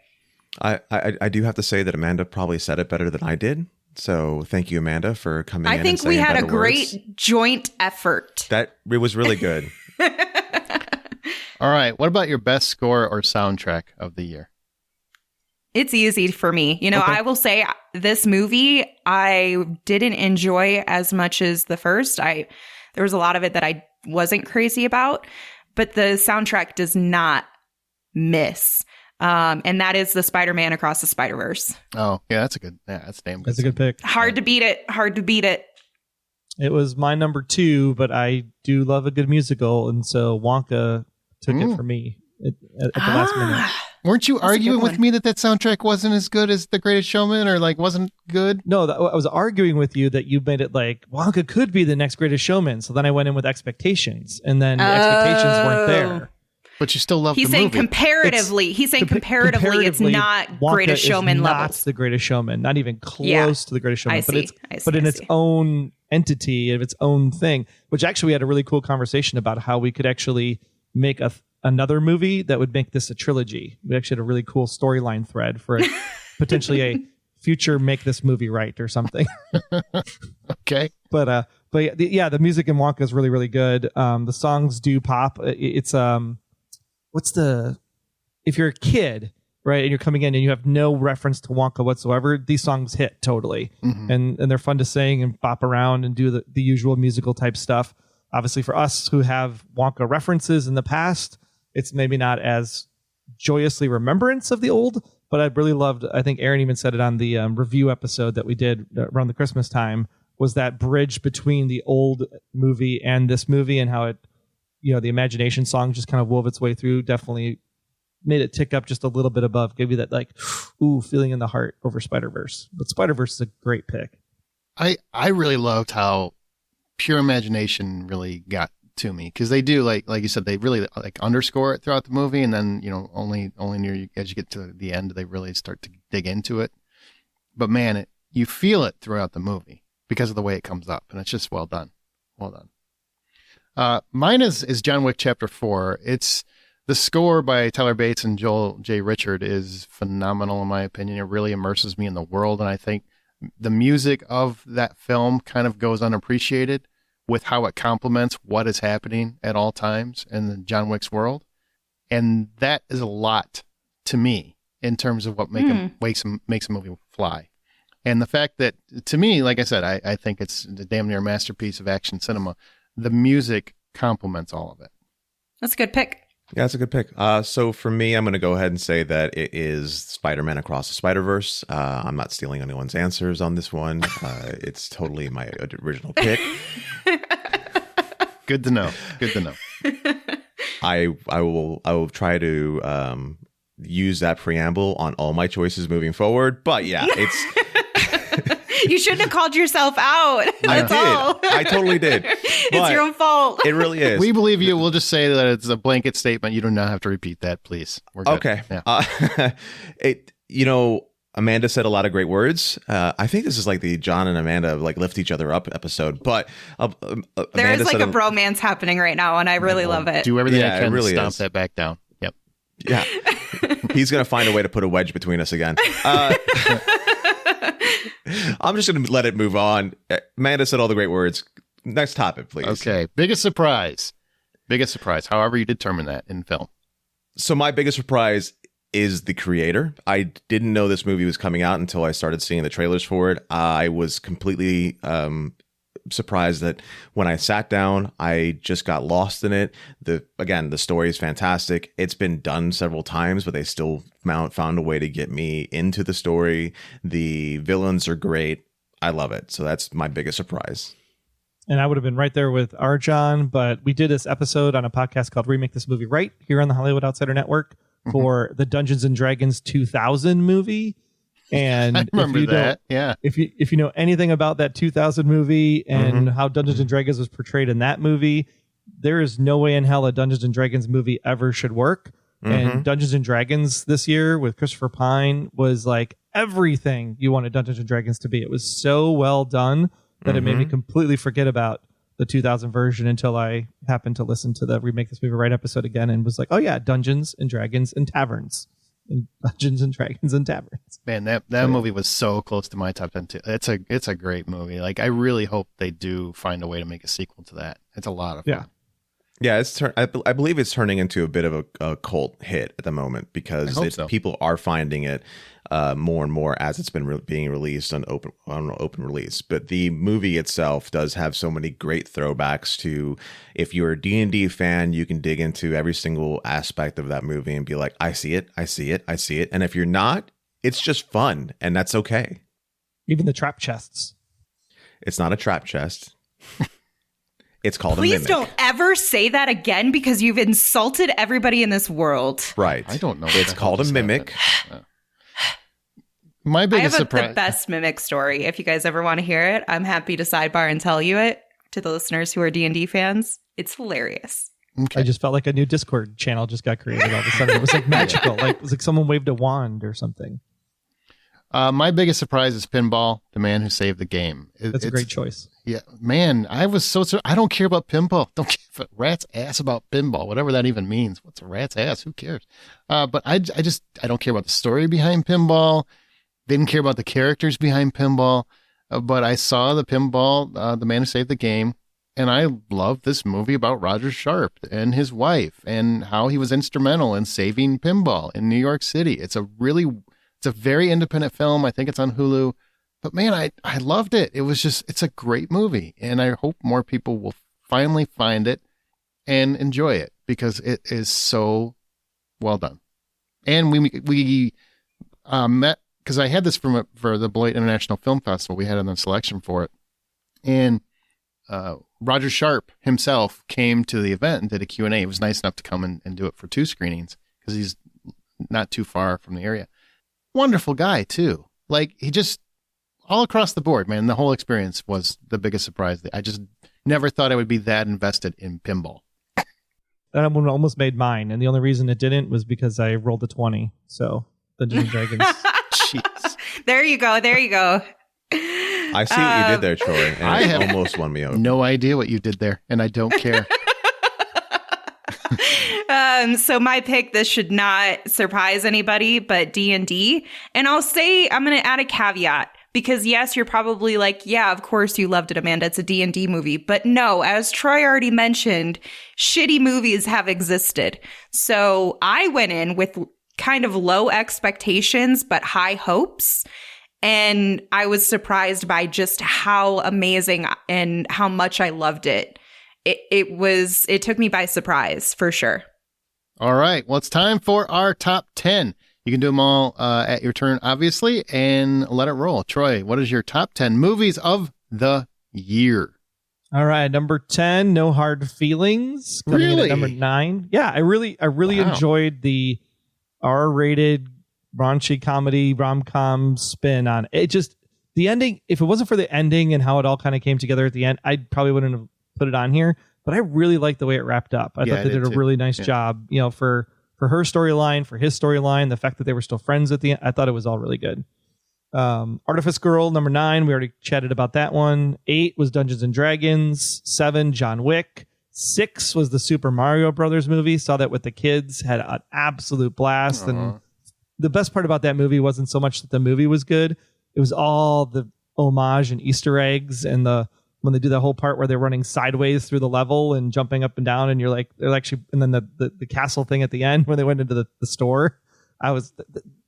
I do have to say that Amanda probably said it better than I did. So thank you, Amanda, for coming in. I think we had a great joint effort. It was really good. All right. What about your best score or soundtrack of the year? It's easy for me. Okay. I will say this movie, I didn't enjoy as much as the first. There was a lot of it that I wasn't crazy about, but the soundtrack does not miss. And that is the Spider-Man Across the Spider-Verse. Oh, yeah, that's damn good. That's a good pick. Hard to beat it. It was my number 2, but I do love a good musical, and so Wonka took it for me at the last minute. Weren't you arguing with me that soundtrack wasn't as good as The Greatest Showman, or wasn't good? No, I was arguing with you that you made it like Wonka could be the next Greatest Showman. So then I went in with expectations, and then the expectations weren't there. But you still love the movie. He's saying comparatively, it's not Wonka Greatest Showman level. levels. Not the Greatest Showman, not even close to the Greatest Showman. But in its own entity, of its own thing. Which actually, we had a really cool conversation about how we could actually make another movie that would make this a trilogy. We actually had a really cool storyline thread for potentially a future make this movie right or something. Okay. But the music in Wonka is really, really good. The songs do pop. It's if you're a kid right? And you're coming in and you have no reference to Wonka whatsoever. These songs hit totally, and they're fun to sing and bop around and do the usual musical type stuff. Obviously, for us who have Wonka references in the past, it's maybe not as joyously remembrance of the old, but I really loved, I think Aaron even said it on the review episode that we did around the Christmas time, was that bridge between the old movie and this movie, and how it, the imagination song just kind of wove its way through, definitely made it tick up just a little bit above, gave you that like, ooh, feeling in the heart over Spider-Verse. But Spider-Verse is a great pick. I really loved how pure imagination really got to me, because they do, like you said, they really like underscore it throughout the movie, and then only as you get to the end they really start to dig into it. But man, you feel it throughout the movie because of the way it comes up, and it's just well done. Mine is John Wick Chapter 4. It's the score by Tyler Bates and Joel J. Richard is phenomenal in my opinion. It really immerses me in the world, and I think the music of that film kind of goes unappreciated with how it complements what is happening at all times in the John Wick's world. And that is a lot to me in terms of what makes a movie fly. And the fact that, to me, like I said, I think it's a damn near masterpiece of action cinema. The music complements all of it. That's a good pick. Yeah, that's a good pick. So for me, I'm going to go ahead and say that it is Spider-Man Across the Spider-Verse. I'm not stealing anyone's answers on this one. It's totally my original pick. Good to know. I will try to use that preamble on all my choices moving forward. But yeah, it's. You shouldn't have called yourself out. That's all. I totally did. It's your own fault. It really is. We believe you. We'll just say that it's a blanket statement. You do not have to repeat that, please. We're good. Okay. Yeah. Amanda said a lot of great words. I think this is like the John and Amanda like lift each other up episode. But there is like a bromance happening right now, and I really love it. Do everything I can to stomp that back down. Yep. Yeah. He's going to find a way to put a wedge between us again. I'm just going to let it move on. Amanda said all the great words. Next topic, please. Okay. Biggest surprise. However you determine that in film. So my biggest surprise is the creator. I didn't know this movie was coming out until I started seeing the trailers for it. I was completely surprised that when I sat down, I just got lost in it. The story is fantastic. It's been done several times, but they still found a way to get me into the story. The villains are great. I love it. So that's my biggest surprise. And I would have been right there with our John, but we did this episode on a podcast called Remake This Movie Right here on the Hollywood Outsider Network for the Dungeons and Dragons 2000 movie. And I remember that. Yeah. If you know anything about that 2000 movie and how Dungeons and Dragons was portrayed in that movie, there is no way in hell a Dungeons and Dragons movie ever should work. And Dungeons and Dragons this year with Christopher Pine was like everything you wanted Dungeons and Dragons to be. It was so well done that it made me completely forget about the 2000 version until I happened to listen to the Remake This Movie Right episode again and was like, oh yeah, Dungeons and Dragons and Taverns. And Dungeons and Dragons and Taverns. Man, that movie was so close to my top 10 too. It's a great movie. Like, I really hope they do find a way to make a sequel to that. It's a lot of fun. Yeah, I believe it's turning into a bit of a cult hit at the moment because people are finding it more and more as it's been being released on open release. But the movie itself does have so many great throwbacks to. If you're a D&D fan, you can dig into every single aspect of that movie and be like, I see it. And if you're not, it's just fun, and that's okay. Even the trap chests. It's not a trap chest. It's called a mimic. Please don't ever say that again because you've insulted everybody in this world. Right. I don't know. It's called a mimic. My biggest surprise. The best mimic story. If you guys ever want to hear it, I'm happy to sidebar and tell you it to the listeners who are D&D fans. It's hilarious. Okay. I just felt like a new Discord channel just got created all of a sudden. It was like magical. Like it was like someone waved a wand or something. My biggest surprise is Pinball, the man who saved the game. That's a great choice. Yeah, man, I was I don't care about pinball. Don't give a rat's ass about pinball, whatever that even means. What's a rat's ass? Who cares? But I don't care about the story behind pinball. Didn't care about the characters behind pinball. But I saw the Pinball, the man who saved the game, And I love this movie about Roger Sharp and his wife and how he was instrumental in saving pinball in New York City. It's a very independent film. I think it's on Hulu. But man, I loved it. It's a great movie. And I hope more people will finally find it and enjoy it because it is so well done. And we met, because I had this for the Beloit International Film Festival. We had it on selection for it. And Roger Sharp himself came to the event and did a Q&A. He was nice enough to come and do it for 2 screenings because he's not too far from the area. Wonderful guy, too. Like, he just, all across the board, man, the whole experience was the biggest surprise. I just never thought I would be that invested in pinball. That one almost made mine, and the only reason it didn't was because I rolled a 20. So, Dungeons & Dragons. Jeez. There you go. I see what you did there, Troy, and I have almost won me over. No idea what you did there, and I don't care. So my pick, this should not surprise anybody, but D&D. And I'll say, I'm going to add a caveat because yes, you're probably like, yeah, of course you loved it, Amanda. It's a D&D movie. But no, as Troy already mentioned, shitty movies have existed. So I went in with kind of low expectations, but high hopes. And I was surprised by just how amazing and how much I loved it. It took me by surprise for sure. All right. Well, it's time for our top 10. You can do them all at your turn, obviously, and let it roll. Troy, what is your top 10 movies of the year? All right, number 10, No Hard Feelings. Coming in at number 9. Yeah, I really enjoyed the R-rated raunchy comedy rom-com spin on it. Just the ending, if it wasn't for the ending and how it all kind of came together at the end, I probably wouldn't have put it on here, but I really liked the way it wrapped up. I thought they did a really nice job, for her storyline, for his storyline, the fact that they were still friends at the end. I thought it was all really good. Artifice Girl, number 9, we already chatted about that one. 8 was Dungeons and Dragons. 7, John Wick. 6 was the Super Mario Brothers movie. Saw that with the kids, had an absolute blast. And the best part about that movie wasn't so much that the movie was good. It was all the homage and Easter eggs and when they do that whole part where they're running sideways through the level and jumping up and down, and they're actually, and then the castle thing at the end when they went into the store.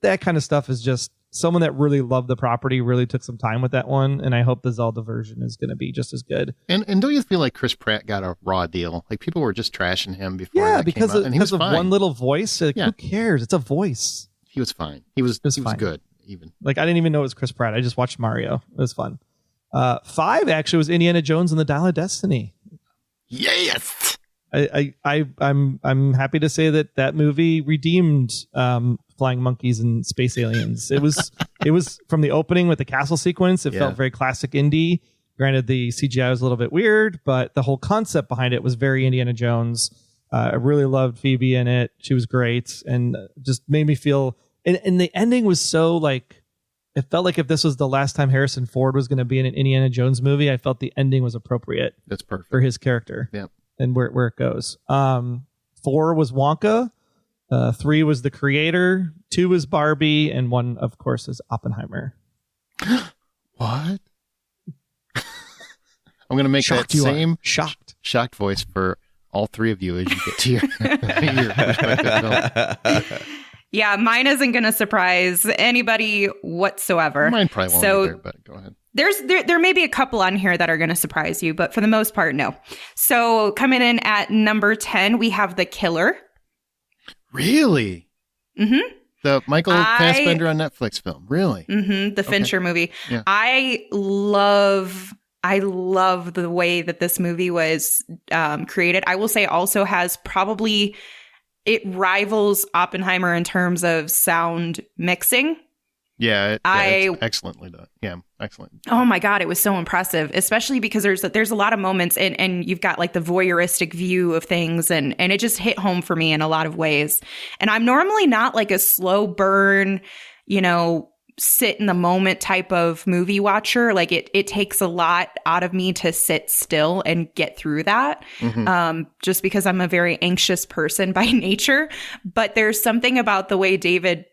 That kind of stuff is just someone that really loved the property, really took some time with that one, and I hope the Zelda version is going to be just as good. And don't you feel like Chris Pratt got a raw deal? Like people were just trashing him before. Yeah, because came out, and he was of fine. One little voice. Like, who cares? It's a voice. He was fine. He was good. Even like I didn't even know it was Chris Pratt. I just watched Mario. It was fun. 5 actually was Indiana Jones and the Dial of Destiny. Yes. I'm happy to say that movie redeemed flying monkeys and space aliens. It was from the opening with the castle sequence. It felt very classic indie. Granted, the CGI was a little bit weird, but the whole concept behind it was very Indiana Jones. I really loved Phoebe in it. She was great and just made me feel. And the ending was so like. It felt like if this was the last time Harrison Ford was going to be in an Indiana Jones movie, I felt the ending was appropriate. That's perfect for his character. Yeah, and where it goes. 4 was Wonka. 3 was The Creator. 2 was Barbie, and 1, of course, is Oppenheimer. What? I'm going to make shocked that same shocked voice for all 3 of you as you get to your respective film. Yeah, mine isn't going to surprise anybody whatsoever. Mine probably won't either, but go ahead. There may be a couple on here that are going to surprise you, but for the most part, no. So coming in at number 10, we have The Killer. Really? Mm-hmm. The Michael Fassbender on Netflix film. Really? Mm-hmm. The Fincher movie. Yeah. I love the way that this movie was created. I will say also has probably... It rivals Oppenheimer in terms of sound mixing. Yeah, it's excellently done. Yeah, excellent. Oh my God, it was so impressive, especially because there's a lot of moments and you've got like the voyeuristic view of things and it just hit home for me in a lot of ways. And I'm normally not like a slow burn, sit in the moment type of movie watcher. Like it takes a lot out of me to sit still and get through that. Mm-hmm. Just because I'm a very anxious person by nature, but there's something about the way David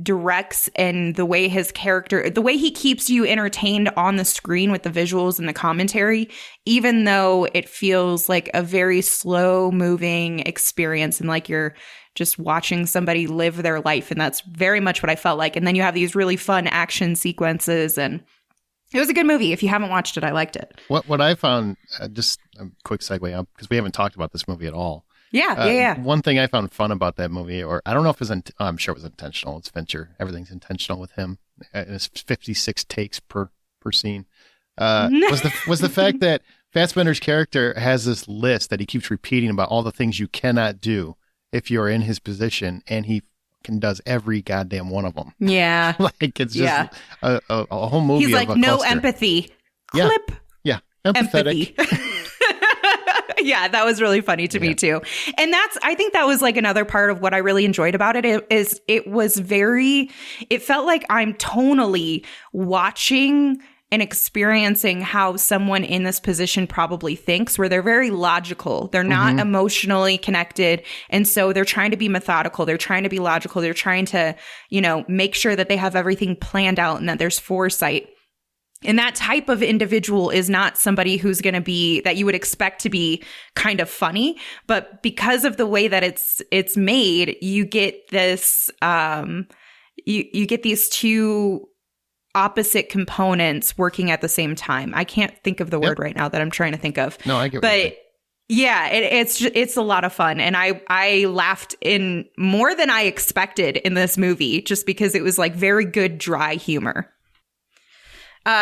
directs and the way his character, the way he keeps you entertained on the screen with the visuals and the commentary, even though it feels like a very slow moving experience and like you're just watching somebody live their life. And that's very much what I felt like. And then you have these really fun action sequences, and it was a good movie. If you haven't watched it, I liked it. What I found, just a quick segue up, because we haven't talked about this movie at all. Yeah. One thing I found fun about that movie, or I don't know if it was, I'm sure it was intentional. It's Fincher. Everything's intentional with him. It's 56 takes per scene. Was the fact that Fassbender's character has this list that he keeps repeating about all the things you cannot do if you're in his position, and he does every goddamn one of them. Yeah. Like it's just a whole movie. He's like, of a no cluster. empathy. Yeah. Clip. Yeah. Empathetic. Empathy. Yeah, that was really funny to me too. And I think that was like another part of what I really enjoyed about it is it felt like I'm tonally watching and experiencing how someone in this position probably thinks, where they're very logical. They're not emotionally connected. And so they're trying to be methodical. They're trying to be logical. They're trying to, make sure that they have everything planned out and that there's foresight. And that type of individual is not somebody who's going to be that you would expect to be kind of funny, but because of the way that it's made, you get this you get these two opposite components working at the same time. I can't think of the word right now that I'm trying to think of. No, I get. But yeah, it's a lot of fun, and I laughed in more than I expected in this movie, just because it was like very good dry humor.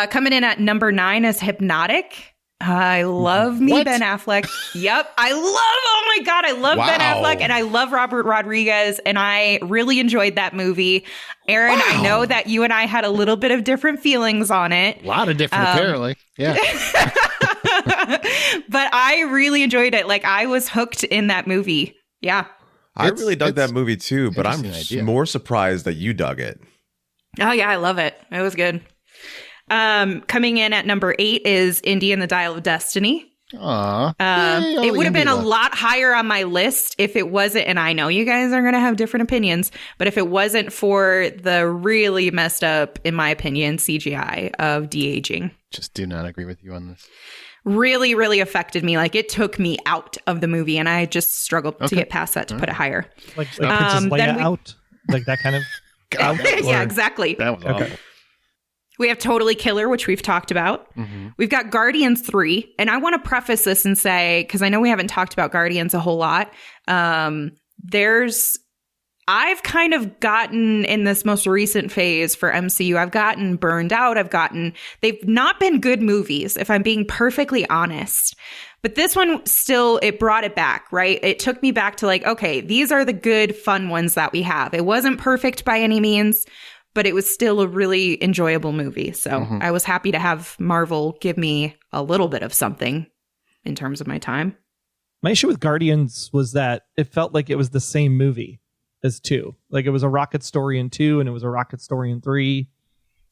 Coming in at number 9 is Hypnotic. I love me Ben Affleck. Yep. Oh my God, I love Ben Affleck, and I love Robert Rodriguez, and I really enjoyed that movie. Aaron, I know that you and I had a little bit of different feelings on it. A lot of different, apparently. Yeah. But I really enjoyed it. Like, I was hooked in that movie. Yeah. I really dug that movie too, but I'm more surprised that you dug it. Oh yeah, I love it. It was good. Coming in at number 8 is Indie and the Dial of Destiny. Aww. It would have been a lot higher on my list if it wasn't, and I know you guys are going to have different opinions, but if it wasn't for the really messed up, in my opinion, CGI of de-aging. Just do not agree with you on this. Really, really affected me. Like, it took me out of the movie, and I just struggled to get past that to put it higher. Like Princess Leia out? Like that kind of out? Yeah, exactly. That was awful. We have Totally Killer, which we've talked about. Mm-hmm. We've got Guardians 3. And I want to preface this and say, because I know we haven't talked about Guardians a whole lot. I've kind of gotten in this most recent phase for MCU, I've gotten burned out. They've not been good movies, if I'm being perfectly honest. But this one still, it brought it back, right? It took me back to like, okay, these are the good, fun ones that we have. It wasn't perfect by any means, but it was still a really enjoyable movie. So I was happy to have Marvel give me a little bit of something in terms of my time. My issue with Guardians was that it felt like it was the same movie as 2. Like it was a rocket story in 2 and it was a rocket story in 3.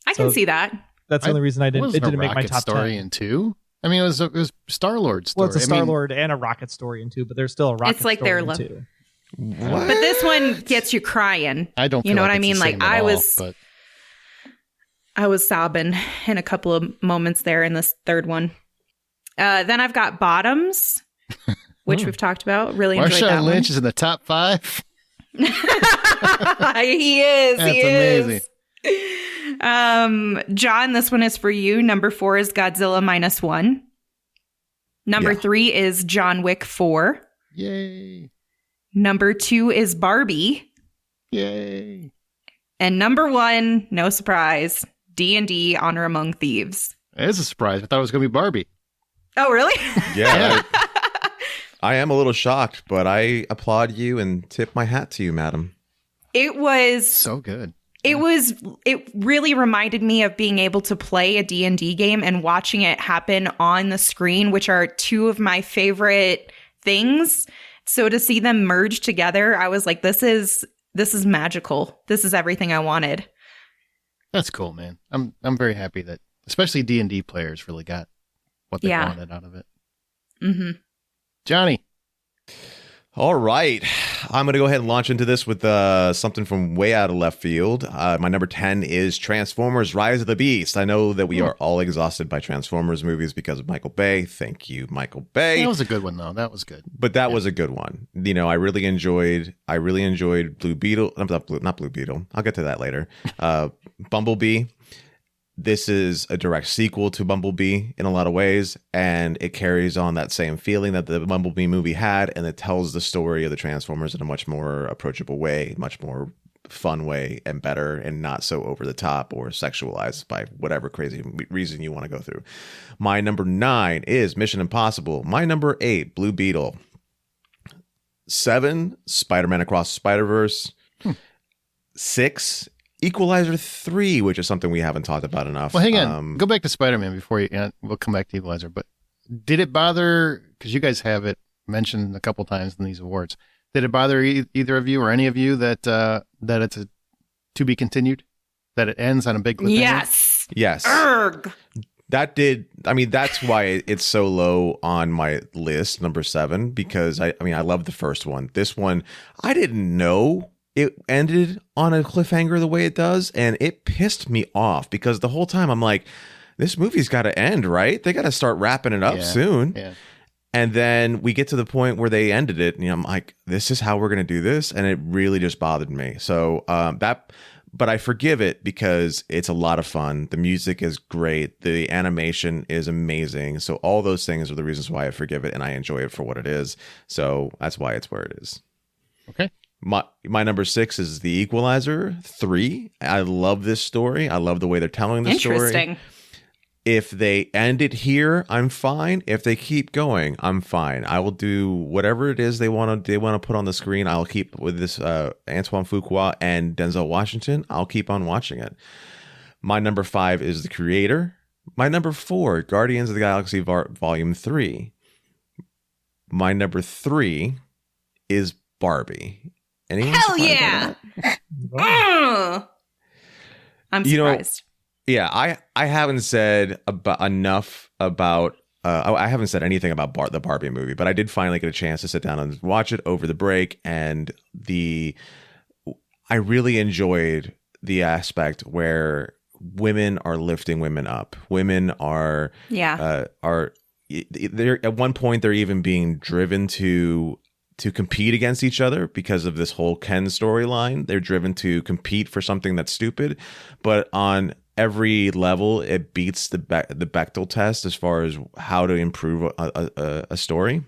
I can see that. That's the only reason it didn't make my top 10. Story in 2? I mean, it was Star-Lord's story. Well, it's a Star-Lord and a rocket story in 2, but there's still a rocket story in 2. What? But this one gets you crying. I don't feel you know like what I it's mean? the Like same at all, I was sobbing in a couple of moments there in this third one. Then I've got Bottoms, which we've talked about. Really enjoyed that Marshawn Lynch one. is in the top 5. He is. That's amazing. amazing. John, this one is for you. Number 4 is Godzilla -1. Number 3 is John Wick 4. Yay. Number 2 is Barbie. Yay. And number 1, no surprise, D&D Honor Among Thieves. It is a surprise. I thought it was going to be Barbie. Oh, really? Yeah. I am a little shocked, but I applaud you and tip my hat to you, madam. It was so good. It really reminded me of being able to play a D&D game and watching it happen on the screen, which are 2 of my favorite things. So to see them merge together, I was like, this is magical. This is everything I wanted. That's cool, man. I'm very happy that especially D&D players really got what they wanted out of it. Mm-hmm. Johnny. All right. I'm going to go ahead and launch into this with something from way out of left field. My number 10 is Transformers Rise of the Beast. I know that we are all exhausted by Transformers movies because of Michael Bay. Thank you, Michael Bay. That was a good one, though. That was good. But that was a good one. You know, I really enjoyed Blue Beetle. Not Blue Beetle. I'll get to that later. Bumblebee. This is a direct sequel to Bumblebee in a lot of ways, and it carries on that same feeling that the Bumblebee movie had, and it tells the story of the Transformers in a much more approachable way, much more fun way, and better, and not so over the top or sexualized by whatever crazy reason you want to go through. My number 9 is Mission Impossible. My number 8, Blue Beetle. 7, Spider-Man Across the Spider-Verse. 6, Equalizer 3, which is something we haven't talked about enough. Well, hang on. Go back to Spider-Man before you. We'll come back to Equalizer. But did it bother? Because you guys have it mentioned a couple times in these awards. Did it bother either of you or any of you that it's a to be continued? That it ends on a big cliffhanger? Yes. Urgh. That did. I mean, that's why it's so low on my list, number 7, because I love the first one. This one, I didn't know it ended on a cliffhanger the way it does, and it pissed me off because the whole time I'm like, this movie's got to end, right? They got to start wrapping it up soon. Yeah. And then we get to the point where they ended it, and I'm like, this is how we're going to do this? And it really just bothered me. So but I forgive it because it's a lot of fun. The music is great. The animation is amazing. So all those things are the reasons why I forgive it, and I enjoy it for what it is. So that's why it's where it is. Okay. My number 6 is The Equalizer 3. I love this story. I love the way they're telling the story. Interesting. If they end it here, I'm fine. If they keep going, I'm fine. I will do whatever it is they want to put on the screen. I'll keep with this Antoine Fuqua and Denzel Washington. I'll keep on watching it. My number 5 is The Creator. My number 4, Guardians of the Galaxy Volume 3. My number 3 is Barbie. Anyone Hell yeah! I'm surprised. Yeah, I haven't said enough about. I haven't said anything about the Barbie movie, but I did finally get a chance to sit down and watch it over the break, and I really enjoyed the aspect where women are lifting women up. Women are they're at one point they're even being driven to compete against each other because of this whole Ken storyline. They're driven to compete for something that's stupid, but on every level it beats the Bechdel test as far as how to improve a story.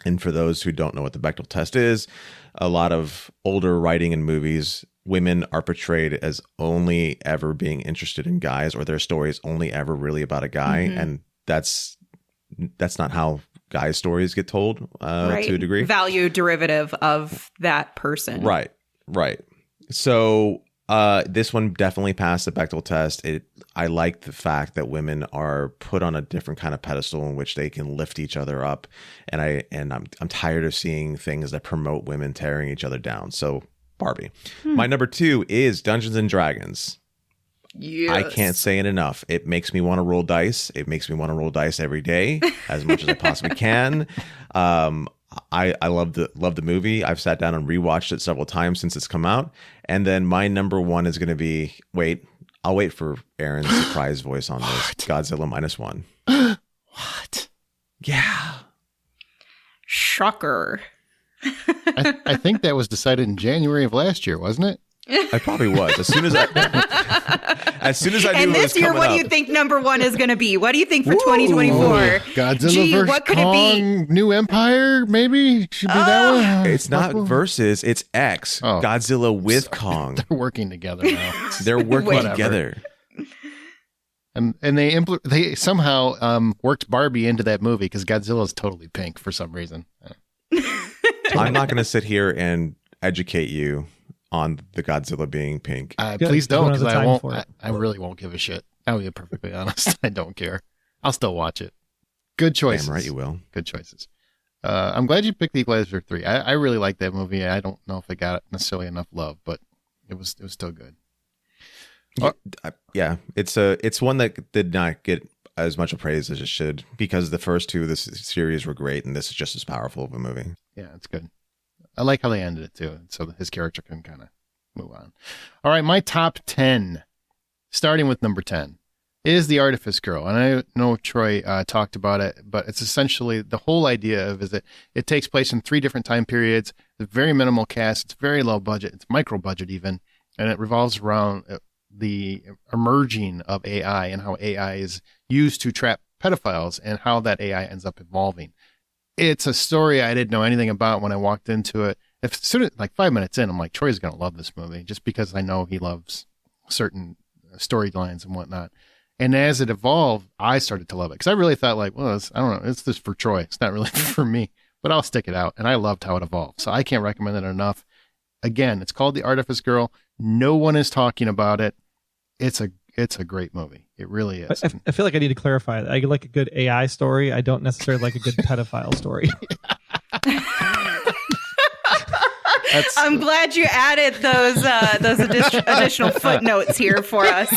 And for those who don't know what the Bechdel test is, a lot of older writing in movies, women are portrayed as only ever being interested in guys, or their story is only ever really about a guy. And that's not how guys' stories get told to a degree. Value derivative of that person. Right. So this one definitely passed the Bechdel test. I like the fact that women are put on a different kind of pedestal in which they can lift each other up, and I'm tired of seeing things that promote women tearing each other down. So Barbie. My number 2 is Dungeons and Dragons. Yes. I can't say it enough. It makes me want to roll dice. It makes me want to roll dice every day as much as I possibly can. I love the movie. I've sat down and rewatched it several times since it's come out. And then my number 1 is going to be, I'll wait for Aaron's surprise voice on this. Godzilla -1. What? Yeah. Shocker. I think that was decided in January of last year, wasn't it? I probably was. As soon as I knew and it was this year, coming what do up. you think number 1 is going to be? What do you think for 2024? Godzilla versus what could Kong, it be? New Empire, maybe? Should be that one? It's not versus, it's X. Oh. Godzilla with Kong. They're working together now. They're working Whatever. together. And they somehow worked Barbie into that movie because Godzilla's totally pink for some reason. I'm not going to sit here and educate you on the Godzilla being pink. Please don't, Don't have because the I time won't. for it. I really won't give a shit. I'll be perfectly honest. I don't care. I'll still watch it. Good choices. Damn right you will. Good choices. I'm glad you picked The Equalizer 3. I really like that movie. I don't know if it got necessarily enough love, but it was still good. Yeah, it's one that did not get as much praise as it should because the first 2 of this series were great, and this is just as powerful of a movie. Yeah, it's good. I like how they ended it too, so that his character can kind of move on. All right, my top 10, starting with number 10, is The Artifice Girl. And I know Troy talked about it, but it's essentially the whole idea of is that it takes place in 3 different time periods. It's very minimal cast. It's very low budget. It's micro budget even. And it revolves around the emerging of AI and how AI is used to trap pedophiles and how that AI ends up evolving. It's a story I didn't know anything about when I walked into it. As soon as, like 5 minutes in, I'm like, Troy's going to love this movie just because I know he loves certain storylines and whatnot. And as it evolved, I started to love it because I really thought like, well, I don't know, it's just for Troy. It's not really for me, but I'll stick it out. And I loved how it evolved. So I can't recommend it enough. Again, it's called The Artifice Girl. No one is talking about it. It's a great movie. It really is. I feel like I need to clarify that. I like a good AI story. I don't necessarily like a good pedophile story. I'm glad you added those additional footnotes here for us.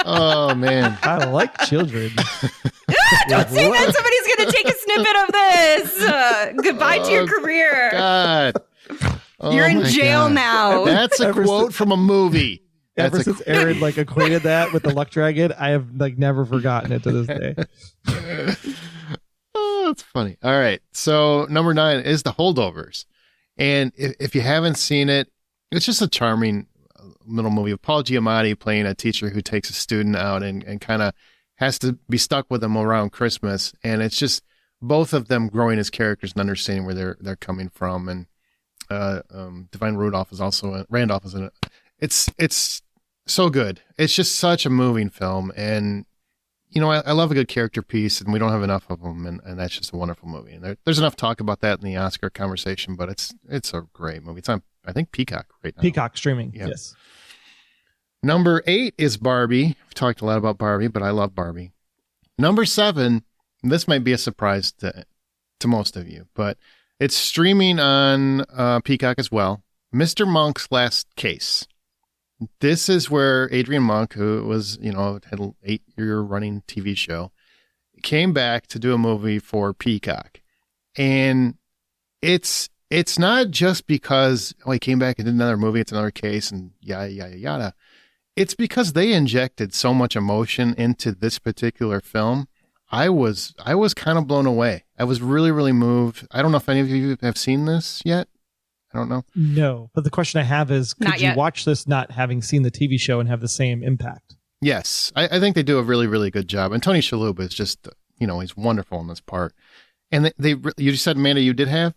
Oh, man. I like children. Don't say that. Somebody's going to take a snippet of this. Goodbye to your career. God. Oh, you're in jail now. That's a quote from a movie. Ever since Aaron equated that with the Luck Dragon, I have never forgotten it to this day. Oh, that's funny. All right. So number 9 is The Holdovers. And if you haven't seen it, it's just a charming little movie of Paul Giamatti playing a teacher who takes a student out and kind of has to be stuck with them around Christmas. And it's just both of them growing as characters and understanding where they're coming from. And Divine Randolph is in it. It's so good. It's just such a moving film. And, you know, I love a good character piece, and we don't have enough of them. And that's just a wonderful movie. And there's enough talk about that in the Oscar conversation, but it's a great movie. It's on, I think, Peacock right now. Peacock streaming. Yeah. Yes. Number 8 is Barbie. We've talked a lot about Barbie, but I love Barbie. Number 7, this might be a surprise to most of you, but it's streaming on Peacock as well. Mr. Monk's Last Case. This is where Adrian Monk, who was, had an 8-year running TV show, came back to do a movie for Peacock. And it's not just because he came back and did another movie, it's another case, and yada, yada, yada. It's because they injected so much emotion into this particular film. I was kind of blown away. I was really, really moved. I don't know if any of you have seen this yet. I don't know. No, but the question I have is, could you watch this not having seen the TV show and have the same impact? Yes, I think they do a really, really good job. And Tony Shalhoub is just, he's wonderful in this part. And you just said, Amanda, you did have?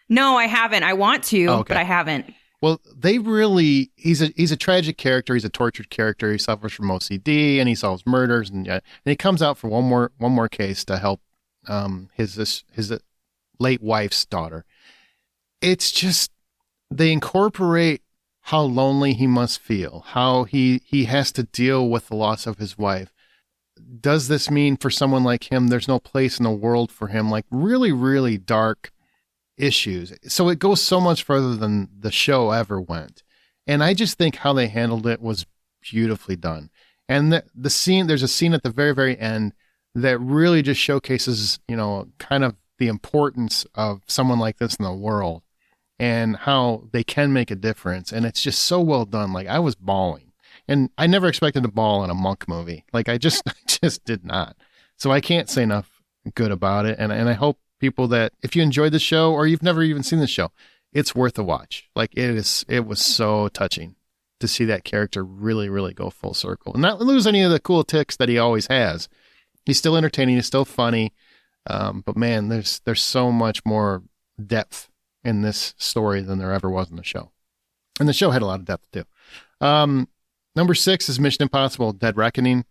No, I haven't. I want to, but I haven't. Well, he's a tragic character. He's a tortured character. He suffers from OCD and he solves murders. And he comes out for one more case to help his late wife's daughter. It's just, they incorporate how lonely he must feel, how he has to deal with the loss of his wife. Does this mean for someone like him, there's no place in the world for him? Like really, really dark issues. So it goes so much further than the show ever went. And I just think how they handled it was beautifully done. And the scene, there's a scene at the very, very end that really just showcases, kind of the importance of someone like this in the world and how they can make a difference. And it's just so well done. Like, I was bawling, and I never expected to bawl in a Monk movie. Like, I just did not. So I can't say enough good about it. And I hope people that, if you enjoyed the show or you've never even seen the show, it's worth a watch. Like, it was so touching to see that character really, really go full circle and not lose any of the cool ticks that he always has. He's still entertaining. He's still funny. But man, there's so much more depth in this story than there ever was in the show. And the show had a lot of depth too. Number 6 is Mission Impossible: Dead Reckoning.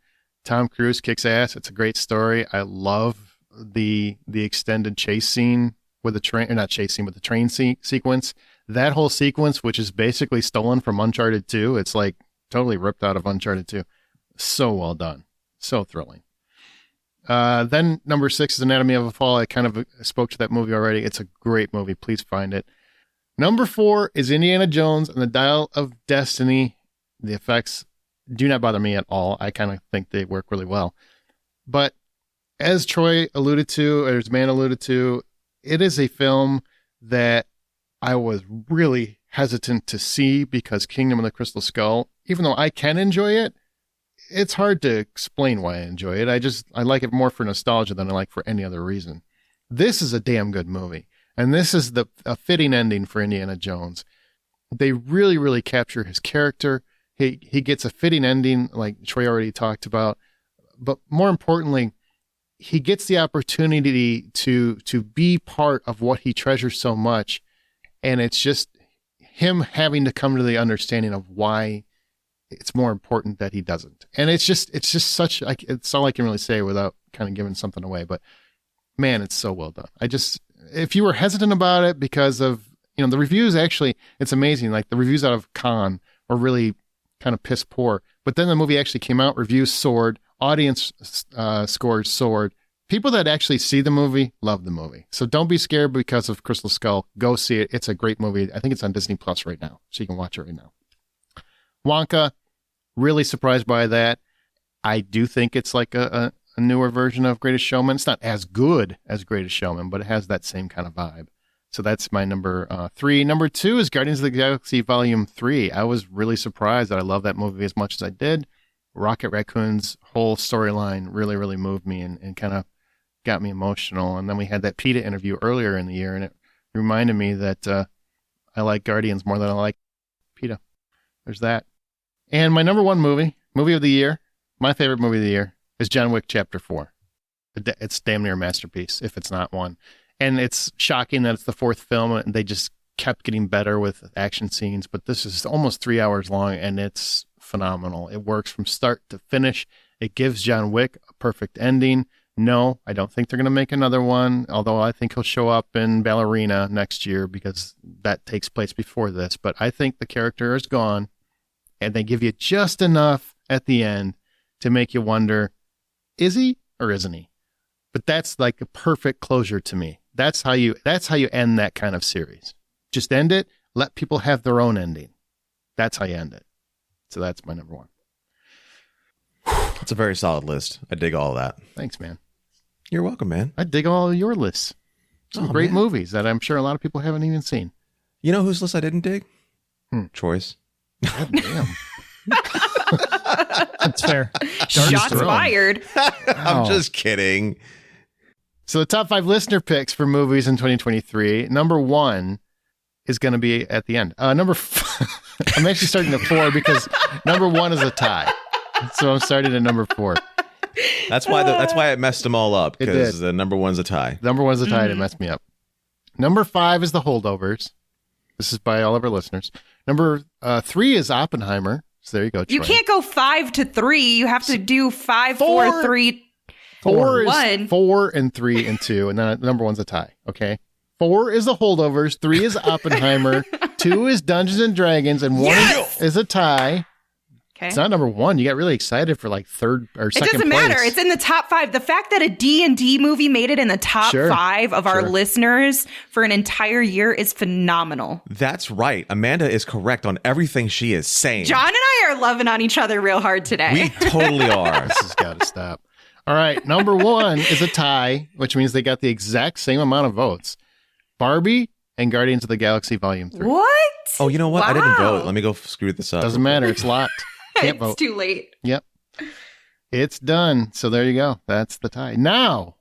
Tom Cruise kicks ass. It's a great story. I love the extended chase scene with the train, or not chase scene, but the train sequence. That whole sequence, which is basically stolen from Uncharted 2. It's like totally ripped out of Uncharted 2. So well done. So thrilling. Then number 6 is Anatomy of a Fall. I kind of spoke to that movie already. It's a great movie. Please find it. Number 4 is Indiana Jones and the Dial of Destiny. The effects do not bother me at all. I kind of think they work really well. But as Troy alluded to, or as Man alluded to, it is a film that I was really hesitant to see because Kingdom of the Crystal Skull, even though I can enjoy it, it's hard to explain why I enjoy it. I like it more for nostalgia than I like for any other reason. This is a damn good movie. And this is a fitting ending for Indiana Jones. They really, really capture his character. He gets a fitting ending, like Troy already talked about. But more importantly, he gets the opportunity to be part of what he treasures so much. And it's just him having to come to the understanding of why it's more important that he doesn't. And it's just such, like, it's all I can really say without kind of giving something away. But man, it's so well done. If you were hesitant about it because of, the reviews, actually, it's amazing. Like the reviews out of Cannes were really kind of piss poor. But then the movie actually came out, reviews soared, audience scores soared. People that actually see the movie love the movie. So don't be scared because of Crystal Skull. Go see it. It's a great movie. I think it's on Disney Plus right now, so you can watch it right now. Wonka, really surprised by that. I do think it's like a newer version of Greatest Showman. It's not as good as Greatest Showman, but it has that same kind of vibe. So that's my number 3. Number 2 is Guardians of the Galaxy Volume 3. I was really surprised that I love that movie as much as I did. Rocket Raccoon's whole storyline really, really moved me and kind of got me emotional. And then we had that PETA interview earlier in the year, and it reminded me that I like Guardians more than I like PETA. There's that. And my number 1 movie of the year, my favorite movie of the year, is John Wick Chapter 4. It's damn near a masterpiece, if it's not one. And it's shocking that it's the 4th film, and they just kept getting better with action scenes. But this is almost 3 hours long, and it's phenomenal. It works from start to finish. It gives John Wick a perfect ending. No, I don't think they're going to make another one, although I think he'll show up in Ballerina next year because that takes place before this. But I think the character is gone, and they give you just enough at the end to make you wonder, is he or isn't he? But that's like a perfect closure to me. That's how you end that kind of series. Just end it. Let people have their own ending. That's how you end it. So that's my number 1. It's a very solid list. I dig all of that. Thanks, man. You're welcome, man. I dig all of your lists. Some great movies that I'm sure a lot of people haven't even seen. You know whose list I didn't dig? Troy's. God damn. That's fair. Shots fired. I'm just kidding. So the top 5 listener picks for movies in 2023. Number 1 is going to be at the end. I'm actually starting at 4 because number 1 is a tie. So I'm starting at number 4. That's why it messed them all up, because the number 1's a tie. Number 1's a tie, and it messed me up. Number 5 is The Holdovers. This is by all of our listeners. Number 3 is Oppenheimer. So there you go, Troy. You can't go 5 to 3. You have to do 5, 4, 3, 4 1. is 4 and 3 and 2, and then number 1's a tie. Okay, 4 is The Holdovers, 3 is Oppenheimer, 2 is Dungeons and Dragons, and 1 is a tie. Okay. It's not number 1. You got really excited for like third or second place. It doesn't matter. It's in the top 5. The fact that a D&D movie made it in the top 5 of our listeners for an entire year is phenomenal. That's right. Amanda is correct on everything she is saying. John and I are loving on each other real hard today. We totally are. This has got to stop. All right. Number 1 is a tie, which means they got the exact same amount of votes. Barbie and Guardians of the Galaxy Volume 3. What? Oh, you know what? Wow. I didn't vote. Let me go screw this up. Doesn't matter. It's locked. Can't It's vote. too late. Yep. It's done. So there you go. That's the tie. Now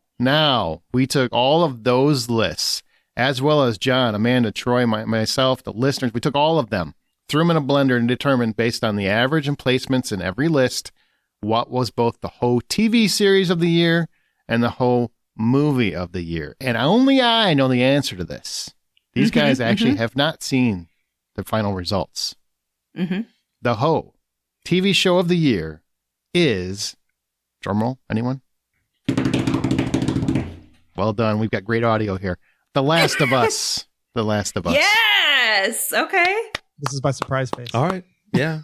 we took all of those lists, as well as John, Amanda, Troy, myself, the listeners. We took all of them, threw them in a blender, and determined based on the average and placements in every list what was both the whole TV series of the year and the whole movie of the year. And only I know the answer to this. These guys actually have not seen the final results. The whole TV show of the year is, drumroll, anyone? Well done. We've got great audio here. The Last of Us. The Last of Us. Yes. Okay. This is my surprise face. All right. Yeah.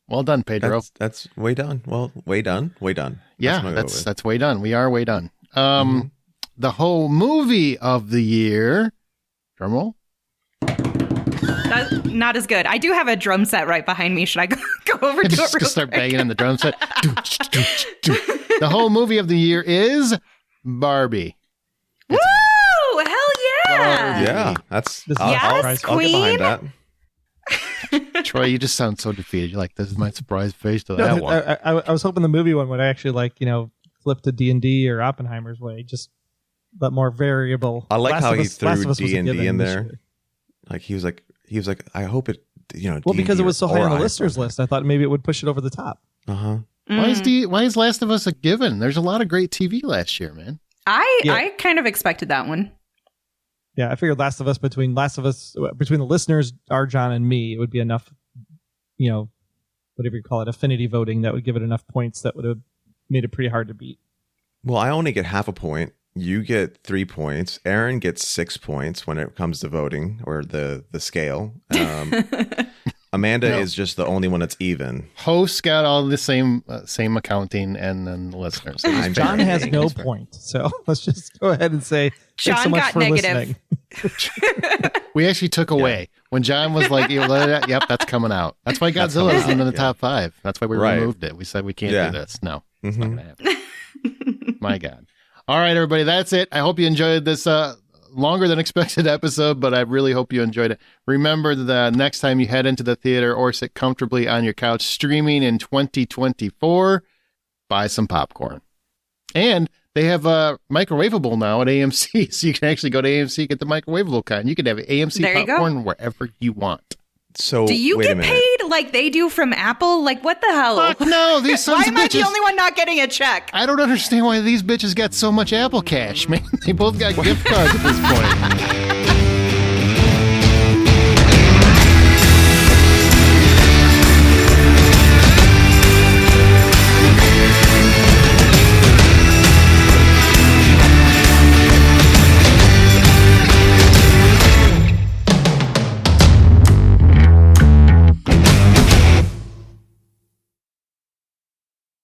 Well done, Pedro. That's way done. Well, way done. Way done. Yeah, that's way done. We are way done. The whole movie of the year, drumroll. Not as good. I do have a drum set right behind me. Should I go over to it real quick? Start banging on the drum set. The whole movie of the year is Barbie. Woo! Hell yeah! Yeah, that's This is I'll, Yes, I'll get queen. behind that. Troy, you just sound so defeated. You're like, this is my surprise face to that one. I was hoping the movie one would actually flip to D&D or Oppenheimer's way, just but more variable. I like Last how of he Us- Last threw of Us was a D&D given in this there. year. Like he was like, I hope it, Well, D&D because it was so high or on the I- listeners list, I thought maybe it would push it over the top. Uh-huh. Why is Last of Us a given? There's a lot of great TV last year, man. I kind of expected that one. Yeah, I figured between the listeners, our John and me, it would be enough, whatever you call it, affinity voting that would give it enough points that would have made it pretty hard to beat. Well, I only get half a point. You get 3 points. Aaron gets 6 points when it comes to voting or the scale. Amanda is just the only one that's even. Hosts got all the same accounting, and then the listeners. So it's John fair. has no It's fair. point, so let's just go ahead and say thanks so John much got for negative. listening. We actually took away when John was like, "Yep, that's coming out." That's why That's Godzilla is coming in the out, top 5. That's why we Right. removed it. We said we can't Yeah. do this. No, Mhm. it's not going to happen. My God. All right, everybody, that's it. I hope you enjoyed this longer than expected episode, but I really hope you enjoyed it. Remember that next time you head into the theater or sit comfortably on your couch streaming in 2024, buy some popcorn. And they have microwavable now at AMC, so you can actually go to AMC, get the microwavable kind. You can have AMC There you go. popcorn wherever you want. So Do you wait a get minute. paid like they do from Apple? Like, what the hell? Fuck no, these sons Why of am I bitches. the only one not getting a check? I don't understand why these bitches got so much Apple cash, man. They both got gift cards at this point.